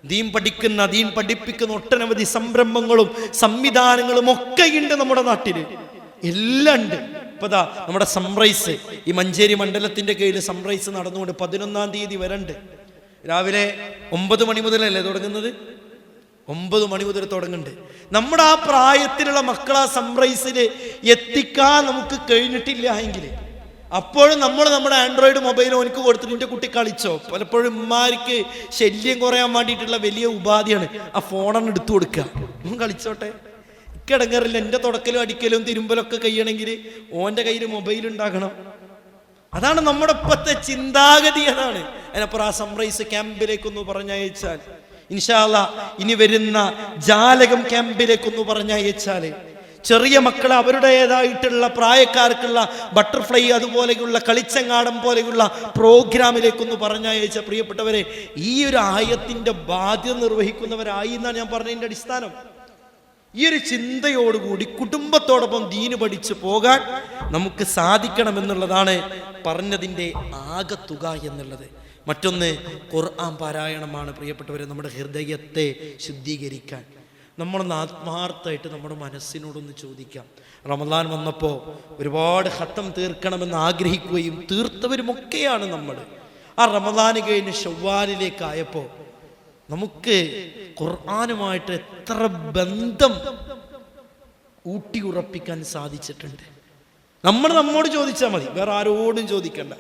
ദീൻ പഠിക്കുന്ന, ദീൻ പഠിപ്പിക്കുന്ന ഒട്ടനവധി സംരംഭങ്ങളും സംവിധാനങ്ങളും ഒക്കെ ഉണ്ട് നമ്മുടെ നാട്ടില്, എല്ലാം ഉണ്ട്. ഇപ്പതാ നമ്മുടെ സൺറൈസ്, ഈ മഞ്ചേരി മണ്ഡലത്തിന്റെ കീഴിൽ സൺറൈസ് നടന്നുകൊണ്ട് 11-ാം തീയതി വരണ്ട്. രാവിലെ 9 മണി മുതലല്ലേ തുടങ്ങുന്നത്? 9 മണി മുതൽ തുടങ്ങുന്നുണ്ട്. നമ്മുടെ ആ പ്രായത്തിലുള്ള മക്കളെ ആ സൺറൈസിൽ എത്തിക്കാൻ നമുക്ക് കഴിഞ്ഞിട്ടില്ല എങ്കിൽ അപ്പോഴും നമ്മൾ നമ്മുടെ ആൻഡ്രോയിഡ് മൊബൈൽ ഓനിക്ക് കൊടുത്തിട്ട് എൻ്റെ കുട്ടി കളിച്ചോ. പലപ്പോഴും ഉമ്മാർക്ക് ശല്യം കുറയാൻ വേണ്ടിയിട്ടുള്ള വലിയ ഉപാധിയാണ് ആ ഫോണാണ് എടുത്തു കൊടുക്കുക. കളിച്ചോട്ടെ, ഇടങ്ങറില്ല. എൻ്റെ തുടക്കലും അടിക്കലും തിരുമ്പലൊക്കെ കഴിയണമെങ്കിൽ ഓൻ്റെ കയ്യിൽ മൊബൈൽ ഉണ്ടാകണം. അതാണ് നമ്മുടെ ഇപ്പോഴത്തെ ചിന്താഗതി. അതാണ് അതിനപ്പുറം ആ സൺറൈസ് ക്യാമ്പിലേക്കൊന്ന് പറഞ്ഞയച്ചാൽ, ഇൻഷാ അല്ലാഹ് ഇനി വരുന്ന ജാലകം ക്യാമ്പിലേക്കൊന്ന് പറഞ്ഞയച്ചാൽ, ചെറിയ മക്കളെ അവരുടേതായിട്ടുള്ള പ്രായക്കാർക്കുള്ള ബട്ടർഫ്ലൈ അതുപോലെയുള്ള കളിച്ചങ്ങാടം പോലെയുള്ള പ്രോഗ്രാമിലേക്കൊന്ന് പറഞ്ഞയച്ച പ്രിയപ്പെട്ടവരെ, ഈ ഒരു ആയത്തിന്റെ ബാധ്യത നിർവഹിക്കുന്നവരായി എന്നാണ് ഞാൻ പറഞ്ഞതിൻ്റെ അടിസ്ഥാനം. ഈ ഒരു ചിന്തയോടുകൂടി കുടുംബത്തോടൊപ്പം ദീന് പഠിച്ചു പോകാൻ നമുക്ക് സാധിക്കണമെന്നുള്ളതാണ് പറഞ്ഞതിൻ്റെ ആകത്തുക എന്നുള്ളത്. മറ്റൊന്ന് ഖുർആൻ പാരായണമാണ്. പ്രിയപ്പെട്ടവരെ, നമ്മുടെ ഹൃദയത്തെ ശുദ്ധീകരിക്കാൻ നമ്മളൊന്ന് ആത്മാർത്ഥമായിട്ട് നമ്മുടെ മനസ്സിനോടൊന്ന് ചോദിക്കാം. റമദാൻ വന്നപ്പോൾ ഒരുപാട് ഖത്തം തീർക്കണമെന്ന് ആഗ്രഹിക്കുകയും തീർത്തവരുമൊക്കെയാണ് നമ്മൾ. ആ റമദാൻ കഴിഞ്ഞ് ശവ്വാലിലേക്കായപ്പോൾ നമുക്ക് ഖുർആനുമായിട്ട് എത്ര ബന്ധം ഊട്ടി ഉറപ്പിക്കാൻ സാധിച്ചിട്ടുണ്ട്. നമ്മൾ നമ്മോട് ചോദിച്ചാൽ മതി, വേറെ ആരോടും ചോദിക്കണ്ട.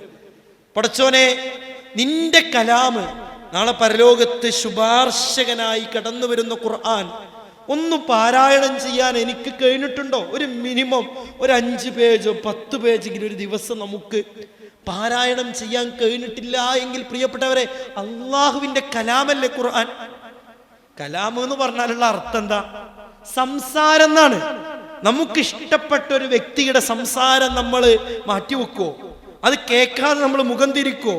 പടച്ചോനെ, നിന്റെ കലാമ് നാളെ പരലോകത്ത് ശുപാർശകനായി കടന്നു വരുന്ന ഖുർആൻ ഒന്ന് പാരായണം ചെയ്യാൻ എനിക്ക് കഴിഞ്ഞിട്ടുണ്ടോ? ഒരു മിനിമം ഒരു 5 പേജോ 10 പേജെങ്കിലും ഒരു ദിവസം നമുക്ക് പാരായണം ചെയ്യാൻ കഴിഞ്ഞിട്ടില്ല എങ്കിൽ പ്രിയപ്പെട്ടവരെ, അള്ളാഹുവിന്റെ കലാമല്ലേ ഖുർആൻ? കലാം എന്ന് പറഞ്ഞാലുള്ള അർത്ഥം എന്താ? സംസാരം എന്നാണ്. നമുക്ക് ഇഷ്ടപ്പെട്ട ഒരു വ്യക്തിയുടെ സംസാരം നമ്മൾ മാറ്റിവെക്കുവോ? അത് കേൾക്കാതെ നമ്മൾ മുഖം തിരിക്കോ?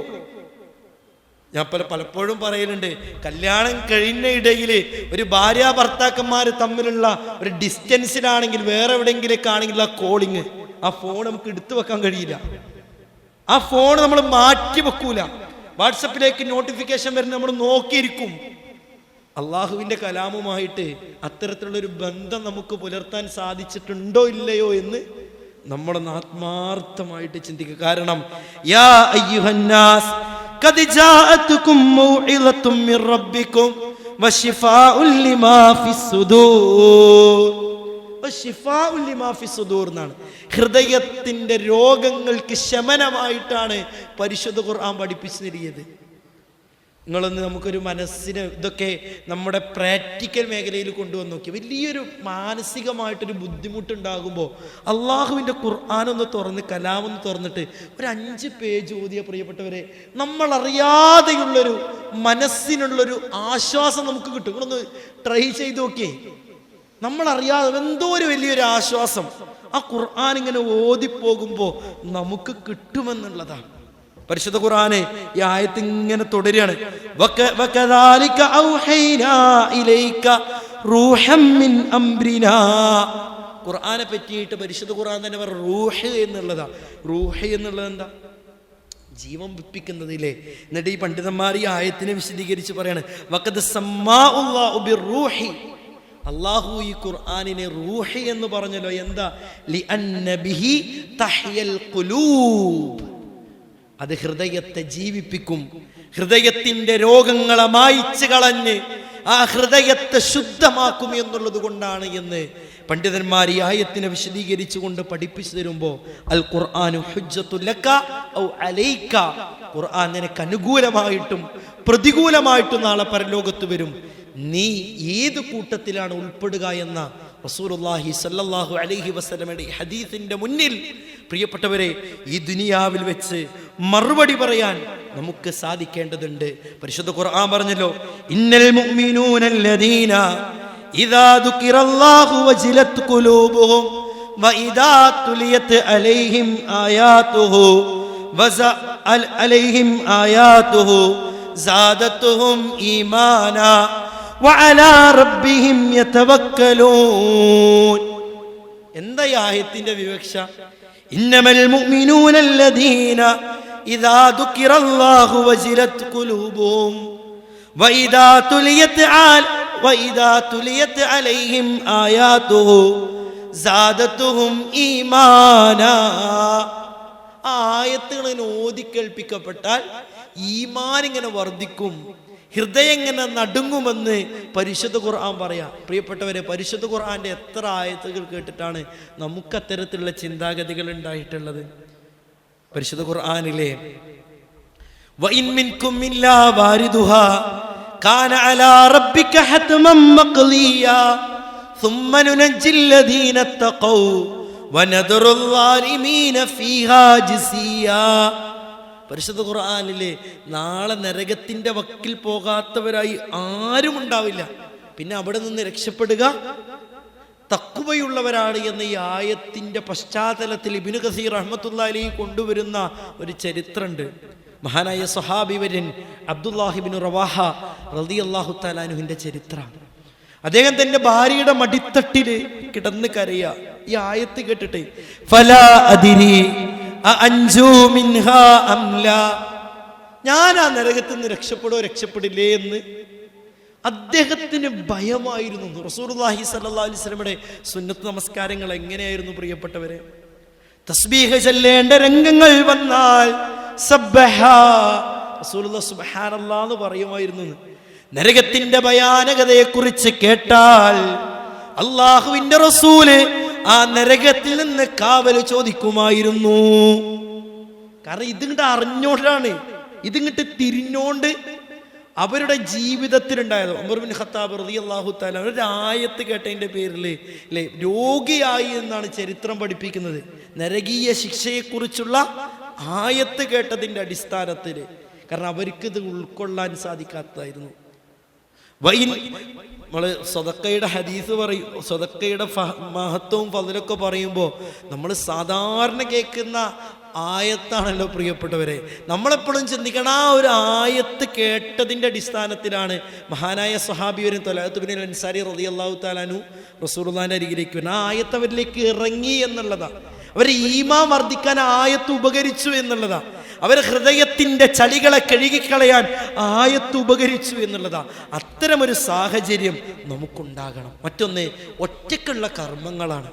ഞാൻ പലപ്പോഴും പറയലുണ്ട്, കല്യാണം കഴിഞ്ഞ ഇടയിൽ ഒരു ഭാര്യ ഭർത്താക്കന്മാർ തമ്മിലുള്ള ഒരു ഡിസ്റ്റൻസിലാണെങ്കിൽ, വേറെ എവിടെയെങ്കിലൊക്കെ ആണെങ്കിൽ ആ കോളിങ്, ആ ഫോൺ നമുക്ക് എടുത്തു വെക്കാൻ കഴിയില്ല. ആ ഫോൺ നമ്മൾ മാറ്റി വെക്കൂല. വാട്സപ്പിലേക്ക് നോട്ടിഫിക്കേഷൻ വരുന്ന നമ്മൾ നോക്കിയിരിക്കും. അള്ളാഹുവിന്റെ കലാമുമായിട്ട് അത്തരത്തിലുള്ളൊരു ബന്ധം നമുക്ക് പുലർത്താൻ സാധിച്ചിട്ടുണ്ടോ ഇല്ലയോ എന്ന് നമ്മളൊന്ന് ആത്മാർത്ഥമായിട്ട് ചിന്തിക്കുക. കാരണം യാ അയ്യുഹന്നാസ് ഖദ് ജാഅതുകും മൗഇളത്തും മിർ റബ്ബികും വശിഫാഉൽ ലിമാ ഫിസ്സുദൂർ. വശിഫാഉൽ ലിമാ ഫിസ്സുദൂർ എന്നാണ്. ഹൃദയത്തിന്റെ രോഗങ്ങൾക്ക് ശമനമായിട്ടാണ് പരിശുദ്ധ ഖുർആൻ പഠിപ്പിച്ചു തരിയത്. നിങ്ങളൊന്ന് നമുക്കൊരു മനസ്സിന് ഇതൊക്കെ നമ്മുടെ പ്രാക്ടിക്കൽ മേഖലയിൽ കൊണ്ടുവന്ന് നോക്കി. വലിയൊരു മാനസികമായിട്ടൊരു ബുദ്ധിമുട്ടുണ്ടാകുമ്പോൾ അള്ളാഹുവിൻ്റെ ഖുർആനൊന്ന് തുറന്ന്, കലാമൊന്ന് തുറന്നിട്ട് ഒരു 5 പേജ് ഓതിയ പ്രിയപ്പെട്ടവരെ, നമ്മളറിയാതെയുള്ളൊരു മനസ്സിനുള്ളൊരു ആശ്വാസം നമുക്ക് കിട്ടും. നിങ്ങളൊന്ന് ട്രൈ ചെയ്ത് നോക്കിയേ. നമ്മളറിയാതെ എന്തോ ഒരു വലിയൊരു ആശ്വാസം ആ ഖുർആൻ ഇങ്ങനെ ഓതിപ്പോകുമ്പോൾ നമുക്ക് കിട്ടുമെന്നുള്ളതാണ്. പരിശുദ്ധ ഖുർആനെ ഈ ആയത്ത് ഇങ്ങനെ തുടരുകയാണ്. വകദാലിക ഔഹൈനാ ഇലൈക റൂഹം മിൻ അംരിനാ. ഖുർആനെ പറ്റിയിട്ട് പരിശുദ്ധ ഖുർആൻ തന്നെ പറ റൂഹ് എന്നുള്ളതാ. റൂഹ് എന്നുള്ളത് എന്താ? ജീവൻ വെപ്പിക്കുന്നതില്ലേ. എന്നിട്ട് ഈ പണ്ഡിതന്മാർ ഈ ആയത്തിനെ വിശദീകരിച്ച് പറയാണ്, വഖദ് സമ്മാഉല്ലാഹു ബിർറൂഹി. അള്ളാഹു ഈ ഖുർആനിനെ റൂഹി എന്ന് പറഞ്ഞല്ലോ. എന്താ? ലിഅന്ന ബിഹി തഹ്യൽ ഖുലൂബ്. അത് ഹൃദയത്തെ ജീവിപ്പിക്കും. ഹൃദയത്തിന്റെ രോഗങ്ങളെ മായ്ച്ചു കളഞ്ഞ് ആ ഹൃദയത്തെ ശുദ്ധമാക്കും എന്നുള്ളത് കൊണ്ടാണ് എന്ന് പണ്ഡിതന്മാർ ഈ ആയത്തിനെ വിശദീകരിച്ചുകൊണ്ട് പഠിപ്പിച്ചു തരുമ്പോൾ അൽ ഖുർആനു ഹുജ്ജത്തുൽ ലക ഔ അലൈക. ഖുർആൻ നിനക്ക് അനുകൂലമായിട്ടും പ്രതികൂലമായിട്ടും നാളെ പരലോകത്ത് വരും. നീ ഏത് കൂട്ടത്തിലാണ് ഉൾപ്പെടുക എന്ന റസൂലുള്ളാഹി സ്വല്ലല്ലാഹു അലൈഹി വസല്ലമയുടെ ഹദീസിന്റെ മുന്നിൽ പ്രിയപ്പെട്ടവരെ, ഈ ദുനിയാവിൽ വെച്ച് മറുപടി പറയാൻ നമുക്ക് സാധിക്കേണ്ടതുണ്ട്. പരിശുദ്ധ ഖുർആൻ പറഞ്ഞല്ലോ, ഇന്നൽ മുഅ്മിനൂനല്ലദീന ഇദാ ദുകിറല്ലാഹു വജിലത് ഖുലൂബുഹും വഇദാ തുലിയത് അലൈഹിം ആയാതുഹു സാദത്തുഹും ഈമാനാ വഅലാ റബ്ബിഹിം യതവക്കലൂൻ. എന്താ ഈ ആയത്തിന്റെ വിവക്ഷ? ഇന്നമൽ മുഅ്മിനൂനല്ലദീന ഇദാ ദുകിറല്ലാഹു വജിലത് ഖുലൂബുഹും വഇദാ തുലിയത് അലൈഹിം ആയാതുഹു സാദത്തുഹും ഈമാനാ. ആയത്തുകൾ ഓതി കേൾപ്പിക്കപ്പെട്ടാൽ ഈമാൻ ഇങ്ങനെ വർദ്ധിക്കും, ഹൃദയം ഇങ്ങനെ നടുങ്ങുമെന്ന് പരിശുദ്ധ ഖുർആൻ പറയാം. പ്രിയപ്പെട്ടവരെ, പരിശുദ്ധ ഖുർആന്റെ എത്ര ആയത്തുകൾ കേട്ടിട്ടാണ് നമുക്ക് അത്തരത്തിലുള്ള ചിന്താഗതികൾ ഉണ്ടായിട്ടുള്ളത്? പരിശുദ്ധ ഖുർആനിലെ വഇൻ മിൻകും ഇല്ലാ വാരിദുഹാ കാന അലാ റബ്ബിക ഹത്മൻ മഖ്ലിയാ സുമ്മ നുനജ്ജിൽ ലദീന തഖൗ വനദറുൽ ളാലിമീന ഫീഹാ ജിസിയാ. പരിശുദ്ധ ഖുർആനിലെ നാളെ നരകത്തിന്റെ വക്കിൽ പോകാത്തവരായി ആരും ഉണ്ടാവില്ല. പിന്നെ അവിടെ നിന്ന് രക്ഷപ്പെടുക തഖ്വയുള്ളവരാണ് എന്ന ഈ ആയത്തിന്റെ പശ്ചാത്തലത്തിൽ ഇബ്നു കസീർ റഹ്മത്തുള്ളാഹി അലൈഹി കൊണ്ടുവരുന്ന ഒരു ചരിത്രമുണ്ട്. മഹാനായ സ്വഹാബി വര്യൻ അബ്ദുല്ലാഹി ഇബ്നു റവാഹ റളിയല്ലാഹു തആല അൻഹുവിന്റെ ചരിത്രം. അദ്ദേഹം തന്റെ ഭാര്യയുടെ മടിത്തട്ടില് കിടന്ന് കരയുക. ഈ ആയത്ത് കേട്ടിട്ട് ഫലാ അദിരി അൻജു മിൻഹാ അംലാ, ഞാൻ ആ നരകത്തിൽ നിന്ന് രക്ഷപ്പെടില്ലേ എന്ന് അദ്ദേഹത്തിന് ഭയമായിരുന്നു. റസൂലുള്ളാഹി സ്വല്ലല്ലാഹു അലൈഹി വസല്ലമയുടെ സുന്നത്ത് നമസ്കാരങ്ങൾ എങ്ങനെയായിരുന്നു പ്രിയപ്പെട്ടവരെ? തസ്ബീഹ് ചൊല്ലേണ്ട രംഗങ്ങൾ വന്നാൽ സബ്ബഹ റസൂലുള്ളാഹി സുബ്ഹാനല്ലാഹ് എന്ന് പറയുമായിരുന്നു. നരകത്തിന്റെ ഭയാനകതയെക്കുറിച്ച് കേട്ടാൽ അള്ളാഹുവിന്റെ റസൂല് ആ നരകത്തിൽ നിന്ന് കാവല് ചോദിക്കുമായിരുന്നു. കാരണം ഇതിങ്ങോട്ട് അറിഞ്ഞോണ്ടാണ്, ഇതിങ്ങോട്ട് തിരിഞ്ഞോണ്ട് അവരുടെ ജീവിതത്തിലുണ്ടായത്. ഉമർ ബിൻ ഖത്താബ് റളിയല്ലാഹു തആല ഒരു ആയത്ത് കേട്ടതിൻ്റെ പേരിൽ അല്ലേ രോഗിയായി എന്നാണ് ചരിത്രം പഠിപ്പിക്കുന്നത്. നരകീയ ശിക്ഷയെക്കുറിച്ചുള്ള ആയത്ത് കേട്ടതിൻ്റെ അടിസ്ഥാനത്തിൽ. കാരണം അവർക്കിത് ഉൾക്കൊള്ളാൻ സാധിക്കാത്തതായിരുന്നു. നമ്മൾ സ്വതക്കയുടെ ഹദീസ് പറയും, സ്വതക്കയുടെ മഹത്വവും ഫളലൊക്കെ പറയുമ്പോൾ നമ്മൾ സാധാരണ കേൾക്കുന്ന ആയത്താണല്ലോ പ്രിയപ്പെട്ടവരെ. നമ്മളെപ്പോഴും ചിന്തിക്കണം ആ ഒരു ആയത്ത് കേട്ടതിൻ്റെ അടിസ്ഥാനത്തിലാണ് മഹാനായ സ്വഹാബി വരും ത്വലഹത്ത് ബിൻ അൻസാരി റളിയല്ലാഹു തആല അൻഹു റസൂലുള്ളാഹിന്റെ അരികിലേക്ക് വരുന്നത്. ആ ആയത്ത് അവരിലേക്ക് ഇറങ്ങി എന്നുള്ളതാണ്. അവരെ ഈമാൻ വർദ്ധിക്കാൻ ആയത്ത് ഉപകരിച്ചു എന്നുള്ളതാണ്. അവരെ ഹൃദയത്തിൻ്റെ ചളികളെ കഴുകിക്കളയാൻ ആയത്ത് ഉപകരിച്ചു എന്നുള്ളതാണ്. അത്തരമൊരു സാഹചര്യം നമുക്കുണ്ടാകണം. മറ്റൊന്ന് ഒറ്റയ്ക്കുള്ള കർമ്മങ്ങളാണ്.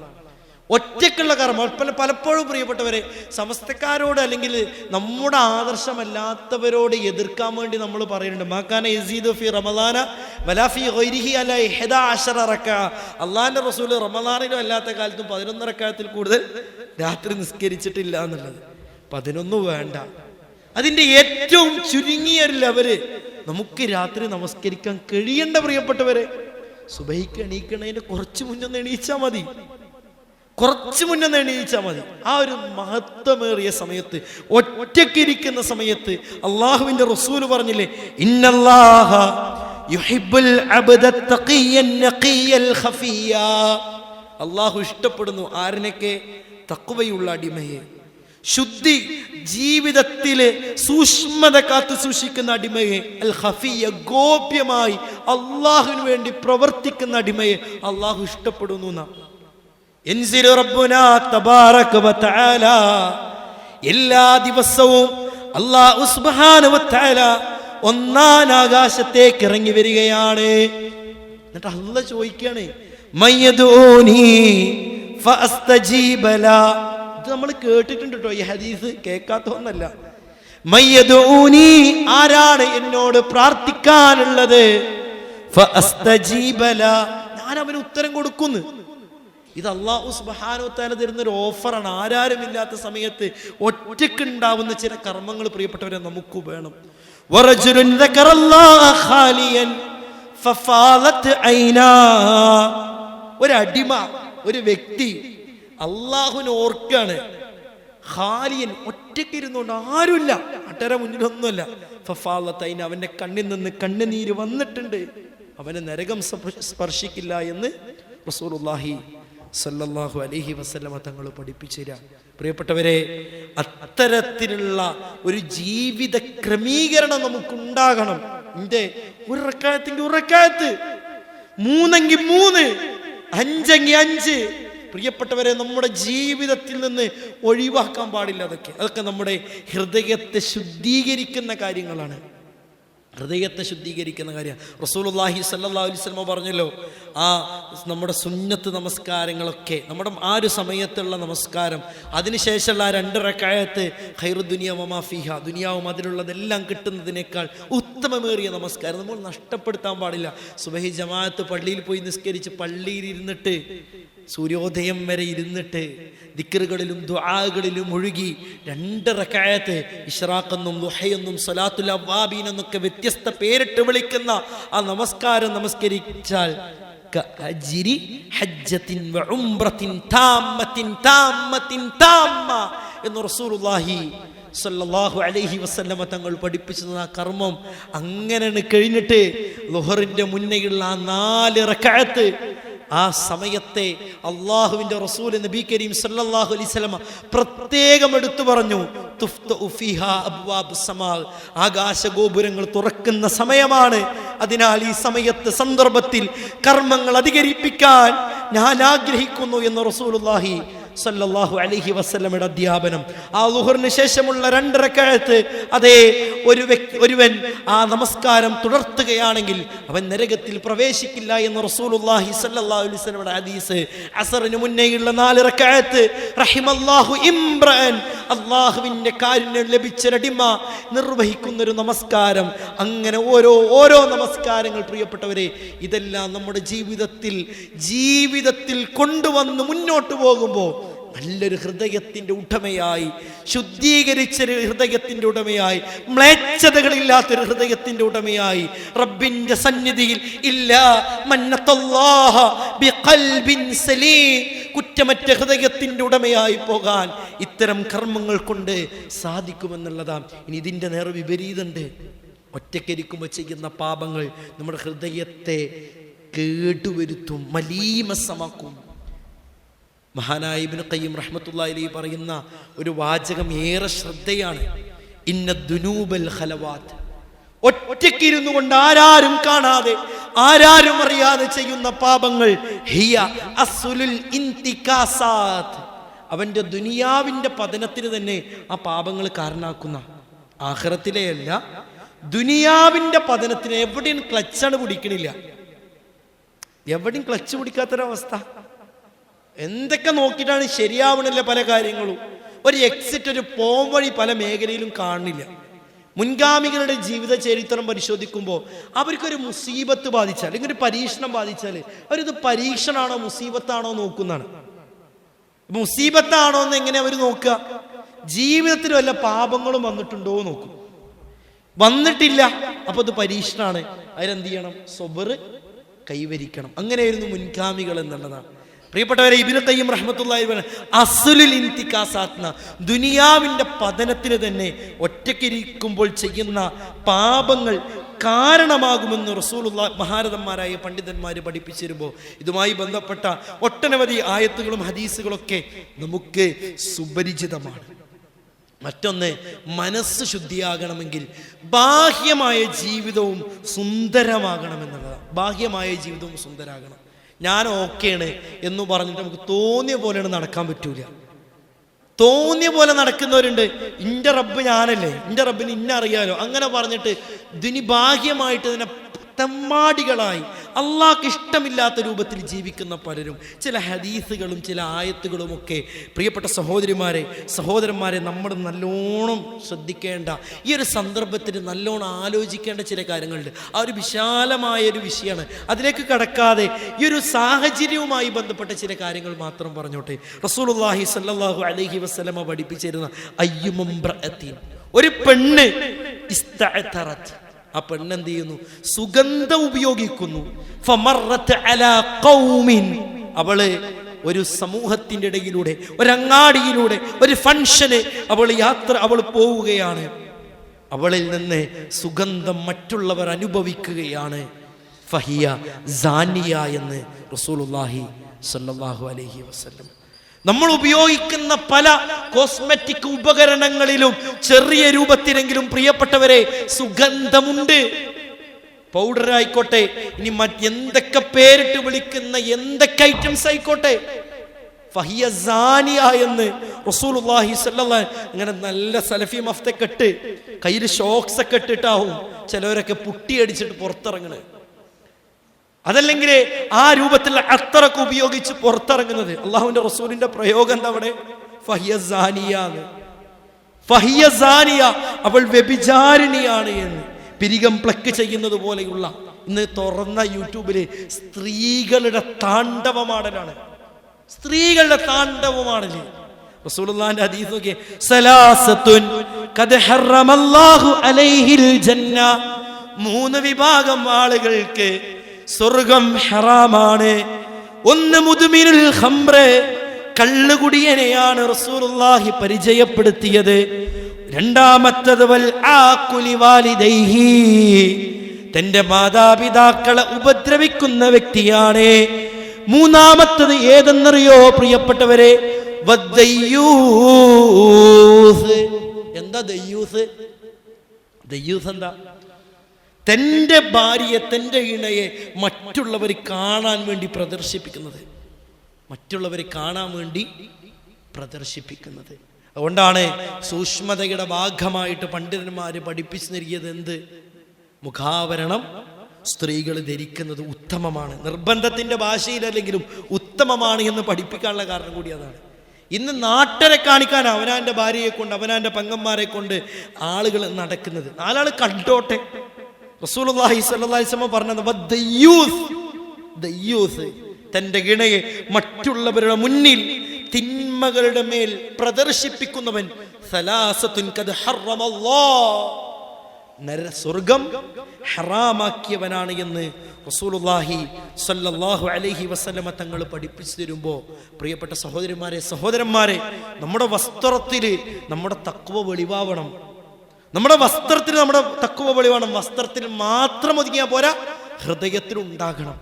ഒറ്റയ്ക്കുള്ള കർമ്മം പലപ്പോഴും പ്രിയപ്പെട്ടവരെ സമസ്തക്കാരോട് അല്ലെങ്കിൽ നമ്മുടെ ആദർശമല്ലാത്തവരോട് എതിർക്കാൻ വേണ്ടി നമ്മൾ പറയുന്നുണ്ട്. മാക്കാന യസീദു ഫി റമദാന വലാ ഫി ഗൈരിഹി അലാ 11 റക്അ. അല്ലാഹുവിന്റെ റസൂൽ റമദാനിലും അല്ലാത്ത കാലത്തും 11 റക്അത്തിൽ കൂടുതൽ രാത്രി നിസ്കരിച്ചിട്ടില്ല എന്നുള്ളത്. 11 വേണ്ട, അതിൻ്റെ ഏറ്റവും ചുരുങ്ങിയ ഒരു ലെവല് നമുക്ക് രാത്രി നമസ്കരിക്കാൻ കഴിയേണ്ട പ്രിയപ്പെട്ടവരെ. സുബഹിക്ക് എണീക്കണതിന് കുറച്ച് മുന്നേ എണീച്ചാൽ മതി, കുറച്ച് മുന്നേ എണീച്ചാൽ മതി. ആ ഒരു മഹത്വമേറിയ സമയത്ത്, ഒറ്റയ്ക്കിരിക്കുന്ന സമയത്ത് അള്ളാഹുവിന്റെ റസൂല് പറഞ്ഞില്ലേ, ഇന്നല്ലാഹ യുഹിബ്ബുൽ അബ്ദ തഖിയ്യൻ നഖിയ്യൽ ഖഫിയ. അള്ളാഹു ഇഷ്ടപ്പെടുന്നു ആരിനൊക്കെ? തഖ്വയുള്ള അടിമയെ, ശുദ്ധി ജീവിതത്തിലെ സൂക്ഷ്മത കാത്തു സൂക്ഷിക്കുന്ന അടിമയെ, അൽ ഖഫിയ ഗോപ്യമായി അള്ളാഹുവിന് വേണ്ടി പ്രവർത്തിക്കുന്ന അടിമയെ അള്ളാഹു ഇഷ്ടപ്പെടുന്നു. യൻസിലു റബ്ബുനാ തബാറക വ തആല. എല്ലാ ദിവസവും അല്ലാഹു സുബ്ഹാനഹു വ തആല ഒന്നാം ആകാശത്തേക്ക് ഇറങ്ങി വരികയാണ്. എന്നിട്ട് അല്ലാഹു ചോദിക്കുകയാണ്, മയ്യദൂനി ഫഅസ്തജീബ ലാ. ഇത് നമ്മൾ കേട്ടിട്ടുണ്ട് കേട്ടോ, ഈ ഹദീസ് കേൾക്കാത്തതൊന്നല്ല. മയ്യദൂനി, ആരാണ് എന്നോട് പ്രാർത്ഥിക്കാനുള്ളത്? ഫഅസ്തജീബ ലാ, ഞാൻ അവന് ഉത്തരം കൊടുക്കുന്നു. ഇത് അല്ലാഹു സുബ്ഹാനഹു വ തആല തരുന്ന ഒരു ഓഫറാണ്. ആരാരുമില്ലാത്ത സമയത്ത് ഒറ്റയ്ക്കുണ്ടാവുന്ന ചില കർമ്മങ്ങൾ പ്രിയപ്പെട്ടവരെ നമുക്ക് വേണം. വറജുലുൻ ദക്കറല്ലാഹ ഖാലിയൻ ഫഫാലത് ഐനാ. ഒരു അടിമ, ഒരു വ്യക്തി അള്ളാഹുവിനെ ഓർക്കാണ്. ഖാലിയൻ, ഒറ്റയ്ക്കിരുന്നുകൊണ്ട് ആരുമില്ല, അട്ടര മുന്നിലൊന്നുമല്ല. ഫഫാലത് ഐനാ, അവന്റെ കണ്ണിൽ നിന്ന് കണ്ണുനീര് വന്നിട്ടുണ്ട്. അവനെ നരകം സ്പർശിക്കില്ല എന്ന് റസൂലുള്ളാഹി സല്ലല്ലാഹു അലൈഹി വസല്ലമ തങ്ങൾ പഠിപ്പിച്ചുതരാം. പ്രിയപ്പെട്ടവരെ, അത്തരത്തിലുള്ള ഒരു ജീവിത ക്രമീകരണം നമുക്കുണ്ടാകണം. എൻ്റെ ഒരു റക്അത്തെങ്കിൽ ഒരു റക്അത്ത്, 3എങ്കിൽ 3, 5എങ്കിൽ 5. പ്രിയപ്പെട്ടവരെ, നമ്മുടെ ജീവിതത്തിൽ നിന്ന് ഒഴിവാക്കാൻ പാടില്ല. അതൊക്കെ നമ്മുടെ ഹൃദയത്തെ ശുദ്ധീകരിക്കുന്ന കാര്യങ്ങളാണ്. ഹൃദയത്തെ ശുദ്ധീകരിക്കുന്ന കാര്യം റസൂലുള്ളാഹി സ്വല്ലല്ലാഹു അലൈഹി വസല്ലം പറഞ്ഞല്ലോ. ആ നമ്മുടെ സുന്നത്ത് നമസ്കാരങ്ങളൊക്കെ, നമ്മുടെ ആ ഒരു സമയത്തുള്ള നമസ്കാരം, അതിനുശേഷമുള്ള ആ 2 റക്അത്ത് ഖൈറുദ് ദുനിയ വമാ ഫീഹാ, ദുനിയാവും അതിലുള്ളതെല്ലാം കിട്ടുന്നതിനേക്കാൾ ഉത്തമമേറിയ നമസ്കാരം നമ്മൾ നഷ്ടപ്പെടുത്താൻ പാടില്ല. സുബഹി ജമാഅത്ത് പള്ളിയിൽ പോയി നിസ്കരിച്ച് പള്ളിയിൽ ഇരുന്നിട്ട് സൂര്യോദയം വരെ ഇരുന്നിട്ട് ദിക്റുകളിലും ദുആകളിലും മുഴുകി 2 റക്അത്ത് ഇശ്റാഖെന്നും ദുഹയെന്നും സ്വലാത്തുൽ അവ്വാബീൻ എന്നൊക്കെ വ്യത്യസ്ത പേരിട്ട് വിളിക്കുന്ന ആ നമസ്കാരം നമസ്കരിച്ചാൽ കഅജ്രി ഹജ്ജത്തിൻ വ ഉംറത്തിൻ താമ്മത്തിൻ താമ്മത്തിൻ താമ്മ എന്ന് റസൂലുള്ളാഹി സല്ലല്ലാഹു അലൈഹി വസല്ലമ തങ്ങൾ പഠിപ്പിച്ചത്. ആ കർമ്മം അങ്ങനെ കഴിഞ്ഞിട്ട് ളുഹറിന്റെ മുന്നേയുള്ള ആ 4 റക്അത്ത്, ആ സമയത്തെ അള്ളാഹുവിന്റെ റസൂൽ നബി കരീം സല്ലല്ലാഹു അലൈഹി വസല്ലം പ്രത്യേകം എടുത്തു പറഞ്ഞു, തുഫ്തഉ ഫീഹാ അബ്വാബുസ് സമാ, ആകാശഗോപുരങ്ങൾ തുറക്കുന്ന സമയമാണ്. അതിനാൽ ഈ സമയത്ത് സന്ദർഭത്തിൽ കർമ്മങ്ങൾ അധികരിപ്പിക്കാൻ ഞാൻ ആഗ്രഹിക്കുന്നു എന്ന് റസൂലുള്ളാഹി സല്ലല്ലാഹു അലൈഹി വസല്ലമയുടെ അധ്യാപനം. ആ ളുഹറിന് ശേഷമുള്ള 2 റക്അത്ത്, അതേ ഒരുവൻ ആ നമസ്കാരം തുടർത്തുകയാണെങ്കിൽ അവൻ നരകത്തിൽ പ്രവേശിക്കില്ല എന്ന് റസൂലുള്ളാഹി സല്ലല്ലാഹു അലൈഹി വസല്ലമയുടെ ഹദീസ്. അസറിന് മുന്നേയുള്ള 4 റക്അത്ത് റഹിമല്ലാഹു ഇംറഅൻ, അല്ലാഹുവിന്റെ കാരുണ്യം ലഭിച്ച അടിമ നിർവഹിക്കുന്ന ഒരു നമസ്കാരം. അങ്ങനെ ഓരോ നമസ്കാരങ്ങൾ പ്രിയപ്പെട്ടവരെ, ഇതെല്ലാം നമ്മുടെ ജീവിതത്തിൽ കൊണ്ടുവന്ന് മുന്നോട്ട് പോകുമ്പോൾ നല്ലൊരു ഹൃദയത്തിൻ്റെ ഉടമയായി, ശുദ്ധീകരിച്ചൊരു ഹൃദയത്തിൻ്റെ ഉടമയായി, മ്ലേച്ഛതകളില്ലാത്തൊരു ഹൃദയത്തിൻ്റെ ഉടമയായി റബ്ബിൻ്റെ സന്നിധിയിൽ ഇല്ലാ മന്നത്തല്ലാഹ ബിഖൽബിൻ സലീം, കുറ്റമറ്റ ഹൃദയത്തിൻ്റെ ഉടമയായി പോകാൻ ഇത്തരം കർമ്മങ്ങൾ കൊണ്ട് സാധിക്കുമെന്നുള്ളതാണ്. ഇനി ഇതിൻ്റെ നേരെ വിപരീതമുണ്ട്. ഒറ്റയ്ക്കിരിക്കുമ്പോൾ ചെയ്യുന്ന പാപങ്ങൾ നമ്മുടെ ഹൃദയത്തെ കേടുവരുത്തും, മലീമസമാക്കും. മഹാനായ ഇബ്നു ഖയ്യിം റഹ്മത്തുള്ളാഹി അലൈഹി പറയുന്ന ഒരു വാചകം ഏറെ ശ്രദ്ധയാണ്. ഇന്ന ദുനൂബൽ ഖലവാത്ത്, ഒറ്റയ്ക്കിരുന്നു കൊണ്ട് ആരാരും കാണാതെ ആരാരും അറിയാതെ ചെയ്യുന്ന പാപങ്ങൾ ഹിയ അസ്ലുൽ ഇന്തികാസാത്ത്, അവന്റെ ദുനിയാവിന്റെ പതനത്തിന് തന്നെ ആ പാപങ്ങൾ കാരണമാക്കുന്ന, ആഖിറത്തിലെ അല്ല ദുനിയാവിന്റെ പതനത്തിന്. എവിടെയും ക്ലച്ചാണ് പിടിക്കണില്ല, എവിടെയും ക്ലച്ച് പിടിക്കാത്തൊരവസ്ഥ. എന്തൊക്കെ നോക്കിയിട്ടാണ് ശരിയാവണില്ല പല കാര്യങ്ങളും. ഒരു എക്സിറ്റ്, ഒരു പോം വഴി പല മേഖലയിലും കാണുന്നില്ല. മുൻഗാമികളുടെ ജീവിത ചരിത്രം പരിശോധിക്കുമ്പോൾ അവർക്കൊരു മുസീബത്ത് ബാധിച്ചാൽ, അല്ലെങ്കിൽ ഒരു പരീക്ഷണം ബാധിച്ചാൽ അവരിത് പരീക്ഷണമാണോ മുസീബത്താണോ നോക്കുന്നതാണ്. മുസീബത്താണോ എന്ന് എങ്ങനെ അവർ നോക്കുക? ജീവിതത്തിൽ വല്ല പാപങ്ങളും വന്നിട്ടുണ്ടോ നോക്കും. വന്നിട്ടില്ല, അപ്പൊ അത് പരീക്ഷണമാണ്. അതിലെന്ത് ചെയ്യണം? സബർ കൈവരിക്കണം. അങ്ങനെയായിരുന്നു മുൻഗാമികൾ എന്നുള്ളതാണ്. പ്രിയപ്പെട്ടവരെ, ഇബ്നു ഖയ്യിം റഹ്മത്തുള്ളാഹി അലൈഹി അസ്ലുൽ ഇന്തികാസാത്ന, ദുനിയാവിന്റെ പതനത്തിന് തന്നെ ഒറ്റയ്ക്കിരിക്കുമ്പോൾ ചെയ്യുന്ന പാപങ്ങൾ കാരണമാകുമെന്ന് റസൂലുള്ളാഹി മഹാരഥന്മാരായ പണ്ഡിതന്മാർ പഠിപ്പിച്ചിരുമ്പോൾ ഇതുമായി ബന്ധപ്പെട്ട ഒട്ടനവധി ആയത്തുകളും ഹദീസുകളൊക്കെ നമുക്ക് സുപരിചിതമാണ്. മറ്റൊന്ന്, മനസ്സ് ശുദ്ധിയാകണമെങ്കിൽ ബാഹ്യമായ ജീവിതവും സുന്ദരമാകണമെന്നുള്ളതാണ്. ബാഹ്യമായ ജീവിതവും സുന്ദരാകണം. ഞാൻ ഓക്കെയാണ് എന്ന് പറഞ്ഞിട്ട് നമുക്ക് തോന്നിയ പോലെയാണ് നടക്കാൻ പറ്റൂല. തോന്നിയ പോലെ നടക്കുന്നവരുണ്ട്. ഇന്റെ റബ്ബ് ഞാനല്ലേ, ഇന്റെ റബ്ബിന് ഇന്ന അറിയാലോ, അങ്ങനെ പറഞ്ഞിട്ട് ബാഹ്യമായിട്ട് ഇതിനെ തെമ്മാടികളായി അള്ളാഹ്ക്ക് ഇഷ്ടമില്ലാത്ത രൂപത്തിൽ ജീവിക്കുന്ന പലരും. ചില ഹദീസുകളും ചില ആയത്തുകളും ഒക്കെ പ്രിയപ്പെട്ട സഹോദരന്മാരെ നമ്മൾ നല്ലോണം ശ്രദ്ധിക്കേണ്ട, ഈ ഒരു സന്ദർഭത്തിൽ നല്ലോണം ആലോചിക്കേണ്ട ചില കാര്യങ്ങളുണ്ട്. ആ ഒരു വിശാലമായൊരു വിഷയമാണ്. അതിലേക്ക് കടക്കാതെ ഈ ഒരു സാഹചര്യവുമായി ബന്ധപ്പെട്ട ചില കാര്യങ്ങൾ മാത്രം പറഞ്ഞോട്ടെ. റസൂലുള്ളാഹി സ്വല്ലല്ലാഹു അലൈഹി വസല്ലമ പഠിപ്പിച്ചിരുന്ന അയ്യുമംബ്രഅത്തിൻ, ഒരു പെണ്ണ് ഇസ്തഅതറത്, ആ പെണ്ണെന്ത് ചെയ്യുന്നു? സുഗന്ധം ഉപയോഗിക്കുന്നു. ഫമറത്ത് അലാ ഖൗമിൻ, അവള് ഒരു സമൂഹത്തിന്റെ ഇടയിലൂടെ, ഒരു അങ്ങാടിയിലൂടെ, ഒരു ഫംഗ്ഷന് അവൾ പോവുകയാണ്. അവളിൽ നിന്ന് സുഗന്ധം മറ്റുള്ളവർ അനുഭവിക്കുകയാണ്. ഫഹിയ സാനിയ എന്ന് റസൂലുള്ളാഹി സ്വല്ലല്ലാഹു അലൈഹി വസല്ലം. നമ്മൾ ഉപയോഗിക്കുന്ന പല കോസ്മെറ്റിക് ഉപകരണങ്ങളിലും ചെറിയ രൂപത്തിലെങ്കിലും പ്രിയപ്പെട്ടവരെ സുഗന്ധമുണ്ട്. പൗഡർ ആയിക്കോട്ടെ, ഇനി എന്തൊക്കെ പേരിട്ട് വിളിക്കുന്ന എന്തൊക്കെ ഐറ്റംസ് ആയിക്കോട്ടെ, ഫഹിയ സാനിയ എന്ന് റസൂലുള്ളാഹി സ്വല്ലല്ലാഹു അലൈഹി വസല്ലം. അങ്ങനെ നല്ല സലഫി മഫ്തൊക്കെ ഇട്ട് കയ്യിൽ ഷോക്സ് ഒക്കെ ഇട്ടിട്ടാവും ചിലവരൊക്കെ പുട്ടി അടിച്ചിട്ട് പുറത്തിറങ്ങണത്. അതല്ലെങ്കിൽ ആ രൂപത്തിൽ അത്തറൊക്കെ ഉപയോഗിച്ച് പുറത്തിറങ്ങുന്നത്. അള്ളാഹുവിന്റെ റസൂലിന്റെ പ്രയോഗം എന്താ അവിടെ? ഫഹിയ സാനിയ, ഫഹിയ സാനിയ, അവൾ വ്യഭിചാരിണിയാണ് എന്ന്. പിരികം പ്ലക്ക് ചെയ്യുന്നത് പോലെയുള്ള ഇന്ന് തുറന്ന യൂട്യൂബില് സ്ത്രീകളുടെ താണ്ഡവമാടലാണ്, സ്ത്രീകളുടെ താണ്ഡവമാടല്. റസൂലുള്ളാഹിന്റെ ഹദീസ് നോക്കിയേ, സലാസത്തുൻ ഖദ് ഹറമല്ലാഹു അലൈഹിൽ ജന്ന, 3 വിഭാഗം ആളുകൾക്ക് സ്വർഗം ഹറാമാണ്. ഒന്ന് മുദ്മിനുൽ ഖംറ്, കള്ളുകുടിയനെയാണ് റസൂലുള്ളാഹി പരിചയപ്പെടുത്തിയത്. രണ്ടാമത്തത് വൽ ആഖുലി വാലിദൈഹി, തന്റെ മാതാപിതാക്കളെ ഉപദ്രവിക്കുന്ന വ്യക്തിയാണ്. മൂന്നാമത്തത് ഏതെന്നറിയോ പ്രിയപ്പെട്ടവരെ? വദ്ദയ്യൂസ്. എന്താ ദയ്യൂസ്? ദയ്യൂസ് എന്താ? തൻ്റെ ഭാര്യയെ, തൻ്റെ ഇണയെ മറ്റുള്ളവർ കാണാൻ വേണ്ടി പ്രദർശിപ്പിക്കുന്നത്, മറ്റുള്ളവർ കാണാൻ വേണ്ടി പ്രദർശിപ്പിക്കുന്നത്. അതുകൊണ്ടാണ് സൂക്ഷ്മതയുടെ ഭാഗമായിട്ട് പണ്ഡിതന്മാര് പഠിപ്പിച്ചു നൽകിയത് എന്ത്? മുഖാവരണം സ്ത്രീകൾ ധരിക്കുന്നത് ഉത്തമമാണ്. നിർബന്ധത്തിന്റെ ഭാഷയിലല്ലെങ്കിലും ഉത്തമമാണ് എന്ന് പഠിപ്പിക്കാനുള്ള കാരണം കൂടി അതാണ്. ഇന്ന് നാട്ടരെ കാണിക്കാൻ അവനാന്റെ ഭാര്യയെ കൊണ്ട്, അവനാന്റെ പെങ്ങന്മാരെ കൊണ്ട് ആളുകൾ നടക്കുന്നത്. 4 ആൾ കണ്ടോട്ടെ. റസൂലുള്ളാഹി സ്വല്ലല്ലാഹി അലൈഹി വസല്ലം പറഞ്ഞത് ദയ്യൂസ്, തന്റെ ഇണയെ മറ്റുള്ളവരുടെ മുന്നിൽ തിന്മ തിന്മകളുടെ മേൽ പ്രദർശിപ്പിക്കുന്നവൻ സലാസത്തുൻ ഖദ് ഹറമല്ലാഹ്, സ്വർഗം ഹറാമാക്കിയവനാണ് എന്ന് റസൂലുള്ളാഹി സ്വല്ലല്ലാഹു അലൈഹി വസല്ലമ തങ്ങൾ പഠിപ്പിച്ചു തരുമ്പോൾ, പ്രിയപ്പെട്ട സഹോദരന്മാരെ, നമ്മുടെ വസ്ത്രത്തിൽ നമ്മുടെ തഖ്വ വെളിവാവണം. നമ്മുടെ വസ്ത്രത്തിൽ നമ്മുടെ തഖ്വ വെളിവാവണം. വസ്ത്രത്തിൽ മാത്രം ഒതുങ്ങിയാൽ പോരാ, ഹൃദയത്തിൽ ഉണ്ടാകണം.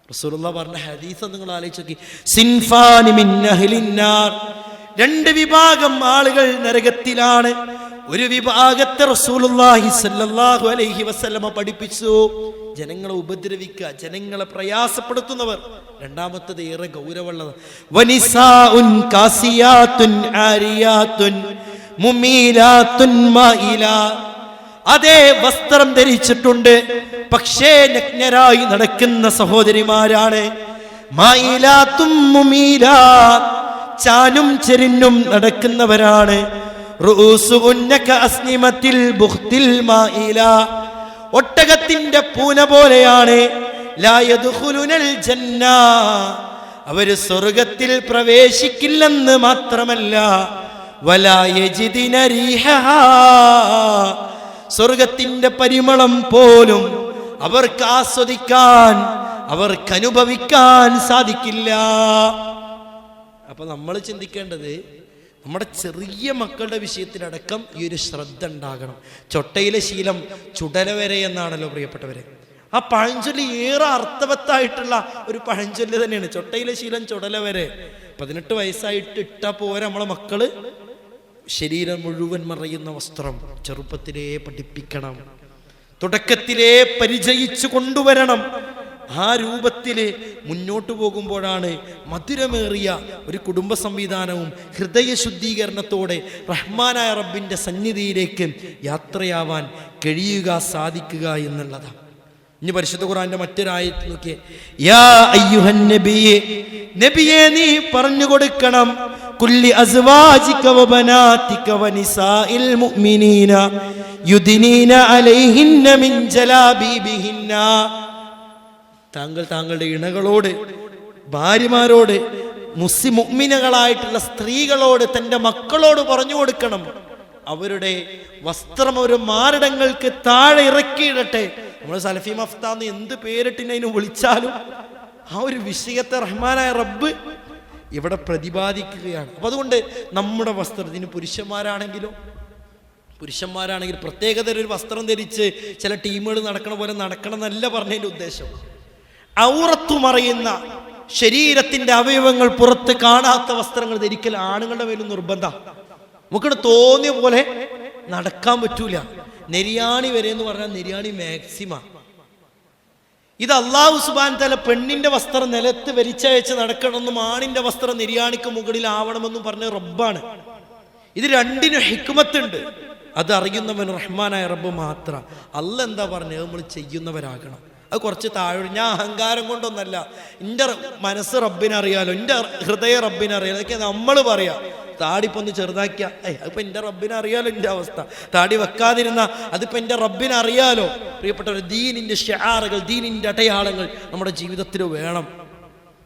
റസൂലുള്ളാഹി പറഞ്ഞ ഹദീസ് നിങ്ങൾ ആലോചിച്ച് നോക്കി. സിൻഫാനി മിൻ അഹ്ലിന്നാർ, രണ്ട് വിഭാഗം ആളുകൾ നരകത്തിലാണ്. ഒരു വിഭാഗത്തെ റസൂലുള്ളാഹി സ്വല്ലല്ലാഹു അലൈഹി വസല്ലമ പഠിപ്പിച്ചു, ജനങ്ങളെ ഉപദ്രവിക്കുക, ജനങ്ങളെ പ്രയാസപ്പെടുത്തുന്നവർ. രണ്ടാമത്തേത് ഏറെ ഗൗരവമുള്ളത്, വനിസാഉൻ കാസിയാത്തുൻ ആരിയാത്തുൻ മുമീലാത്തുൻ മായിലാ, അതേ വസ്ത്രം ധരിച്ചിട്ടുണ്ട് പക്ഷേ നഗ്നരായി നടക്കുന്ന സഹോദരിമാരാണ്. മായിലാത്തും മുമീലാ, ചാനും ചെരിഞ്ഞും നടക്കുന്നവരാണ്. ഒട്ടകത്തിന്റെ പൂന പോലെയാണ്. ലാ യദ്ഖുലുനൽ ജന്ന, അവര് സ്വർഗത്തിൽ പ്രവേശിക്കില്ലെന്ന് മാത്രമല്ല, വലാ യജിദിന റീഹഹാ, സ്വർഗത്തിന്റെ പരിമളം പോലും അവർക്ക് ആസ്വദിക്കാൻ, അവർക്ക് അനുഭവിക്കാൻ സാധിക്കില്ല. അപ്പൊ നമ്മൾ ചിന്തിക്കേണ്ടത്, നമ്മുടെ ചെറിയ മക്കളുടെ വിഷയത്തിലടക്കം ഈ ഒരു ശ്രദ്ധ ഉണ്ടാകണം. ചൊട്ടയിലെ ശീലം ചുടല വരെ എന്നാണല്ലോ പ്രിയപ്പെട്ടവരെ. ആ പഴഞ്ചൊല്ലി ഏറെ അർത്ഥവത്തായിട്ടുള്ള ഒരു പഴഞ്ചൊല്ലി തന്നെയാണ്. ചൊട്ടയിലെ ശീലം ചുടല വരെ. 18 വയസ്സായിട്ട് ഇട്ടാ പോരാ, നമ്മളെ മക്കള് ശരീരം മുഴുവൻ മറയുന്ന വസ്ത്രം ചെറുപ്പത്തിലേ പഠിപ്പിക്കണം, തുടക്കത്തിലേ പരിചയിച്ചു കൊണ്ടുവരണം. ആ രൂപത്തില് മുന്നോട്ടു പോകുമ്പോഴാണ് മധുരമേറിയ ഒരു കുടുംബ സംവിധാനവും ഹൃദയ ശുദ്ധീകരണത്തോടെ റഹ്മാനായ റബ്ബിന്റെ സന്നിധിയിലേക്ക് യാത്രയാവാൻ കഴിയുക, സാധിക്കുക എന്നുള്ളതാണ്. ഇനി പരിശുദ്ധ ഖുർആന്റെ മറ്റൊരായത്ത് നോക്കിയേ. യാ അയ്യുഹൻ നബിയേ, നബിയേ നീ പറഞ്ഞു കൊടുക്കണം, കുല്ലി അസ്വാജിക വബനാതിക വനിസാഇൽ മുഅ്മിനീന യുദ്നീന അലൈഹിന്ന മിൻ ജലാബീബിഹിന്ന, താങ്കളുടെ ഇണകളോട്, ഭാര്യമാരോട്, മുസ്ലിം മുഅ്മിനകളായിട്ടുള്ള സ്ത്രീകളോട്, തൻ്റെ മക്കളോട് പറഞ്ഞു കൊടുക്കണം, അവരുടെ വസ്ത്രം ഒരു മാറിടങ്ങൾക്ക് താഴെ ഇറക്കിയിടട്ടെ. നമ്മൾ സലഫി മഫ്താന്ന് എന്ത് പേരിട്ടിനതിന് വിളിച്ചാലും ആ ഒരു വിഷയത്തെ റഹ്മാനായ റബ്ബ് ഇവിടെ പ്രതിപാദിക്കുകയാണ്. അപ്പൊ അതുകൊണ്ട് നമ്മുടെ വസ്ത്രത്തിന് പുരുഷന്മാരാണെങ്കിൽ പ്രത്യേകത ഒരു വസ്ത്രം ധരിച്ച് ചില ടീമുകൾ നടക്കണ പോലെ നടക്കണം എന്നല്ല പറഞ്ഞതിൻ്റെ ഉദ്ദേശം. ഔറത്തു മറയുന്ന, ശരീരത്തിന്റെ അവയവങ്ങൾ പുറത്ത് കാണാത്ത വസ്ത്രങ്ങൾ ധരിക്കൽ ആണുങ്ങളുടെ മേലും നിർബന്ധം. നമുക്കിവിടെ തോന്നിയ പോലെ നടക്കാൻ പറ്റൂല. നെരിയാണി വരെ എന്ന് പറഞ്ഞാൽ നെരിയാണി മാക്സിമ. ഇത് അല്ലാഹു സുബ്ഹാനഹു തആല പെണ്ണിന്റെ വസ്ത്രം നിലത്ത് വലിച്ചയച്ച് നടക്കണമെന്നും ആണിന്റെ വസ്ത്രം നെരിയാണിക്ക് മുകളിൽ ആവണമെന്നും പറഞ്ഞ റബ്ബാണ്. ഇത് രണ്ടിനും ഹിക്മത്തുണ്ട്. അത് അറിയുന്നവൻ റഹ്മാനായ റബ്ബ് മാത്രം. അല്ല എന്താ പറഞ്ഞത്, നമ്മൾ ചെയ്യുന്നവരാകണം. അത് കുറച്ച് താഴെ, ഞാൻ അഹങ്കാരം കൊണ്ടൊന്നല്ല, എൻ്റെ മനസ്സ് റബ്ബിനറിയാലോ, എൻ്റെ ഹൃദയ റബ്ബിനറിയാലോ, അതൊക്കെ നമ്മൾ പറയാം. താടിപ്പൊന്ന് ചെറുതാക്കിയ അതിപ്പോൾ എൻ്റെ റബ്ബിനറിയാലോ എൻ്റെ അവസ്ഥ. താടി വെക്കാതിരുന്ന അതിപ്പോൾ എൻ്റെ റബ്ബിനറിയാലോ. പ്രിയപ്പെട്ടവർ, ദീനിൻ്റെ ഷിആറുകൾ, ദീനിൻ്റെ അടയാളങ്ങൾ നമ്മുടെ ജീവിതത്തിൽ വേണം.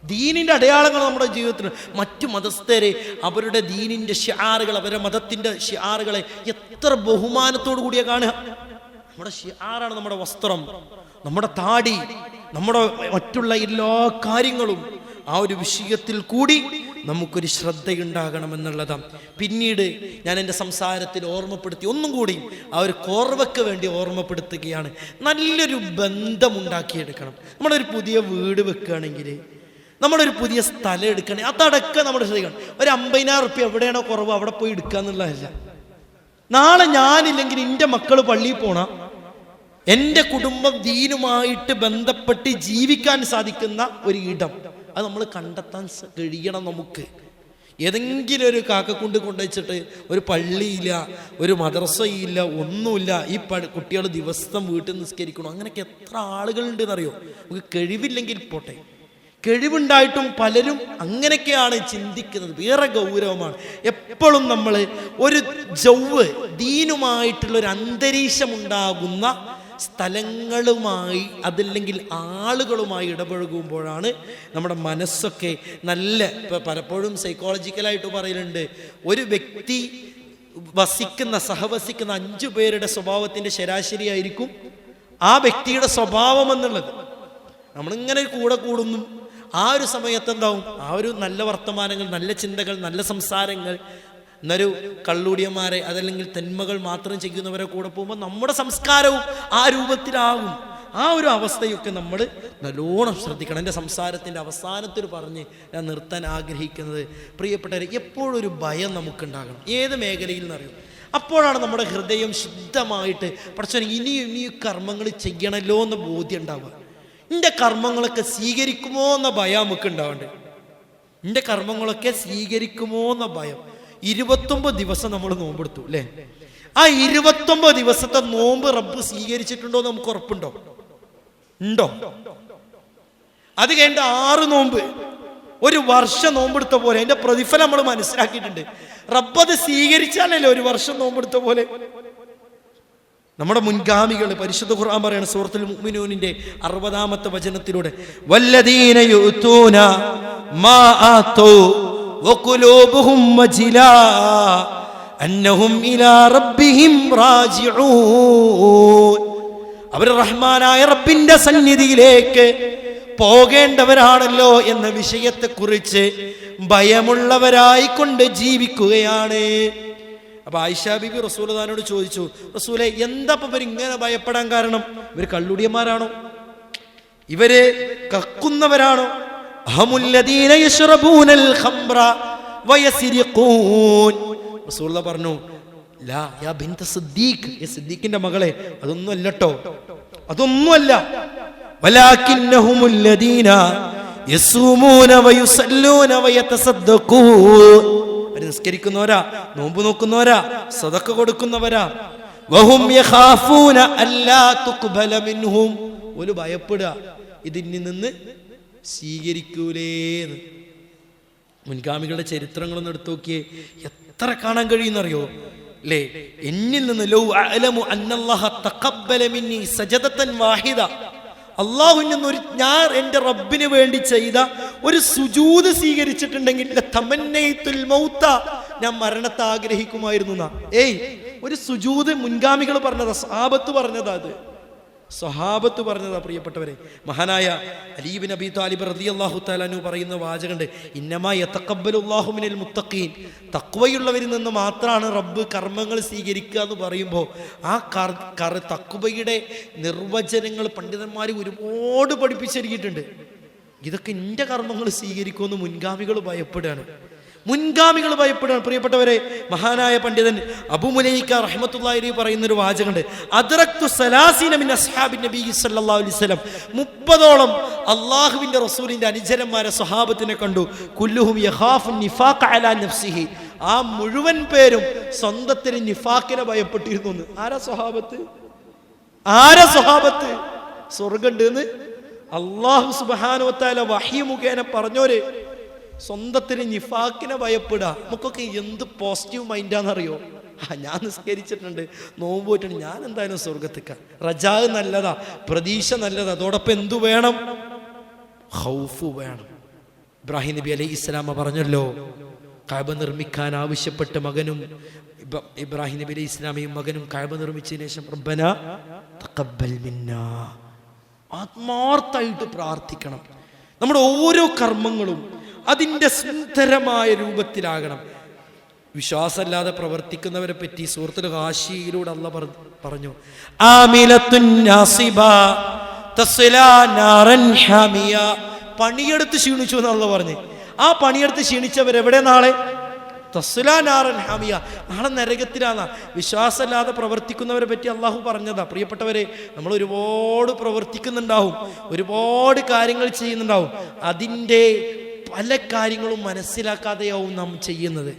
ദീനിൻ്റെ അടയാളങ്ങൾ നമ്മുടെ ജീവിതത്തിൽ. മറ്റു മതസ്ഥരെ അവരുടെ ദീനിൻ്റെ ഷിആറുകൾ, അവരുടെ മതത്തിൻ്റെ ഷിആറുകളെ എത്ര ബഹുമാനത്തോടു കൂടിയ കാണുക. നമ്മുടെ ഷിആറാണ് നമ്മുടെ വസ്ത്രം, നമ്മുടെ താടി, നമ്മുടെ മറ്റുള്ള എല്ലാ കാര്യങ്ങളും. ആ ഒരു വിഷയത്തിൽ കൂടി നമുക്കൊരു ശ്രദ്ധയുണ്ടാകണമെന്നുള്ളതാണ്. പിന്നീട് ഞാൻ എൻ്റെ സംസാരത്തിൽ ഓർമ്മപ്പെടുത്തി, ഒന്നും കൂടി ആ ഒരു കോർവയ്ക്ക് വേണ്ടി ഓർമ്മപ്പെടുത്തുകയാണ്. നല്ലൊരു ബന്ധമുണ്ടാക്കിയെടുക്കണം. നമ്മളൊരു പുതിയ വീട് വെക്കുകയാണെങ്കിൽ, നമ്മളൊരു പുതിയ സ്ഥലം എടുക്കുകയാണെങ്കിൽ അതടക്കം നമ്മുടെ ശ്രദ്ധിക്കണം. ഒരു 50,000 റുപ്യ എവിടെയാണോ കുറവ് അവിടെ പോയി എടുക്കുക എന്നുള്ളതല്ല. നാളെ ഞാനില്ലെങ്കിൽ എൻ്റെ മക്കൾ പള്ളിയിൽ പോണം, എൻ്റെ കുടുംബം ദീനുമായിട്ട് ബന്ധപ്പെട്ട് ജീവിക്കാൻ സാധിക്കുന്ന ഒരു ഇടം അത് നമ്മൾ കണ്ടെത്താൻ കഴിയണം. നമുക്ക് ഏതെങ്കിലും ഒരു കാക്കക്കുണ്ട് കൊണ്ടുവച്ചിട്ട് ഒരു പള്ളിയില്ല, ഒരു മദ്രസയില്ല, ഒന്നുമില്ല, ഈ കുട്ടികൾ ദിവസം വീട്ടിൽ നിസ്കരിക്കണം, അങ്ങനെയൊക്കെ എത്ര ആളുകളുണ്ടെന്നറിയോ. നമുക്ക് കഴിവില്ലെങ്കിൽ പോട്ടെ, കഴിവുണ്ടായിട്ടും പലരും അങ്ങനെയൊക്കെയാണ് ചിന്തിക്കുന്നത്. വേറെ ഗൗരവമാണ്. എപ്പോഴും നമ്മൾ ഒരു ദീനുമായിട്ടുള്ള ഒരു അന്തരീക്ഷം ഉണ്ടാകുന്ന സ്ഥലങ്ങളുമായി അതല്ലെങ്കിൽ ആളുകളുമായി ഇടപഴകുമ്പോഴാണ് നമ്മുടെ മനസ്സൊക്കെ നല്ല. ഇപ്പം പലപ്പോഴും സൈക്കോളജിക്കലായിട്ട് പറയലുണ്ട്, ഒരു വ്യക്തി സഹവസിക്കുന്ന 5 പേരുടെ സ്വഭാവത്തിൻ്റെ ശരാശരിയായിരിക്കും ആ വ്യക്തിയുടെ സ്വഭാവം എന്നുള്ളത്. നമ്മളിങ്ങനെ കൂടെ കൂടുന്നു, ആ ഒരു സമയത്ത് എന്താവും, ആ ഒരു നല്ല വർത്തമാനങ്ങൾ, നല്ല ചിന്തകൾ, നല്ല സംസാരങ്ങൾ, എന്നൊരു കള്ളൂടിയന്മാരെ അതല്ലെങ്കിൽ തെന്മകൾ മാത്രം ചെയ്യുന്നവരെ കൂടെ പോകുമ്പോൾ നമ്മുടെ സംസ്കാരവും ആ രൂപത്തിലാകും. ആ ഒരു അവസ്ഥയൊക്കെ നമ്മൾ നല്ലോണം ശ്രദ്ധിക്കണം. എൻ്റെ സംസാരത്തിൻ്റെ അവസാനത്തിൽ പറഞ്ഞ് ഞാൻ നിർത്താൻ ആഗ്രഹിക്കുന്നത്, പ്രിയപ്പെട്ടവരെ, എപ്പോഴും ഒരു ഭയം നമുക്കുണ്ടാകണം. ഏത് മേഖലയിൽ നിന്നറിയും, അപ്പോഴാണ് നമ്മുടെ ഹൃദയം ശുദ്ധമായിട്ട് പടച്ചോനെ ഇനിയും കർമ്മങ്ങൾ ചെയ്യണമല്ലോ എന്ന ബോധ്യം ഉണ്ടാവുക. എൻ്റെ കർമ്മങ്ങളൊക്കെ സ്വീകരിക്കുമോ എന്ന ഭയം നമുക്ക് ഉണ്ടാവണ്ടേ. എൻ്റെ കർമ്മങ്ങളൊക്കെ സ്വീകരിക്കുമോ എന്ന ഭയം. 29 ദിവസം നമ്മൾ നോമ്പെടുത്തു അല്ലേ? ആ 29 ദിവസത്തെ നോമ്പ് റബ്ബ് സ്വീകരിച്ചിട്ടുണ്ടോ എന്ന് നമുക്ക് ഉറപ്പുണ്ടോ? ഉണ്ടോ? അത് കഴിഞ്ഞ 6 നോമ്പ്, ഒരു വർഷം നോമ്പെടുത്ത പോലെ അതിന്റെ പ്രതിഫലം നമ്മൾ മനസ്സിലാക്കിയിട്ടുണ്ട്. റബ്ബ് അത് സ്വീകരിച്ചാലല്ലേ ഒരു വർഷം നോമ്പെടുത്ത പോലെ. നമ്മുടെ മുൻഗാമികൾ പരിശുദ്ധ ഖുർആൻ പറയുന്ന സൂറത്തുൽ മുഅ്മിനൂനിന്റെ 60-ാമത്തെ വചനത്തിലൂടെ വല്ലദീന യുതൂന മാ ആതൂ വഖുലൂബുഹും വജിലാ അന്നഹും ഇലാ റബ്ബിഹിം റാജിഊൻ. അവർ റഹ്മാനായ റബ്ബിന്റെ സന്നിധിയിലേക്ക് പോകേണ്ടവരാണല്ലോ എന്ന വിഷയത്തെക്കുറിച്ച് ഭയമുള്ളവരായിക്കൊണ്ട് ജീവിക്കുകയാണ്. അപ്പൊ ആയിഷ ബീബി റസൂലുള്ളാഹിനോട് ചോദിച്ചു, റസൂലേ, എന്താ ഇവർ ഇങ്ങനെ ഭയപ്പെടാൻ കാരണം? ഇവർ കള്ളുടിയന്മാരാണോ? ഇവര് കക്കുന്നവരാണോ? അഹമുല്ലദീന യശ്റബൂനൽ ഖംറ വയസ്രിഖൂൻ. റസൂലുള്ളാഹി പറഞ്ഞു, ലാ യാ ബിൻത സിദ്ദീഖ്, സിദ്ദീഖിന്റെ മകളെ, അതൊന്നുമല്ലട്ടോ, അതൊന്നുമല്ല. വലാകിന്നഹുമുല്ലദീന യസൂമൂന വയുസല്ലൂന വയതസദ്ദഖൂൻ. അവർ നിസ്കരിക്കുന്നവരാ, നോമ്പ് നോക്കുന്നവരാ, സദഖ കൊടുക്കുന്നവരാ. വഹും യഖാഫൂന അല്ലാ തുഖ്ബല മിൻഹും. ഒരു ഭയപ്പെടുക ഇതിൽ നിന്ന് സ്വീകരിക്കൂലേന്ന്. മുൻഗാമികളുടെ ചരിത്രങ്ങളൊന്നും എടുത്തു നോക്കിയേ, എത്ര കാണാൻ കഴിയുന്നറിയോ അല്ലേ? എന്നിൽ നിന്ന് ലൗ അഅലമു അന്നല്ലാഹ തഖബ്ബല മിന്നി സജദതൻ വാഹിദ, അള്ളാഹുവിൽ നിന്ന് ഞാൻ എൻ്റെ റബ്ബിന് വേണ്ടി ചെയ്ത ഒരു സുജൂദ് സ്വീകരിച്ചിട്ടുണ്ടെങ്കിൽ തമന്നൈതുൽ മൗത, ഞാൻ മരണത്തെ ആഗ്രഹിക്കുമായിരുന്നു. ഒരു സുജൂദ് മുൻഗാമികൾ പറഞ്ഞതാ, സ്വഹാബത്ത് പറഞ്ഞതാ. അത് സ്വഹാബത്ത് പറഞ്ഞതാ. പ്രിയപ്പെട്ടവരെ, മഹാനായ അലി ഇബ്നു അബീ താലിബ് റളിയല്ലാഹു തആല അൻഹു പറയുന്ന വാചകമുണ്ട്, ഇന്നമാ യതഖബ്ബലുല്ലാഹു മിനൽ മുത്തഖീൻ. തഖ്വയുള്ളവരിൽ നിന്ന് മാത്രമാണ് റബ്ബ് കർമ്മങ്ങൾ സ്വീകരിക്കുക എന്ന് പറയുമ്പോൾ ആ തഖ്വയുടെ നിർവചനങ്ങൾ പണ്ഡിതന്മാർ ഒരുപാട് പഠിപ്പിച്ചിരിക്കിയിട്ടുണ്ട്. ഇതൊക്കെ എൻ്റെ കർമ്മങ്ങൾ സ്വീകരിക്കുമെന്ന് മുൻഗാമികൾ ഭയപ്പെടുകയാണ്. മുൻഗാമികൾ ഭയപ്പെടുകയാണ്. പ്രിയപ്പെട്ടവരെ, മഹാനായ പണ്ഡിതൻ അബൂ മുലൈക റഹ്മത്തുള്ളാഹി അലൈഹി പറയുന്നൊരു വാചകമുണ്ട്, അദ്റക്തു സലാസീന മിൻ അസ്ഹാബിൻ നബി സല്ലല്ലാഹു അലൈഹി വസല്ലം. 30ഓളം അള്ളാഹുവിന്റെ റസൂലിന്റെ അനുചരന്മാരെ സ്വഹാബത്തിനെ കണ്ടു. കുല്ലുഹും യഖാഫു നിഫാഖ അലാ നഫ്സിഹി. ആ മുഴുവൻ പേരും സ്വന്തത്തിന് നിഫാഖിനെ ഭയപ്പെട്ടിരുന്നു. ആരാ സ്വഹാബത്ത്? സ്വർഗ്ഗമുണ്ട് എന്ന് അല്ലാഹു സുബ്ഹാനഹു വ തആല വഹി മുഖേന പറഞ്ഞോര് സ്വന്തത്തിന് നിഫാക്കിനെ ഭയപ്പെടുക. നമുക്കൊക്കെ എന്ത് പോസിറ്റീവ് മൈൻഡാണെന്നറിയോ? ഞാൻ നിസ്കരിച്ചിട്ടുണ്ട്, നോമ്പ് പോയിട്ടുണ്ട്, ഞാൻ എന്തായാലും സ്വർഗത്തേക്ക. റജാ നല്ലതാ, പ്രതീക്ഷ നല്ലതാ. അതോടൊപ്പം എന്തു വേണം? ഖൗഫ് വേണം. ഇബ്രാഹിം നബി അലൈഹി ഇസ്ലാമ പറഞ്ഞല്ലോ, കഅബ നിർമ്മിക്കാൻ ആവശ്യപ്പെട്ട മകനും ഇബ്രാഹിം നബി അലൈഹി ഇസ്ലാമയും മകനും കഅബ നിർമ്മിച്ചതിന് ശേഷം റബ്ബനാ തഖബ്ബൽ മിന്നാ, ആത്മാർത്ഥമായിട്ട് പ്രാർത്ഥിക്കണം. നമ്മുടെ ഓരോ കർമ്മങ്ങളും അതിൻ്റെ സുന്ദരമായ രൂപത്തിലാകണം. വിശ്വാസമല്ലാതെ പ്രവർത്തിക്കുന്നവരെ പറ്റി സൂറത്തുൽ ഗാശിയയിലൂടെ അല്ലാഹ് പറഞ്ഞു, ആമിലത്തുൻ നാസിബ തസ്ലാ നാറൻ ഹാമിയ. പണിയെടുത്ത് ക്ഷീണിച്ചു എന്ന് അല്ലാഹ് പറഞ്ഞു. ആ പണിയെടുത്ത് ക്ഷീണിച്ചവരെവിടെ നാളെ? തസ്ലാ നാറൻ ഹാമിയ, നാളെ നരകത്തിലാണ്. വിശ്വാസമല്ലാതെ പ്രവർത്തിക്കുന്നവരെ പറ്റി അള്ളാഹു പറഞ്ഞതാ. പ്രിയപ്പെട്ടവരെ, നമ്മൾ ഒരുപാട് പ്രവർത്തിക്കുന്നുണ്ടാവും, ഒരുപാട് കാര്യങ്ങൾ ചെയ്യുന്നുണ്ടാവും. അതിൻ്റെ പല കാര്യങ്ങളും മനസ്സിലാക്കാതെയാവും നാം ചെയ്യുന്നത്.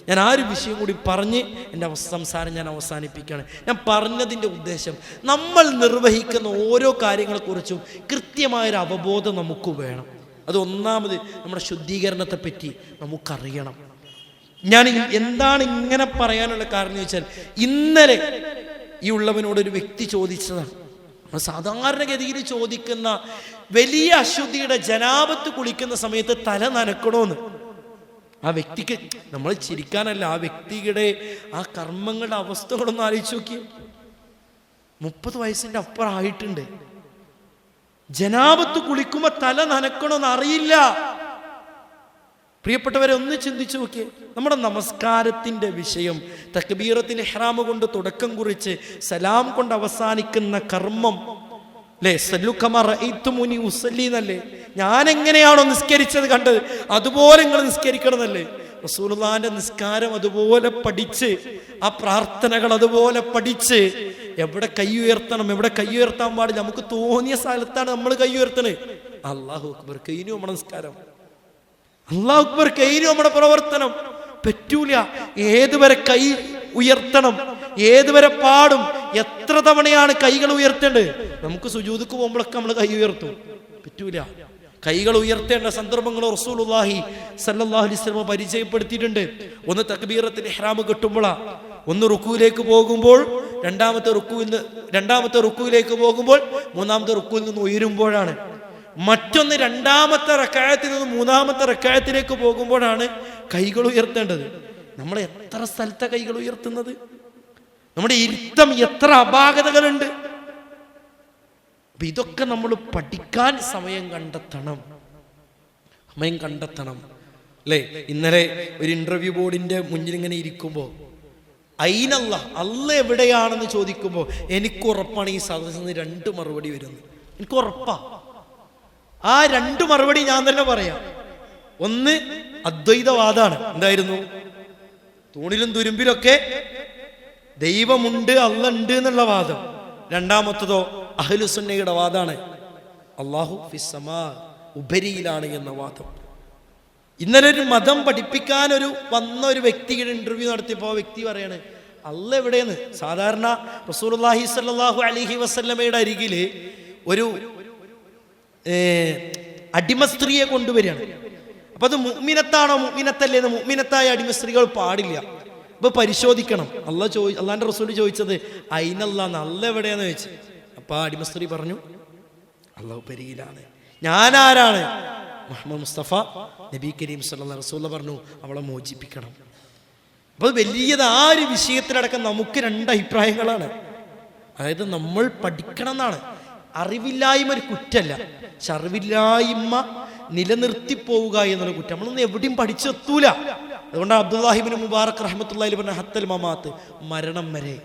ഞാൻ ആ ഒരു വിഷയം കൂടി പറഞ്ഞ് എൻ്റെ സംസാരം ഞാൻ അവസാനിപ്പിക്കുകയാണ്. ഞാൻ പറഞ്ഞതിൻ്റെ ഉദ്ദേശം, നമ്മൾ നിർവഹിക്കുന്ന ഓരോ കാര്യങ്ങളെക്കുറിച്ചും കൃത്യമായൊരു അവബോധം നമുക്ക് വേണം. അത് ഒന്നാമത് നമ്മുടെ ശുദ്ധീകരണത്തെ പറ്റി നമുക്കറിയണം. ഞാൻ എന്താണ് ഇങ്ങനെ പറയാനുള്ള കാരണം എന്ന് വെച്ചാൽ, ഇന്നലെ ഈ ഉള്ളവനോടൊരു വ്യക്തി ചോദിച്ചതാണ്, സാധാരണഗതിയിൽ ചോദിക്കുന്ന വലിയ അശുദ്ധിയുടെ ജനാബത്ത് കുളിക്കുന്ന സമയത്ത് തല നനക്കണോന്ന്. ആ വ്യക്തിക്ക്, നമ്മൾ ചിരിക്കാനല്ല, ആ വ്യക്തിയുടെ ആ കർമ്മങ്ങളുടെ അവസ്ഥകളൊന്നും ആലോചിച്ച് നോക്കി. 30 വയസ്സിന്റെ അപ്പുറം ആയിട്ടുണ്ട്. ജനാബത്ത് കുളിക്കുമ്പോ തല നനക്കണമെന്ന് അറിയില്ല. പ്രിയപ്പെട്ടവരെ, ഒന്ന് ചിന്തിച്ചു നോക്കിയേ. നമ്മുടെ നമസ്കാരത്തിന്റെ വിഷയം തക്ബീറത്തിൽ ഇഹ്റാം കൊണ്ട് തുടക്കം കുറിച്ച് സലാം കൊണ്ട് അവസാനിക്കുന്ന കർമ്മം അല്ലേ? സല്ലു കമാ റഅയ്തുമുനി ഉസല്ലി എന്നല്ലേ? ഞാൻ എങ്ങനെയാണോ നിസ്കരിച്ചത് കണ്ടത് അതുപോലെ നിങ്ങൾ നിസ്കരിക്കണം എന്നല്ലേ? റസൂലുള്ളാഹിന്റെ നിസ്കാരം അതുപോലെ പഠിച്ച്, ആ പ്രാർത്ഥനകൾ അതുപോലെ പഠിച്ച്, എവിടെ കൈ ഉയർത്തണം, എവിടെ കൈ ഉയർത്താൻ പാടില്ല, നമുക്ക് തോന്നിയ സ്ഥലത്താണ് നമ്മൾ കൈ ഉയർത്തണേ. അല്ലാഹു അക്ബർ, കഴിഞ്ഞു നമ്മുടെ നിസ്കാരം. അല്ലാഹു അക്ബർ, കഴിഞ്ഞു നമ്മുടെ പ്രവർത്തനം. പറ്റൂല. ഏതുവരെ കൈ ഉയർത്തണം, ഏതുവരെ പാടും, എത്ര തവണയാണ് കൈകൾ ഉയർത്തേണ്ടത്? നമുക്ക് സുജൂദുക്ക് പോകുമ്പോഴൊക്കെ നമ്മൾ കൈ ഉയർത്തും. പറ്റൂല. കൈകൾ ഉയർത്തേണ്ട സന്ദർഭങ്ങൾ റസൂലുള്ളാഹി സ്വല്ലല്ലാഹു അലൈഹി വസല്ലം പരിചയപ്പെടുത്തിയിട്ടുണ്ട്. ഒന്ന് തക്ബീറത്തിൽ ഇഹ്റാം കിട്ടുമ്പോഴാ, ഒന്ന് റുക്കൂയിലേക്ക് പോകുമ്പോൾ, രണ്ടാമത്തെ റുക്കൂയിലേക്ക് പോകുമ്പോൾ, മൂന്നാമത്തെ റുക്കൂയിൽ നിന്ന് ഉയരുമ്പോഴാണ്. മറ്റൊന്ന് രണ്ടാമത്തെ റക്അത്തിൽ നിന്ന് മൂന്നാമത്തെ റക്അത്തിലേക്ക് പോകുമ്പോഴാണ് കൈകൾ ഉയർത്തേണ്ടത്. നമ്മൾ എത്ര സ്ഥലത്തെ കൈകൾ ഉയർത്തുന്നത്? നമ്മുടെ ഇരുത്തം എത്ര അപാകതകളുണ്ട്. അപ്പൊ ഇതൊക്കെ നമ്മൾ പഠിക്കാൻ സമയം കണ്ടെത്തണം അല്ലേ? ഇന്നലെ ഒരു ഇന്റർവ്യൂ ബോർഡിന്റെ മുന്നിൽ ഇങ്ങനെ ഇരിക്കുമ്പോൾ അയിനല്ല, അല്ല എവിടെയാണെന്ന് ചോദിക്കുമ്പോൾ എനിക്ക് ഉറപ്പാണ് ഈ സദസ്സിൽ നിന്ന് 2 മറുപടി വരുന്നു. എനിക്ക് ഉറപ്പാ. ആ 2 മറുപടി ഞാൻ തന്നെ പറയാം. ഒന്ന് അദ്വൈതവാദാണ്. എന്തായിരുന്നു? തൂണിലും തുരുമ്പിലൊക്കെ ദൈവമുണ്ട്, അല്ല ഉണ്ട് എന്നുള്ള വാദം. രണ്ടാമത്തതോ അഹ്ലുസുന്നയുടെ വാദാണ്, അല്ലാഹു ഫിസ്സമാ, ഉപരിയിലാണ് എന്ന വാദം. ഇന്നലെ ഒരു മതം പഠിപ്പിക്കാൻ വന്ന ഒരു വ്യക്തിയുടെ ഇന്റർവ്യൂ നടത്തിയപ്പോൾ ആ വ്യക്തി പറയാണ്, അല്ല എവിടെയെന്ന്. സാധാരണ റസൂലുള്ളാഹി സ്വല്ലല്ലാഹു അലൈഹി വസല്ലമയുടെ അരികിൽ ഒരു അടിമ സ്ത്രീയെ കൊണ്ടുവരികയാണ്. അപ്പൊ അത് മുഅ്മിനത്താണോ മുഅ്മിനത്തല്ലേ എന്ന്, മുഅ്മിനത്തായ അടിമ സ്ത്രീകൾ പാടില്ല. അപ്പൊ പരിശോധിക്കണം. അള്ളാന്റെ റസൂൽ ചോദിച്ചത് അയിനല്ലാ, നല്ല എവിടെയാന്ന് ചോദിച്ചു. അപ്പൊ ആ അടിമ സ്ത്രീ പറഞ്ഞു, അല്ലാഹു പരിയിലാണ്. ഞാൻ ആരാണ്? മുഹമ്മദ് മുസ്തഫ നബി കരീം സല്ലല്ലാഹു അലൈഹി വസല്ലം പറഞ്ഞു, അവളെ മോചിപ്പിക്കണം. അപ്പൊ വലിയത് ആ ഒരു വിഷയത്തിലടക്കം നമുക്ക് 2 അഭിപ്രായങ്ങളാണ്. അതായത് നമ്മൾ പഠിക്കണം എന്നാണ്. അറിവില്ലായ്മ ഒരു കുറ്റല്ല, പക്ഷെ അറിവില്ലായ്മ നിലനിർത്തി പോവുക എന്നുള്ള കുറ്റം. നമ്മളൊന്നും എവിടെയും പഠിച്ചെത്തൂല. അതുകൊണ്ട് അബ്ദുല്ലാഹി ഇബ്നു മുബാറക് റഹ്മത്തുള്ളാഹി അലൈഹി പറഞ്ഞ ഹത്തൽ മമാത്ത്, മരണം വരെ.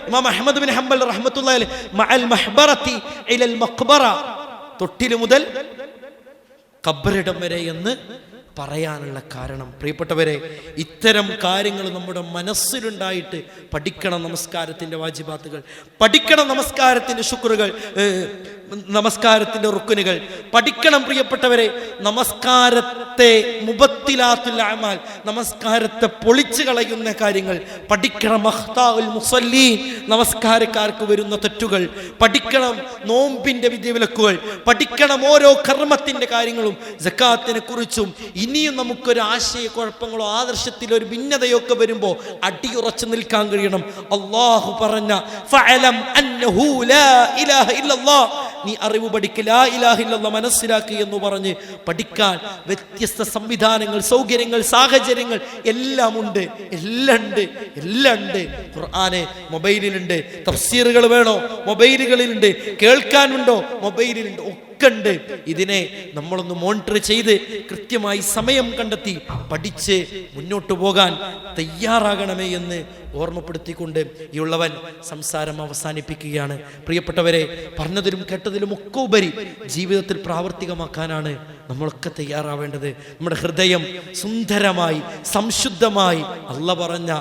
ഇമാം അഹ്മദ് ബിൻ ഹംബൽ റഹ്മത്തുള്ളാഹി അലൈഹി മഅൽ മഹ്ബറതി ഇലൽ മഖ്ബറ, തൊട്ടില് മുതൽ ഖബറിടം വരെ എന്ന് പറയാനുള്ള കാരണം, പ്രിയപ്പെട്ടവരെ, ഇത്തരം കാര്യങ്ങൾ നമ്മുടെ മനസ്സിലുണ്ടായിട്ട് പഠിക്കണം. നമസ്കാരത്തിന്റെ വാജിബാത്തുകൾ പഠിക്കണം, നമസ്കാരത്തിന്റെ ശുക്റുകൾ, നമസ്കാരത്തിന്റെ റുക്നുകൾ പഠിക്കണം. പ്രിയപ്പെട്ടവരെ, നമസ്കാരത്തെ മുബത്തിലാത്തുൽ അമാൽ, നമസ്കാരത്തെ പൊളിച്ചു കളയുന്ന കാര്യങ്ങൾ പഠിക്കണം. അഖ്താഉൽ മുസല്ലീൻ, നമസ്കാരക്കാർക്ക് വരുന്ന തെറ്റുകൾ പഠിക്കണം. നോമ്പിന്റെ വിധിവിലക്കുകൾ പഠിക്കണം. ഓരോ കർമ്മത്തിന്റെ കാര്യങ്ങളും, സക്കാത്തിനെ കുറിച്ചും. ഇനിയും നമുക്കൊരു ആശയക്കുഴപ്പങ്ങളോ ആദർശത്തിലോ ഒരു ഭിന്നതയൊക്കെ വരുമ്പോൾ അടിയുറച്ചു നിൽക്കാൻ കഴിയണം. അല്ലാഹു പറഞ്ഞ ഫഅലം അന്നഹു ലാ ഇലാഹ ഇല്ലല്ലാഹ്, നീ അറിവ് പഠിക്ക്, ലാ ഇലാഹ ഇല്ലല്ലാഹ് മനസ്സിലാക്കി എന്ന് പറഞ്ഞ് പഠിക്കാൻ വ്യത്യസ്ത സംവിധാനങ്ങൾ, സൗകര്യങ്ങൾ, സാഹചര്യങ്ങൾ എല്ലാം ഉണ്ട്. ഖുർആന് മൊബൈലിലുണ്ട്. തഫ്സീറുകൾ വേണോ? മൊബൈലുകളിലുണ്ട്. കേൾക്കാനുണ്ടോ? മൊബൈലിലുണ്ട്. ഒക്കെ ഉണ്ട്. ഇതിനെ നമ്മളൊന്ന് മോണിറ്റർ ചെയ്ത് കൃത്യമായി സമയം കണ്ടെത്തി പഠിച്ച് മുന്നോട്ട് പോകാൻ തയ്യാറാകണമേ എന്ന് ഓർമ്മപ്പെടുത്തിക്കൊണ്ട് ഈ ഉള്ളവൻ സംസാരം അവസാനിപ്പിക്കുകയാണ്. പ്രിയപ്പെട്ടവരെ, പറഞ്ഞതിലും കേട്ടതിലും ഒക്കെ ഉപരി ജീവിതത്തിൽ പ്രാവർത്തികമാക്കാനാണ് നമ്മളൊക്കെ തയ്യാറാവേണ്ടത്. നമ്മുടെ ഹൃദയം സുന്ദരമായി സംശുദ്ധമായി അല്ലാഹു പറഞ്ഞ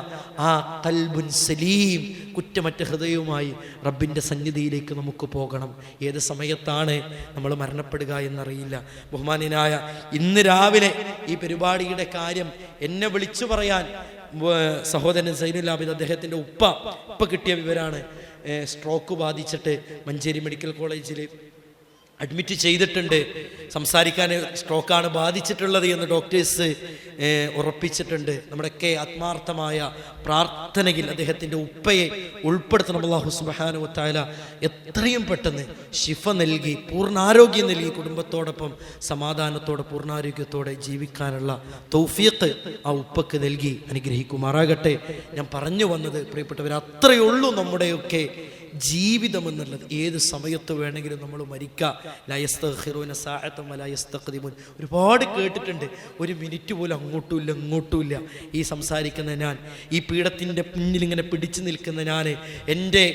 ആ ഖൽബുൻ സലീം, കുറ്റമറ്റ ഹൃദയവുമായി റബ്ബിൻ്റെ സന്നിധിയിലേക്ക് നമുക്ക് പോകണം. ഏത് സമയത്താണ് നമ്മൾ മരണപ്പെടുക എന്നറിയില്ല. ബഹുമാന്യനായ ഇന്ന് രാവിലെ ഈ പരിപാടിയുടെ കാര്യം എന്നെ വിളിച്ചു പറയാൻ സഹോദരൻ സൈനുൽ ആബിദ്, അദ്ദേഹത്തിൻ്റെ ഉപ്പ കിട്ടിയ വിവരമാണ്. സ്ട്രോക്ക് ബാധിച്ചിട്ട് മഞ്ചേരി മെഡിക്കൽ കോളേജിൽ അഡ്മിറ്റ് ചെയ്തിട്ടുണ്ട്. സംസാരിക്കാൻ സ്ട്രോക്കാണ് ബാധിച്ചിട്ടുള്ളത് എന്ന് ഡോക്ടേഴ്സ് ഉറപ്പിച്ചിട്ടുണ്ട്. നമ്മുടെയൊക്കെ ആത്മാർത്ഥമായ പ്രാർത്ഥനയിൽ അദ്ദേഹത്തിൻ്റെ ഉപ്പയെ ഉൾപ്പെടുത്തണം. അല്ലാഹു സുബ്ഹാനഹു വ തആല എത്രയും പെട്ടെന്ന് ശിഫ നൽകി പൂർണ്ണാരോഗ്യം നൽകി കുടുംബത്തോടൊപ്പം സമാധാനത്തോടെ പൂർണ്ണാരോഗ്യത്തോടെ ജീവിക്കാനുള്ള തൗഫീഖ് ആ ഉപ്പക്ക് നൽകി അനുഗ്രഹിക്കുമാറാകട്ടെ. ഞാൻ പറഞ്ഞു വന്നത് പ്രിയപ്പെട്ടവർ, അത്രയേ ഉള്ളൂ നമ്മുടെയൊക്കെ ജീവിതം എന്നുള്ളത്. ഏത് സമയത്ത് വേണമെങ്കിലും നമ്മൾ മരിക്കാം. ലാ യസ്തഗ്ഫിറൂന സാഅതൻ വലാ യസ്തഖ്ദിമൂൻ. ഒരുപാട് കേട്ടിട്ടുണ്ട്. ഒരു മിനിറ്റ് പോലും അങ്ങോട്ടുമില്ല ഇങ്ങോട്ടുമില്ല. ഈ സംസാരിക്കുന്ന ഞാൻ, ഈ പീഠത്തിൻ്റെ പിന്നിൽ ഇങ്ങനെ പിടിച്ചു നിൽക്കുന്ന ഞാൻ, എൻ്റെ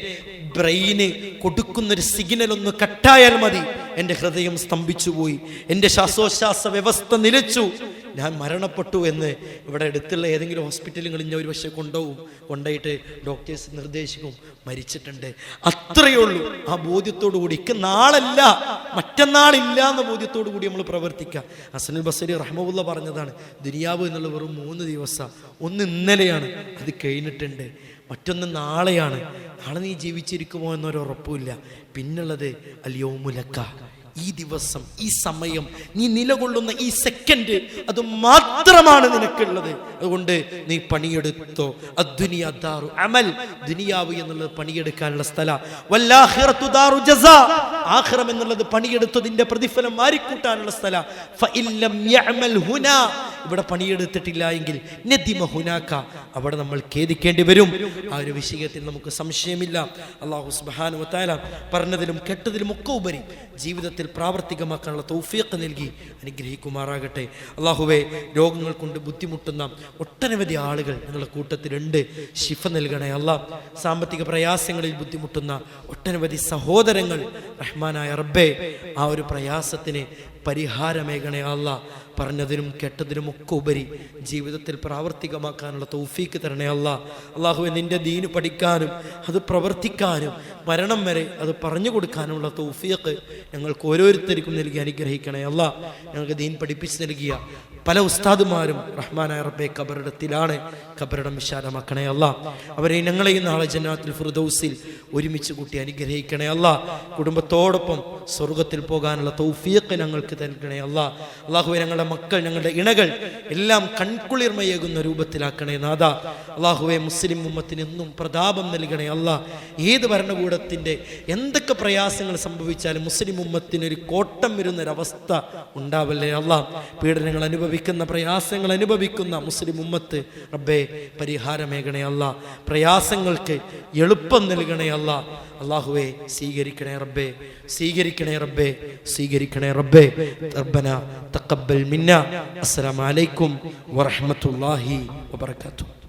ബ്രെയിന് കൊടുക്കുന്നൊരു സിഗ്നൽ ഒന്ന് കട്ടായാൽ മതി, എൻ്റെ ഹൃദയം സ്തംഭിച്ചു പോയി, എൻ്റെ ശ്വാസോച്ഛ്വാസ വ്യവസ്ഥ നിലച്ചു, ഞാൻ മരണപ്പെട്ടു എന്ന് ഇവിടെ അടുത്തുള്ള ഏതെങ്കിലും ഹോസ്പിറ്റലുകളിൽ ഞാൻ ഒരു പക്ഷേ കൊണ്ടുപോയിട്ട് ഡോക്ടേഴ്സ് നിർദ്ദേശിക്കും, മരിച്ചിട്ടുണ്ട്. അത്രയേ ഉള്ളൂ. ആ ബോധ്യത്തോടു കൂടി നാളല്ല മറ്റന്നാളില്ല എന്ന ബോധ്യത്തോടു കൂടി നമ്മൾ പ്രവർത്തിക്കുക. ഹസനുൽ ബസരി റഹ്മത്തുള്ളാഹി പറഞ്ഞതാണ്, ദുനിയാവ് എന്നുള്ള വെറും 3 ദിവസം. ഒന്ന് ഇന്നലെയാണ്, അത് കഴിഞ്ഞിട്ടുണ്ട്. മറ്റൊന്ന് നാളെയാണ്, നാളെ നീ ജീവിച്ചിരിക്കുമോ എന്നൊരു ഉറപ്പുമില്ല. പിന്നുള്ളത് അൽ യൗമു ലക, ഈ ദിവസം, ഈ സമയം, നീ നിലകൊള്ളുന്ന ഈ സെക്കൻഡ്, അത് മാത്രമാണ് നിനക്കുള്ളത്. അതുകൊണ്ട് നീ പണിയെടുത്തോ. അദ്ദുനിയ ദാറു അമൽ, ദുനിയാവ് എന്നുള്ളത് പണിയെടുക്കാനുള്ള സ്ഥല. വല്ലാഖിറതു ദാറു ജസാ, ആഖിറം എന്നുള്ളത് പണിയെടുത്തതിന്റെ പ്രതിഫലം മാറിക്കൂട്ടാനുള്ള സ്ഥല. ഫഇല്ലം യഅമൽ ഹുനാ, ഇവിടെ പണിയെടുത്തിട്ടില്ല എങ്കിൽ നദിമ ഹുനാക, അവിടെ നമ്മൾ ഖേദിക്കേണ്ടി വരും. ആ ഒരു വിഷയത്തിൽ നമുക്ക് സംശയമില്ല. അല്ലാഹു സുബ്ഹാനഹു വ തആല പറഞ്ഞതിലും കേട്ടതിലും ഒക്കെ ഉപരി ജീവിതത്തിൽ പ്രാവർത്തികമാക്കാനുള്ള തൗഫീഖ് നൽകി അനുഗ്രഹിക്കുമാറാകട്ടെ. അല്ലാഹുവേ, രോഗങ്ങൾ കൊണ്ട് ബുദ്ധിമുട്ടുന്ന ഒട്ടനവധി ആളുകൾ ഞങ്ങളുടെ കൂട്ടത്തിലുണ്ട്. ശിഫ നൽകണേ അല്ലാഹ്. സാമ്പത്തിക പ്രയാസങ്ങളിൽ ബുദ്ധിമുട്ടുന്ന ഒട്ടനവധി സഹോദരങ്ങൾ, റഹ്മാനായ റബ്ബേ, ആ ഒരു പ്രയാസത്തിന് പരിഹാരമേകണേ അല്ലാഹ്. പറഞ്ഞതിനും കേട്ടതിനും ഒക്കെ ഉപരി ജീവിതത്തിൽ പ്രാവർത്തികമാക്കാനുള്ള തൗഫീക്ക് തരണേ അല്ലാഹ്. അല്ലാഹുവേ, നിന്റെ ദീന് പഠിക്കാനും അത് പ്രവർത്തിക്കാനും മരണം വരെ അത് പറഞ്ഞു കൊടുക്കാനുള്ള തൗഫീക്ക് ഞങ്ങൾക്ക് ഓരോരുത്തർക്കും നൽകി അനുഗ്രഹിക്കണേ അല്ലാഹ്. ഞങ്ങൾക്ക് ദീൻ പഠിപ്പിച്ച് നൽകിയ പല ഉസ്താദുമാരും റഹ്മാനായ റബ്ബേ ഖബറിടത്തിലാണ്. ഖബറിടം വിശാലമാക്കണേ അല്ലാഹ്. അവരെ ഞങ്ങളെയും നാളെ ജന്നാത്തുൽ ഫിർദൗസിൽ ഒരുമിച്ച് കൂട്ടി അനുഗ്രഹിക്കണേ അല്ലാഹ്. കുടുംബത്തോടൊപ്പം സ്വർഗത്തിൽ പോകാനുള്ള തൗഫീഖ് ഞങ്ങൾക്ക് നൽകണേ അല്ലാഹ്. അല്ലാഹുവേ, ഞങ്ങളുടെ മക്കൾ, ഞങ്ങളുടെ ഇണകൾ എല്ലാം കൺകുളിർമയേകുന്ന രൂപത്തിലാക്കണേ നാഥ. അല്ലാഹുവേ, മുസ്ലിം ഉമ്മത്തിന് എന്നും പ്രതാപം നൽകണേ അല്ലാഹ്. ഏത് ഭരണകൂടത്തിൻ്റെ എന്തൊക്കെ പ്രയാസങ്ങൾ സംഭവിച്ചാലും മുസ്ലിം ഉമ്മത്തിന് ഒരു കോട്ടം വരുന്നൊരവസ്ഥ ഉണ്ടാവല്ലേ അല്ലാഹ്. പീഡനങ്ങൾ അനുഭവിക്കുന്ന, പ്രയാസങ്ങൾ അനുഭവിക്കുന്ന മുസ്ലിം ഉമ്മത്ത് റബ്ബേ പരിഹാരമേകണേ അല്ലാഹ്. പ്രയാസങ്ങൾക്ക് എളുപ്പം നൽകണേ അല്ലാഹ്. അല്ലാഹുവേ, സ്വീകരിക്കണേ റബ്ബേ, സ്വീകരിക്കണേ റബ്ബേ, സ്വീകരിക്കണേ റബ്ബേ. റബ്ബന തഖബ്ബൽ മിന്ന. അസ്സലാമു അലൈക്കും വറഹ്മത്തുള്ളാഹി വബറകാതുഹു.